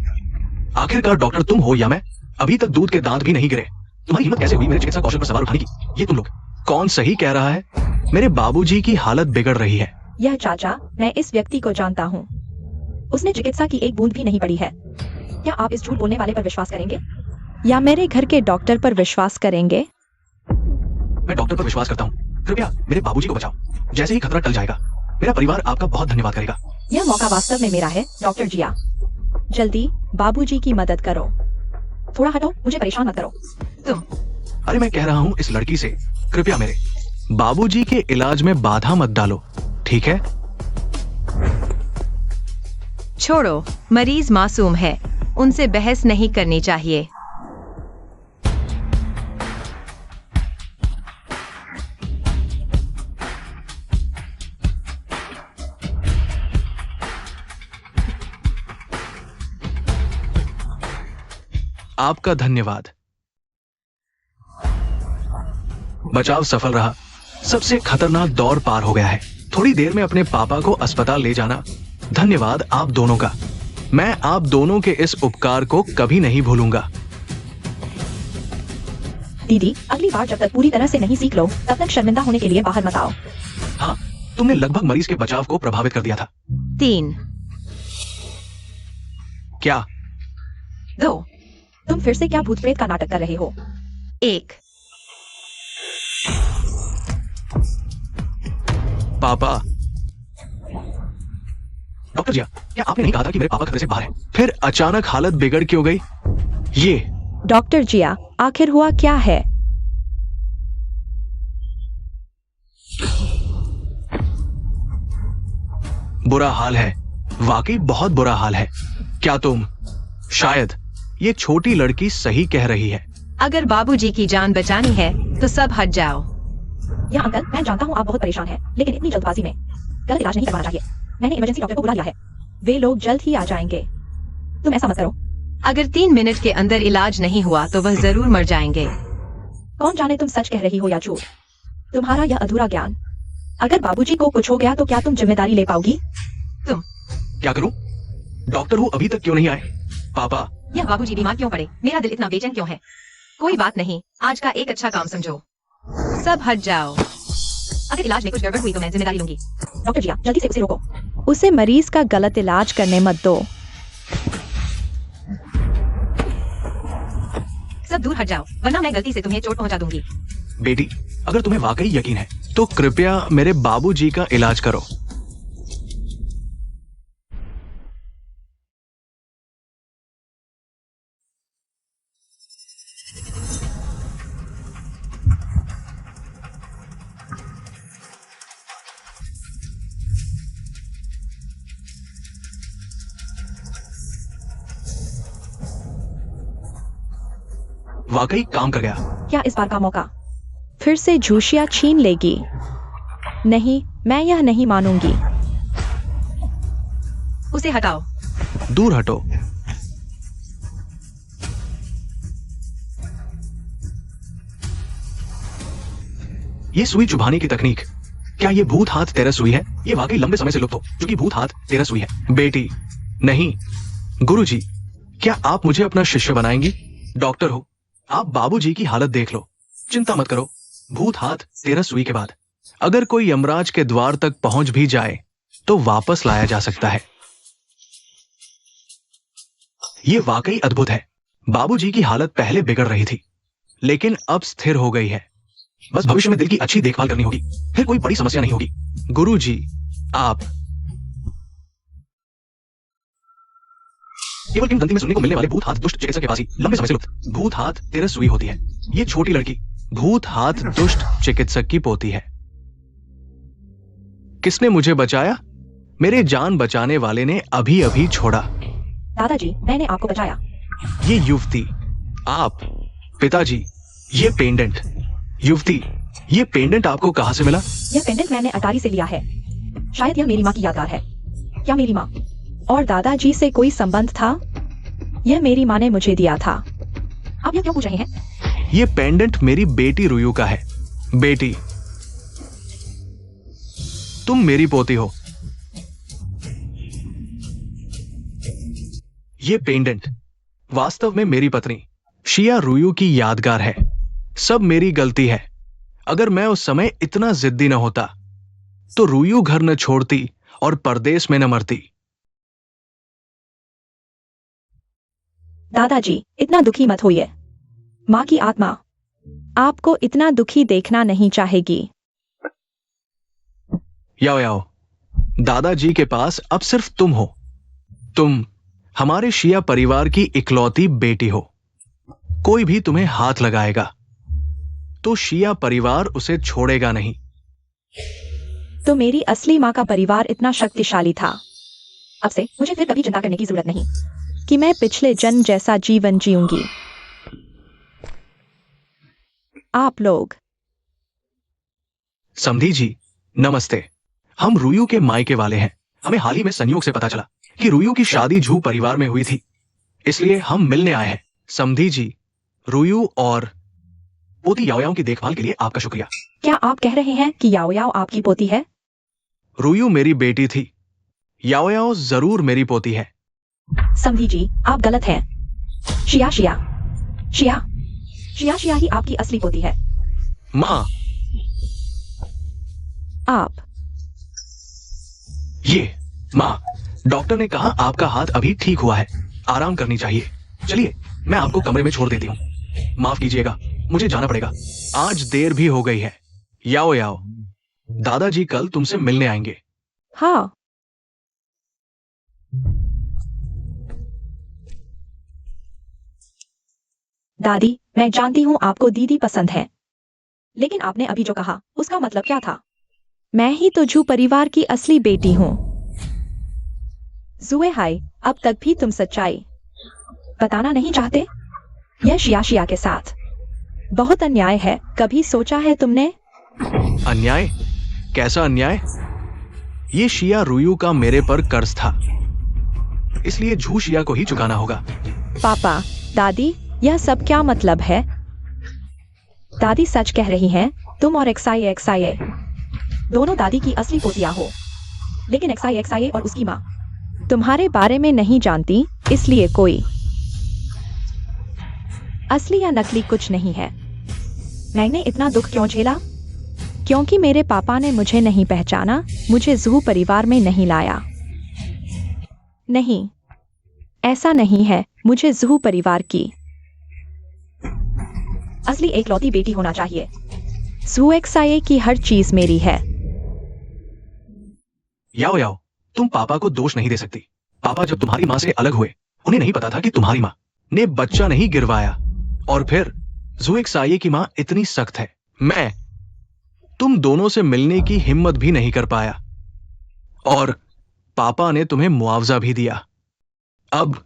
आखिरकार डॉक्टर तुम हो या मैं? अभी तक दूध के दांत भी नहीं गिरे, तुम्हारी हिम्मत कैसे हुई मेरे चिकित्सा कौशल पर सवाल उठाने की? ये तुम लोग कौन सही कह रहा है? मेरे बाबूजी की हालत बिगड़ रही है। यह चाचा, मैं इस व्यक्ति को जानता हूँ, उसने चिकित्सा की एक बूंद भी नहीं पड़ी है। क्या आप इस झूठ बोलने वाले पर विश्वास करेंगे या मेरे घर के डॉक्टर पर विश्वास करेंगे? मैं डॉक्टर पर विश्वास करता हूँ। कृपया मेरे बाबूजी को बचाओ। जैसे ही खतरा टल जाएगा मेरा परिवार आपका बहुत धन्यवाद करेगा। यह मौका वास्तव में मेरा है, डॉक्टर जिया। जल्दी बाबूजी की मदद करो। थोड़ा हटो, मुझे परेशान मत करो। तुम अरे मैं कह रहा हूँ इस लड़की से, कृपया मेरे बाबूजी के इलाज में बाधा मत डालो, ठीक है? छोड़ो, मरीज मासूम है, उनसे बहस नहीं करनी चाहिए। आपका धन्यवाद। बचाव सफल रहा। सबसे खतरनाक दौर पार हो गया है। थोड़ी देर में अपने पापा को अस्पताल ले जाना। धन्यवाद आप दोनों का। मैं आप दोनों के इस उपकार को कभी नहीं भूलूंगा। दीदी, अगली बार जब तक पूरी तरह से नहीं सीख लो तब तक शर्मिंदा होने के लिए बाहर मत आओ। हाँ, तुमने लगभग मरीज के बचाव को प्रभावित कर दिया था। 3, क्या? 2, तुम फिर से क्या भूत प्रेत का नाटक कर रहे हो? 1। पापा। डॉक्टर जी, क्या आपने नहीं कहा था कि मेरे पापा खतरे से बाहर हैं? फिर अचानक हालत बिगड़ क्यों गई? ये डॉक्टर जिया, आखिर हुआ क्या है? बुरा हाल है, वाकई बहुत बुरा हाल है। क्या तुम शायद ये छोटी लड़की सही कह रही है? अगर बाबूजी की जान बचानी है तो सब हट जाओ। या अंकल, मैं जानता हूँ आप बहुत परेशान हैं, लेकिन इतनी जल्दबाजी में गलत इलाज नहीं करवाना चाहिए। मैंने इमरजेंसी डॉक्टर को बुला लिया है, वे लोग जल्द ही आ जाएंगे। तुम ऐसा मत करो। अगर 3 मिनट के अंदर इलाज नहीं हुआ तो वह जरूर मर जाएंगे। कौन जाने तुम सच कह रही हो या झूठ। तुम्हारा यह अधूरा ज्ञान। अगर बाबूजी को कुछ हो गया तो क्या तुम जिम्मेदारी ले पाओगी? तुम क्या करूं? डॉक्टर हूं, अभी तक क्यों नहीं आए? पापा, यह बाबूजी बीमार क्यों पड़े? मेरा दिल इतना बेचैन क्यों है? कोई बात नहीं, आज का एक अच्छा काम समझो। सब हट जाओ। अगर इलाज में कुछ गड़बड़ हुई तो मैं जिम्मेदारी लूंगी। डॉक्टर जिया, जल्दी से उसे रोको। उसे मरीज का गलत इलाज करने मत दो। सब दूर हट जाओ, वरना मैं गलती से तुम्हें चोट पहुंचा दूंगी। बेटी, अगर तुम्हें वाकई यकीन है तो कृपया मेरे बाबूजी का इलाज करो। वाकई काम कर गया। क्या इस बार का मौका? फिर से झूठिया छीन लेगी? नहीं, मैं यह नहीं मानूंगी। उसे हटाओ। दूर हटो। ये सुई चुभाने की तकनीक, क्या ये भूत हाथ तेरा सुई है? ये वाकई लंबे समय से लुप्त हो क्योंकि भूत हाथ तेरा सुई है। बेटी, नहीं। गुरुजी, क्या आप मुझे अपना शिष्य बनाएंगी? डॉक्टर हो, आप बाबूजी की हालत देख लो। चिंता मत करो, भूत हाथ तेरा सुई के बाद अगर कोई यमराज के द्वार तक पहुंच भी जाए तो वापस लाया जा सकता है। ये वाकई अद्भुत है। बाबूजी की हालत पहले बिगड़ रही थी लेकिन अब स्थिर हो गई है। बस भविष्य में दिल की अच्छी देखभाल करनी होगी, फिर कोई बड़ी समस्या नहीं होगी। गुरुजी, आप केवल किंवदंती में सुनने को मिलने वाले भूत हाथ दुष्ट चिकित्सक के पास ही लंबे समय से लुप्त भूत हाथ तेरा सुई होती है। ये छोटी लड़की भूत हाथ दुष्ट चिकित्सक की पोती है। किसने मुझे बचाया? मेरे जान बचाने वाले ने अभी अभी छोड़ा। दादाजी, मैंने आपको बचाया। ये युवती, आप, पिताजी, ये पेंडेंट। युवती, ये पेंडेंट आपको कहां से मिला? यह पेंडेंट मैंने अटारी से लिया है। शायद यह मेरी माँ की यादगार है। क्या मेरी माँ और दादाजी से कोई संबंध था? यह मेरी माँ ने मुझे दिया था। आप यह क्यों पूछ रहे हैं? ये पेंडेंट मेरी बेटी रुयू का है। बेटी, तुम मेरी पोती हो। ये पेंडेंट वास्तव में मेरी पत्नी शिया रुयू की यादगार है। सब मेरी गलती है। अगर मैं उस समय इतना जिद्दी न होता तो रुयू घर न छोड़ती और परदेश में न मरती। दादाजी, इतना दुखी मत होइए। माँ की आत्मा आपको इतना दुखी देखना नहीं चाहेगी। याओ याओ, दादाजी के पास अब सिर्फ तुम हो। तुम हमारे शिया परिवार की इकलौती बेटी हो। कोई भी तुम्हें हाथ लगाएगा तो शिया परिवार उसे छोड़ेगा नहीं। तो मेरी असली माँ का परिवार इतना शक्तिशाली था अब से मुझे फिर कभी चिंता करने की जरूरत नहीं। कि मैं पिछले जन्म जैसा जीवन जीऊंगी। आप लोग। समधी जी, नमस्ते। हम रुयू के मायके वाले हैं। हमें हाल ही में संयोग से पता चला कि रुयू की शादी झू परिवार में हुई थी, इसलिए हम मिलने आए हैं। समधी जी, रुयू और पोती याओयाओ की देखभाल के लिए आपका शुक्रिया। क्या आप कह रहे हैं कि याओयाओ आपकी पोती है? रुयू मेरी बेटी थी, याओयाओ जरूर मेरी पोती है। समधी जी, आप गलत हैं। शिया शिया शिया शिया शिया ही आपकी असली पोती है। माँ, आप। ये माँ, डॉक्टर ने कहा आपका हाथ अभी ठीक हुआ है, आराम करनी चाहिए। चलिए, मैं आपको कमरे में छोड़ देती हूँ। माफ कीजिएगा, मुझे जाना पड़ेगा। आज देर भी हो गई है। याओ याओ, दादाजी कल तुमसे मिलने आएंगे। हाँ। दादी, मैं जानती हूँ आपको दीदी पसंद है, लेकिन आपने अभी जो कहा उसका मतलब क्या था? मैं ही तो झू परिवार की असली बेटी हूँ। जुए हाय, अब तक भी तुम सच्चाई बताना नहीं चाहते? यह शिया शिया के साथ बहुत अन्याय है। कभी सोचा है तुमने? अन्याय? कैसा अन्याय? ये शिया रुयू का मेरे पर कर्ज था, इसलिए झू शिया को ही चुकाना होगा। पापा, दादी, यह सब क्या मतलब है? दादी सच कह रही हैं। तुम और एक्साई दोनों दादी की असली पोतियां हो, लेकिन एक्साई और उसकी माँ तुम्हारे बारे में नहीं जानती, इसलिए कोई असली या नकली कुछ नहीं है। मैंने इतना दुख क्यों झेला? क्योंकि मेरे पापा ने मुझे नहीं पहचाना, मुझे ज़ू परिवार में नहीं लाया। नहीं, ऐसा नहीं है। मुझे ज़ू परिवार की असली एकलौती बेटी होना चाहिए। ज़ू एक्साई की हर चीज मेरी है। याओ याओ, तुम पापा को दोष नहीं दे सकती। पापा जब तुम्हारी माँ से अलग हुए, उन्हें नहीं पता था कि तुम्हारी माँ ने बच्चा नहीं गिरवाया। और फिर ज़ू एक्साई की माँ इतनी सख्त है, मैं तुम दोनों से मिलने की हिम्मत भी नहीं कर पाया। और पापा ने तुम्हें मुआवजा भी दिया। अब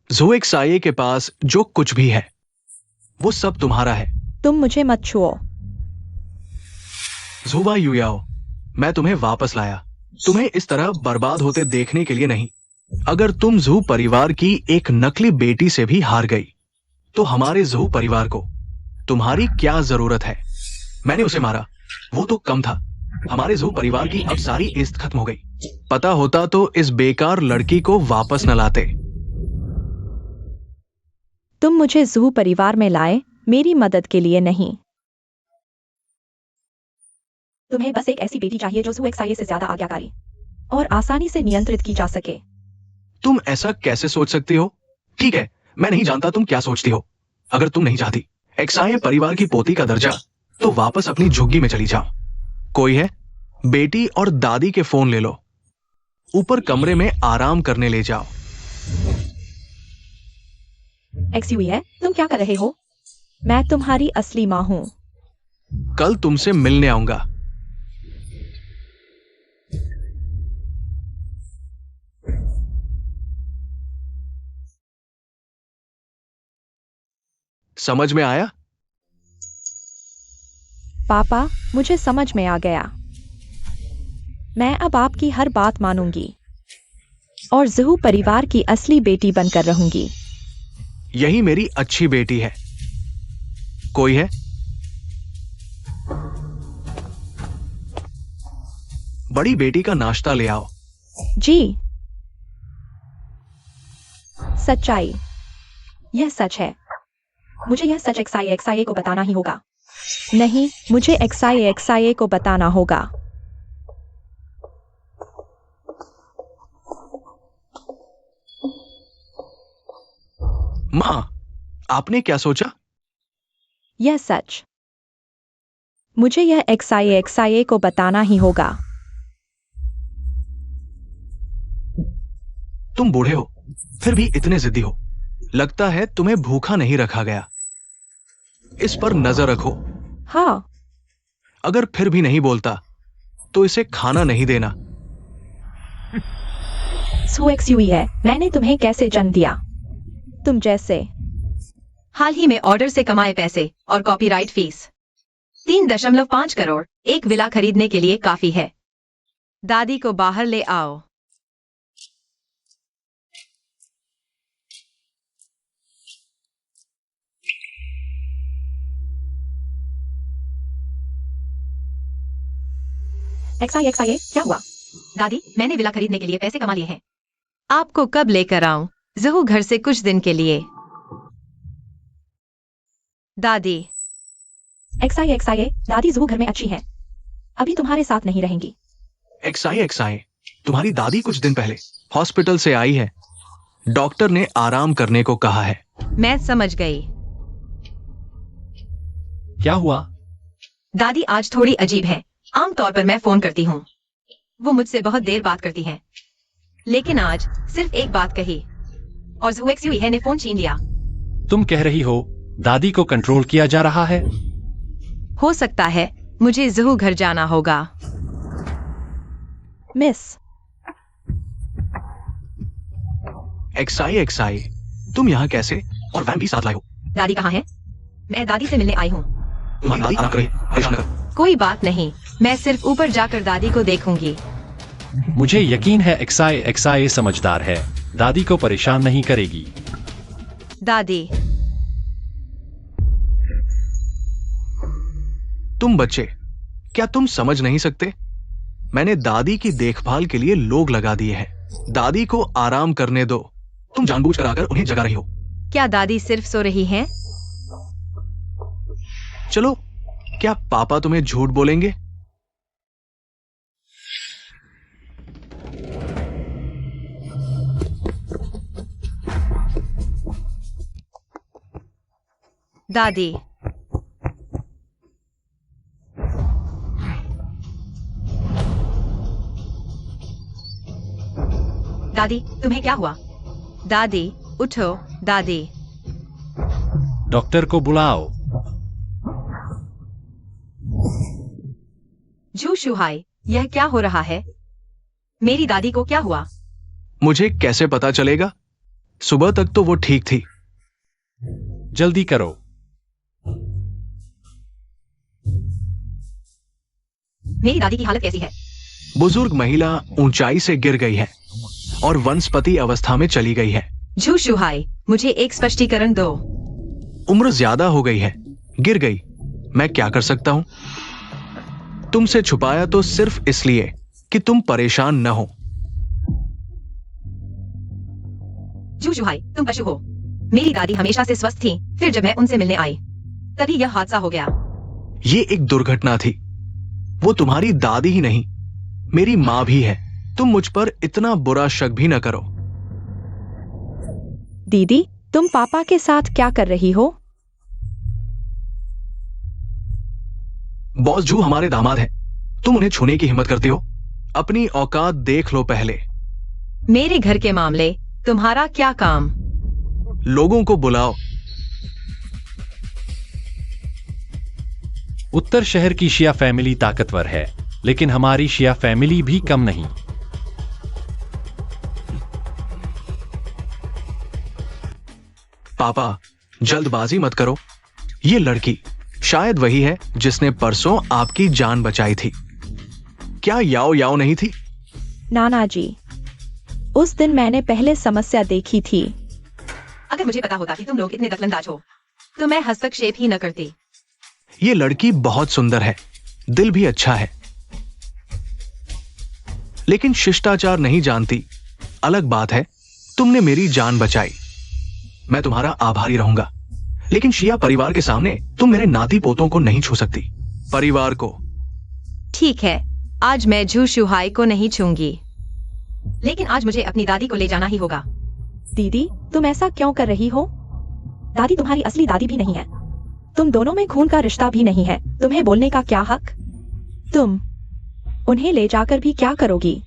ज़ू एक्साई के पास जो कुछ भी है वो सब तुम्हारा है। तुम मुझे मत छुओ। ज़ुवा युयाओ, मैं तुम्हें वापस लाया, तुम्हें इस तरह बर्बाद होते देखने के लिए नहीं। अगर तुम ज़ू परिवार की एक नकली बेटी से भी हार गई तो हमारे ज़ू परिवार को तुम्हारी क्या जरूरत है? मैंने उसे मारा, वो तो कम था। हमारे ज़ू परिवार की अब सारी इज्जत खत्म हो गई। पता होता तो इस बेकार लड़की को वापस न लाते। तुम मुझे ज़ू परिवार में लाए, मेरी मदद के लिए नहीं। तुम्हें बस एक ऐसी बेटी चाहिए जो ज़ू एक्साई से ज्यादा आज्ञाकारी और आसानी से नियंत्रित की जा सके। तुम ऐसा कैसे सोच सकती हो? ठीक है, मैं नहीं जानता तुम क्या सोचती हो। अगर तुम नहीं चाहती एक्साई परिवार की पोती का दर्जा, तो वापस अपनी झुग्गी में चली जाओ। कोई है? बेटी और दादी के फोन ले लो, ऊपर कमरे में आराम करने ले जाओ। एक्सक्यूज है, तुम क्या कर रहे हो? मैं तुम्हारी असली माँ हूँ। कल तुमसे मिलने आऊंगा। समझ में आया? पापा, मुझे समझ में आ गया। मैं अब आपकी हर बात मानूंगी और ज़हू परिवार की असली बेटी बनकर रहूंगी। यही मेरी अच्छी बेटी है। कोई है? बड़ी बेटी का नाश्ता ले आओ। जी। सच्चाई, यह सच है। मुझे यह सच XIA को बताना ही होगा। नहीं, मुझे XIA को बताना होगा। मां, आपने क्या सोचा? यह सच। मुझे यह XIA को बताना ही होगा। तुम बूढ़े हो, फिर भी इतने जिद्दी हो। लगता है तुम्हें भूखा नहीं रखा गया। इस पर नजर रखो। हाँ। अगर फिर भी नहीं बोलता तो इसे खाना नहीं देना। XUE है। मैंने तुम्हें कैसे जन्म दिया? तुम जैसे। हाल ही में ऑर्डर से कमाए पैसे और कॉपीराइट फीस 3.5 करोड़ एक विला खरीदने के लिए काफी है। दादी को बाहर ले आओ। XIA क्या हुआ? दादी, मैंने विला खरीदने के लिए पैसे कमा लिए हैं। आपको कब लेकर आऊं? ज़हू घर से कुछ दिन के लिए। दादी। XIA दादी ज़हू घर में अच्छी है। अभी तुम्हारे साथ नहीं रहेंगी। XIA, तुम्हारी दादी कुछ दिन पहले हॉस्पिटल से आई है। डॉक्टर ने आराम करने को कहा है। मैं समझ गई। क्या हुआ? दादी आज थोड़ी अजीब है। आमतौर पर मैं फोन करती हूँ, वो मुझसे बहुत देर बात करती हैं। लेकिन आज सिर्फ एक बात कही और ज़हू XUE ने फोन छीन लिया। तुम कह रही हो दादी को कंट्रोल किया जा रहा है? हो सकता है मुझे ज़हू घर जाना होगा। मिस। XIA, तुम यहाँ कैसे? और वैन भी साथ लाए हो। दादी कहाँ है? मैं दादी से मिलने आई हूँ। तुम्हारी दादी आराम कर रही है, परेशान कर। कोई बात नहीं, मैं सिर्फ ऊपर जाकर दादी को देखूंगी। मुझे यकीन है XIA समझदार है, दादी को परेशान नहीं करेगी। दादी। तुम बच्चे, क्या तुम समझ नहीं सकते? मैंने दादी की देखभाल के लिए लोग लगा दिए हैं। दादी को आराम करने दो। तुम जानबूझकर आकर उन्हें जगा रही हो। क्या दादी सिर्फ सो रही हैं? चलो, क्या पापा तुम्हें झूठ बोलेंगे? दादी। दादी, तुम्हें क्या हुआ? दादी, उठो। दादी। डॉक्टर को बुलाओ। झू शुहाई, यह क्या हो रहा है? मेरी दादी को क्या हुआ? मुझे कैसे पता चलेगा? सुबह तक तो वो ठीक थी। जल्दी करो। मेरी दादी की हालत कैसी है? बुजुर्ग महिला ऊंचाई से गिर गई है और वनस्पति अवस्था में चली गई है। झू शुहाई, मुझे एक स्पष्टीकरण दो। उम्र ज्यादा हो गई है, गिर गई। मैं क्या कर सकता हूं? तुमसे छुपाया तो सिर्फ इसलिए कि तुम परेशान न हो। झू शुहाई, तुम पशु हो। मेरी दादी हमेशा से स्वस्थ थी, फिर जब मैं उनसे मिलने आई तभी यह हादसा हो गया। ये एक दुर्घटना थी। वो तुम्हारी दादी ही नहीं, मेरी मां भी है। तुम मुझ पर इतना बुरा शक भी न करो। दीदी, तुम पापा के साथ क्या कर रही हो? बॉस जू हमारे दामाद हैं। तुम उन्हें छूने की हिम्मत करते हो? अपनी औकात देख लो पहले। मेरे घर के मामले तुम्हारा क्या काम? लोगों को बुलाओ। उत्तर शहर की शिया फैमिली ताकतवर है, लेकिन हमारी शिया फैमिली भी कम नहीं। पापा, जल्दबाजी मत करो। ये लड़की शायद वही है जिसने परसों आपकी जान बचाई थी। क्या याओ याओ नहीं थी? नाना जी, उस दिन मैंने पहले समस्या देखी थी। अगर मुझे पता होता कि तुम लोग इतने दखलंदाज हो तो मैं हस्तक्षेप ही न करती। ये लड़की बहुत सुंदर है, दिल भी अच्छा है, लेकिन शिष्टाचार नहीं जानती। अलग बात है, तुमने मेरी जान बचाई, मैं तुम्हारा आभारी रहूंगा। लेकिन शिया परिवार के सामने तुम मेरे नाती पोतों को नहीं छू सकती। परिवार को। ठीक है, आज मैं झू शुहाई को नहीं छूंगी, लेकिन आज मुझे अपनी दादी को ले जाना ही होगा। दीदी, तुम ऐसा क्यों कर रही हो? दादी तुम्हारी असली दादी भी नहीं है। तुम दोनों में खून का रिश्ता भी नहीं है। तुम्हें बोलने का क्या हक? तुम उन्हें ले जाकर भी क्या करोगी?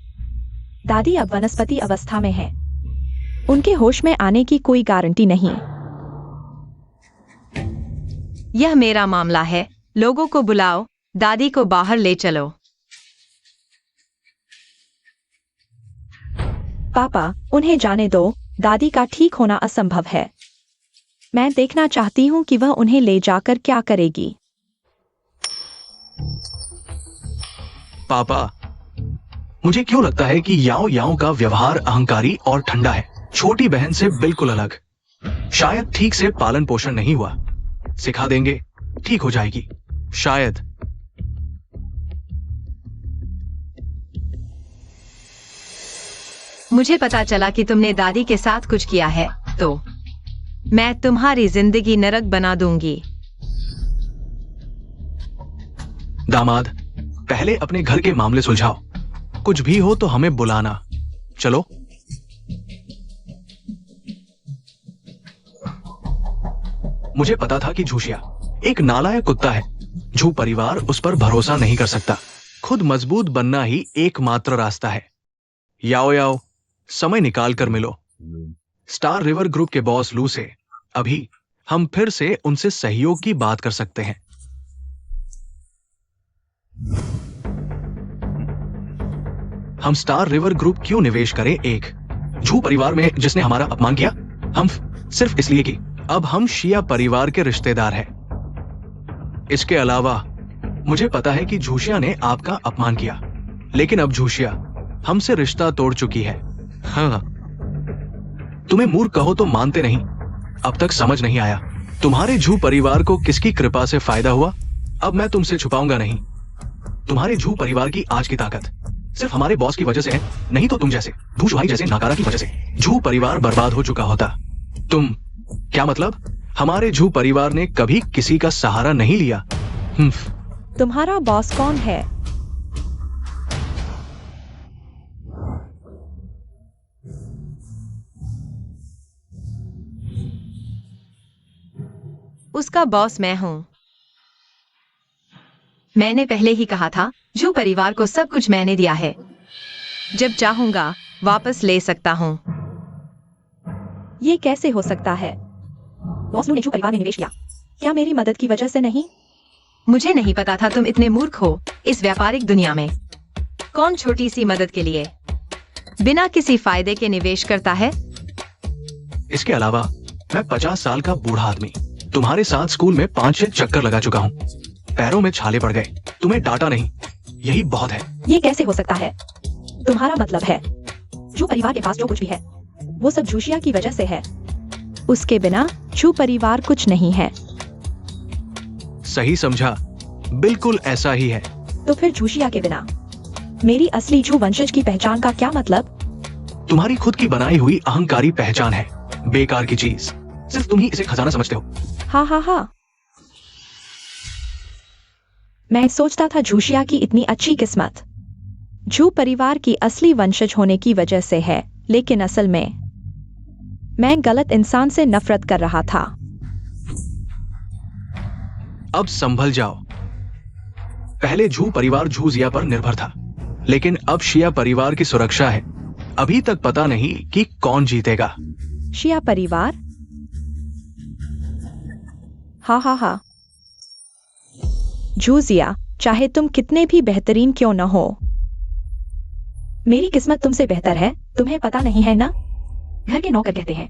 दादी अब वनस्पति अवस्था में है। उनके होश में आने की कोई गारंटी नहीं। यह मेरा मामला है। लोगों को बुलाओ, दादी को बाहर ले चलो। पापा, उन्हें जाने दो। दादी का ठीक होना असंभव है। मैं देखना चाहती हूँ कि वह उन्हें ले जाकर क्या करेगी। पापा, मुझे क्यों लगता है कि याओ याओ का व्यवहार अहंकारी और ठंडा है, छोटी बहन से बिल्कुल अलग। शायद ठीक से पालन पोषण नहीं हुआ। सिखा देंगे, ठीक हो जाएगी शायद। मुझे पता चला कि तुमने दादी के साथ कुछ किया है, तो मैं तुम्हारी जिंदगी नरक बना दूंगी। दामाद, पहले अपने घर के मामले सुलझाओ। कुछ भी हो तो हमें बुलाना। चलो। मुझे पता था कि झूशिया एक नालायक कुत्ता है। झू परिवार उस पर भरोसा नहीं कर सकता। खुद मजबूत बनना ही एकमात्र रास्ता है। याओ याओ, समय निकाल कर मिलो। स्टार रिवर ग्रुप के बॉस लू से अभी हम फिर से उनसे सहयोग की बात कर सकते हैं। हम स्टार रिवर ग्रुप क्यों निवेश करें एक झू परिवार में जिसने हमारा अपमान किया? हम सिर्फ इसलिए कि अब हम शिया परिवार के रिश्तेदार हैं। इसके अलावा मुझे पता है कि झूशिया ने आपका अपमान किया, लेकिन अब झूशिया हमसे रिश्ता तोड़ चुकी है। हाँ, तुम्हें मूर्ख कहो तो मानते नहीं। अब तक समझ नहीं आया तुम्हारे झू परिवार को किसकी कृपा से फायदा हुआ। अब मैं तुमसे छुपाऊंगा नहीं। तुम्हारे झू परिवार की आज की ताकत सिर्फ हमारे बॉस की वजह से है, नहीं तो तुम जैसे झू शुहाई जैसे नाकारा की वजह से झू परिवार बर्बाद हो चुका होता। तुम क्या मतलब? हमारे झू परिवार ने कभी किसी का सहारा नहीं लिया। तुम्हारा बॉस कौन है? उसका बॉस मैं हूं। मैंने पहले ही कहा था, झू परिवार को सब कुछ मैंने दिया है। जब चाहूंगा वापस ले सकता हूं। ये कैसे हो सकता है? बॉस लू ने झू परिवार में निवेश किया। क्या मेरी मदद की वजह से नहीं? मुझे नहीं पता था तुम इतने मूर्ख हो इस व्यापारिक दुनिया में। कौन छोटी सी मदद के लिए बिना किसी फायदे के निवेश करता है? इसके अलावा मैं 50 साल का बूढ़ा आदमी तुम्हारे साथ स्कूल में 5-6 चक्कर लगा चुका हूँ। पैरों में छाले पड़ गए, तुम्हें डांटा नहीं, यही बहुत है। ये कैसे हो सकता है? तुम्हारा मतलब है झू परिवार के पास जो कुछ भी है वो सब झूशिया की वजह से है। उसके बिना झू परिवार कुछ नहीं है। सही समझा, बिल्कुल ऐसा ही है। तो फिर झूशिया के बिना मेरी असली झू वंशज की पहचान का क्या मतलब? तुम्हारी खुद की बनाई हुई अहंकारी पहचान है, बेकार की चीज। सिर्फ तुम ही इसे खजाना समझते हो। हाँ हाँ हाँ, मैं सोचता था झूशिया की इतनी अच्छी किस्मत झू परिवार की असली वंशज होने की वजह से है, लेकिन असल में मैं गलत इंसान से नफरत कर रहा था। अब संभल जाओ। पहले झू परिवार झू जिया पर निर्भर था, लेकिन अब शिया परिवार की सुरक्षा है। अभी तक पता नहीं कि कौन जीतेगा। शिया परिवार? हाँ हाँ हाँ, झू जिया, चाहे तुम कितने भी बेहतरीन क्यों न हो। मेरी किस्मत तुमसे बेहतर है, तुम्हें पता नहीं है ना? घर के नौकर कहते हैं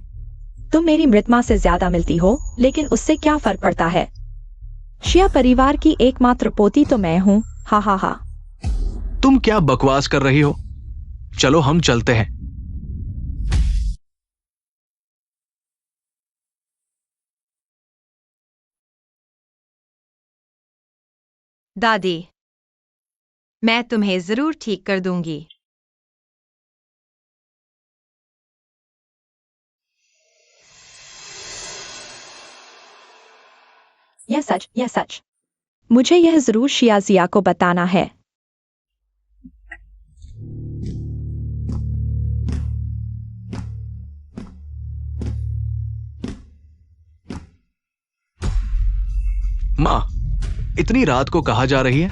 तुम मेरी मृत मां से ज्यादा मिलती हो, लेकिन उससे क्या फर्क पड़ता है? शिया परिवार की एकमात्र पोती तो मैं हूँ। हा हा हा। तुम क्या बकवास कर रही हो? चलो हम चलते हैं। दादी, मैं तुम्हें जरूर ठीक कर दूंगी। यह सच। मुझे यह जरूर शियाजिया को बताना है। माँ, इतनी रात को कहाँ जा रही है?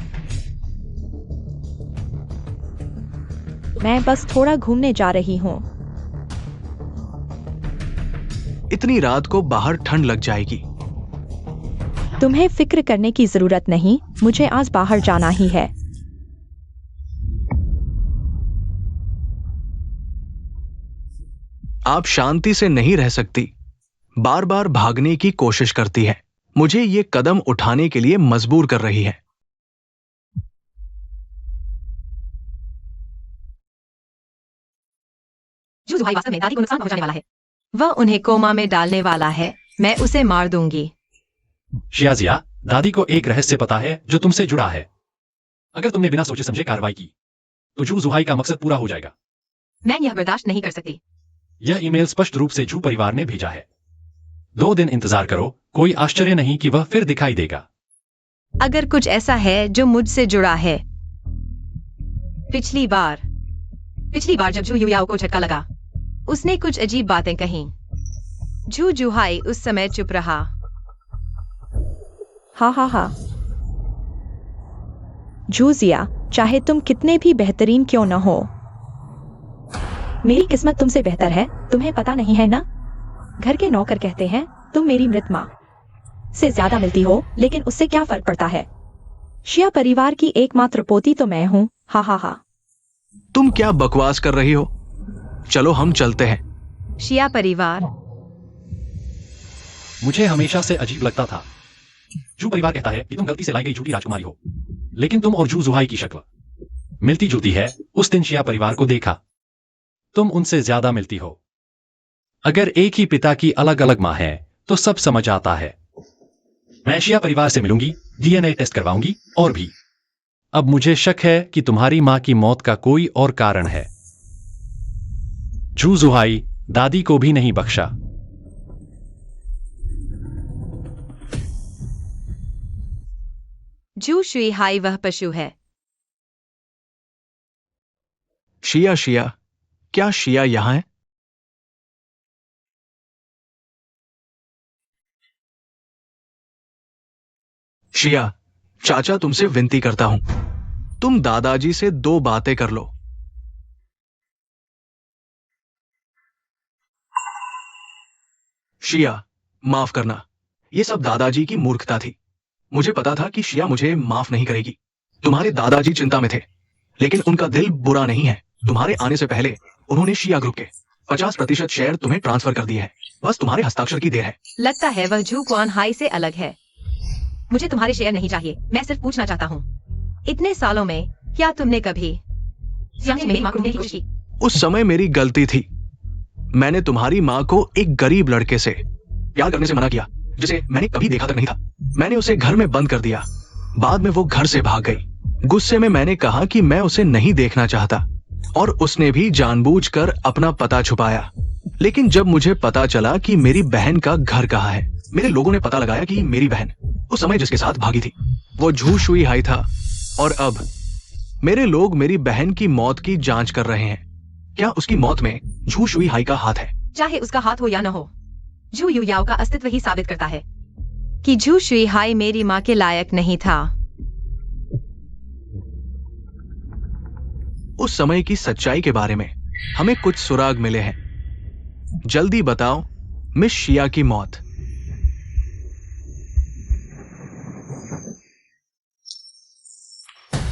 मैं बस थोड़ा घूमने जा रही हूँ। इतनी रात को बाहर ठंड लग जाएगी। तुम्हें फिक्र करने की जरूरत नहीं, मुझे आज बाहर जाना ही है। आप शांति से नहीं रह सकती, बार बार भागने की कोशिश करती है। मुझे ये कदम उठाने के लिए मजबूर कर रही है। जूझ भाई वास्तव में दादी को नुकसान पहुंचाने वाला है। वह उन्हें कोमा में डालने वाला है। मैं उसे मार दूंगी। शियाजिया, दादी को एक रहस्य पता है जो तुमसे जुड़ा है। अगर तुमने बिना सोचे समझे कार्रवाई की तो जू जुहाई का मकसद पूरा हो जाएगा। मैं यह बर्दाश्त नहीं कर सकती। यह ईमेल स्पष्ट रूप से जू परिवार ने भेजा है। 2 दिन इंतजार करो, कोई आश्चर्य नहीं कि वह फिर दिखाई देगा। अगर कुछ ऐसा है जो मुझसे जुड़ा है। पिछली बार जब जू युयाओ को झटका लगा, उसने कुछ अजीब बातें कहीं। जू जुहाई उस समय चुप रहा। हा हा हा। जूजिया, चाहे तुम कितने भी बेहतरीन क्यों न हो, मेरी किस्मत तुमसे बेहतर है, तुम्हें पता नहीं है ना? घर के नौकर कहते हैं तुम मेरी मृत माँ से ज्यादा मिलती हो, लेकिन उससे क्या फर्क पड़ता है? शिया परिवार की एकमात्र पोती तो मैं हूँ। हा हा हा। तुम क्या बकवास कर रही हो? चलो हम चलते हैं। शिया परिवार। मुझे हमेशा से अजीब लगता था। जू परिवार कहता है कि तुम गलती से लाई गई झूठी राजकुमारी हो, लेकिन तुम और जू जुहाई की शक्ल मिलती जुलती है। उस दिन शिया परिवार को देखा, तुम उनसे ज्यादा मिलती हो। अगर एक ही पिता की अलग अलग माँ है तो सब समझ आता है। मैं शिया परिवार से मिलूंगी, डीएनए टेस्ट करवाऊंगी और भी। अब मुझे शक है कि तुम्हारी मां की मौत का कोई और कारण है। जू जुहाई दादी को भी नहीं बख्शा। जू शुई हाई वह पशु है। शिया, क्या शिया यहां है? शिया, चाचा तुमसे विनती करता हूं, तुम दादाजी से 2 बातें कर लो। शिया, माफ करना, यह सब दादाजी की मूर्खता थी। मुझे पता था कि शिया मुझे माफ नहीं करेगी। तुम्हारे दादाजी चिंता में थे, लेकिन उनका दिल बुरा नहीं है। तुम्हारे आने से पहले उन्होंने शिया ग्रुप के 50% शेयर तुम्हें ट्रांसफर कर दिए हैं। बस तुम्हारे हस्ताक्षर की देर है। लगता है वह जू क्वान हाई से अलग है। मुझे तुम्हारे शेयर नहीं चाहिए। मैं सिर्फ पूछना चाहता हूँ, इतने सालों में क्या तुमने कभी मेरी मां को ढूंढने की कोशिश की? उस समय मेरी गलती थी। मैंने तुम्हारी माँ को एक गरीब लड़के से प्यार करने से मना किया, जिसे मैंने कभी देखा तक नहीं था। मैंने उसे घर में बंद कर दिया। बाद में वो घर से भाग गई। गुस्से में मैंने कहा कि मैं उसे नहीं देखना चाहता, और उसने भी जानबूझकर अपना पता छुपाया। लेकिन जब मुझे पता चला कि मेरी बहन का घर कहाँ है, मेरे लोगों ने पता लगाया कि मेरी बहन उस समय जिसके साथ भागी थी वो झू शुई हाई था। और अब मेरे लोग मेरी बहन की मौत की जांच कर रहे हैं। क्या उसकी मौत में झू शुई हाई का हाथ है? चाहे उसका हाथ हो या न हो, जू युयाओ का अस्तित्व ही साबित करता है कि झू शुई हाई मेरी मां के लायक नहीं था। उस समय की सच्चाई के बारे में हमें कुछ सुराग मिले हैं। जल्दी बताओ मिस शिया की मौत।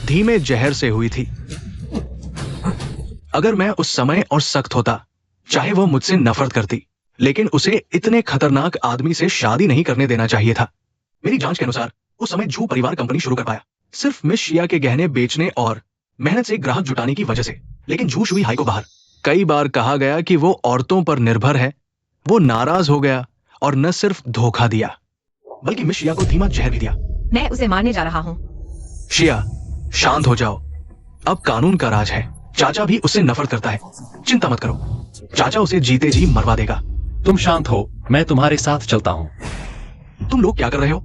धीमे जहर से हुई थी। अगर मैं उस समय और सख्त होता, चाहे वह मुझसे नफरत करती, लेकिन उसे इतने खतरनाक आदमी से शादी नहीं करने देना चाहिए था। मेरी जांच के अनुसार उस समय झू परिवार कंपनी शुरू कर पाया, सिर्फ मिस शिया के गहने बेचने और मेहनत से ग्राहक जुटाने की वजह से। लेकिन झू शुई हाई को बाहर कई बार कहा गया कि वो औरतों पर निर्भर है। वो नाराज हो गया और न सिर्फ धोखा दिया बल्कि मिस शिया को धीमा जहर भी दिया। मैं उसे मारने जा रहा हूँ। शिया, शांत हो जाओ। अब कानून का राज है। चाचा भी उससे नफरत करता है। चिंता मत करो, चाचा उसे जीते जी मरवा देगा। तुम शांत हो, मैं तुम्हारे साथ चलता हूँ। तुम लोग क्या कर रहे हो?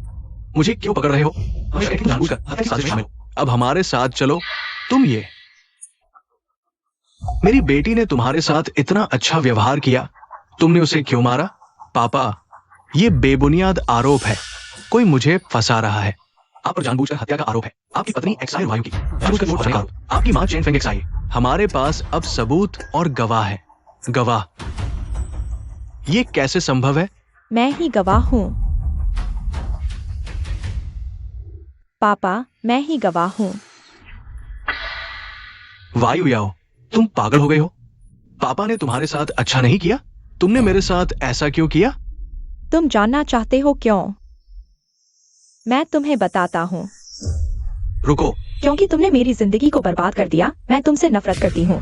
मुझे क्यों पकड़ रहे हो? हमेशा एक जानबूझकर हत्या की साजिश में शामिल हो। अब हमारे साथ चलो। तुम ये मेरी बेटी ने तुम्हारे साथ इतना अच्छा व्यवहार किया, तुमने उसे क्यों मारा? पापा, ये बेबुनियाद आरोप है। कोई मुझे फंसा रहा है। आप पर जानबूझकर हत्या का आरोप है। आपकी पत्नी एक्साई वायु की जानबूझकर वोट फंसाने का आरोप। आपकी मां चेन फेंग एक्साई। हमारे पास अब सबूत और गवाह है। गवाह? ये कैसे संभव है? मैं ही गवाह हूँ। पापा, मैं ही गवाह हूँ। वायु याओ, तुम पागल हो गए हो? पापा ने तुम्हारे साथ अच्छा नहीं किया? तुमने मेरे साथ ऐसा क्यों किया? तुम जानना चाहते हो क्यों? मैं तुम्हें बताता हूँ। रुको। क्योंकि तुमने मेरी जिंदगी को बर्बाद कर दिया। मैं तुमसे नफरत करती हूँ।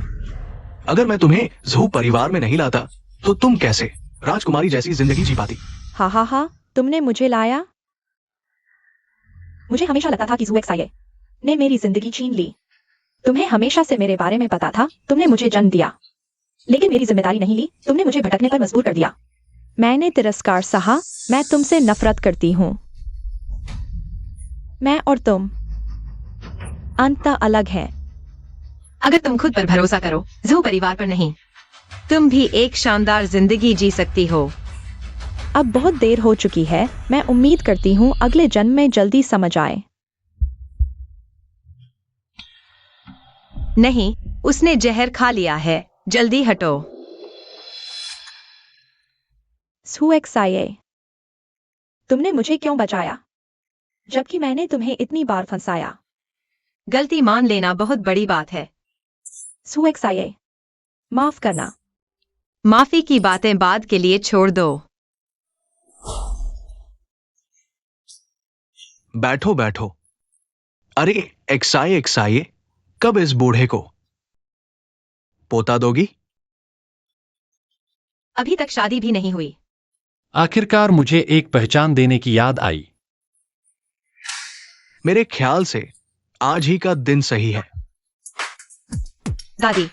अगर मैं तुम्हें ज़ू परिवार में नहीं लाता तो तुम कैसे राजकुमारी जैसी जिंदगी जी पाती? हा हा हा, तुमने मुझे लाया। मुझे हमेशा लगता था कि ज़ू एक्साई ने मेरी जिंदगी छीन ली। तुम्हें हमेशा से मेरे बारे में पता था। तुमने मुझे जन्म दिया, लेकिन मेरी जिम्मेदारी नहीं ली। तुमने मुझे भटकने पर मजबूर कर दिया। मैंने तिरस्कार सहा। मैं तुमसे नफरत करती हूँ। मैं और तुम अंततः अलग हैं। अगर तुम खुद पर भरोसा करो, ज़ू परिवार पर नहीं, तुम भी एक शानदार जिंदगी जी सकती हो। अब बहुत देर हो चुकी है। मैं उम्मीद करती हूँ अगले जन्म में जल्दी समझ आए। नहीं, उसने जहर खा लिया है। जल्दी हटो। ज़ू एक्साई, तुमने मुझे क्यों बचाया जबकि मैंने तुम्हें इतनी बार फंसाया? गलती मान लेना बहुत बड़ी बात है। ज़ू एक्साई, माफ करना। माफी की बातें बाद के लिए छोड़ दो। बैठो बैठो। अरे एक्साई एक्साई, कब इस बूढ़े को पोता दोगी? अभी तक शादी भी नहीं हुई। आखिरकार मुझे एक पहचान देने की याद आई। मेरे ख्याल से आज ही का दिन सही है। दादी,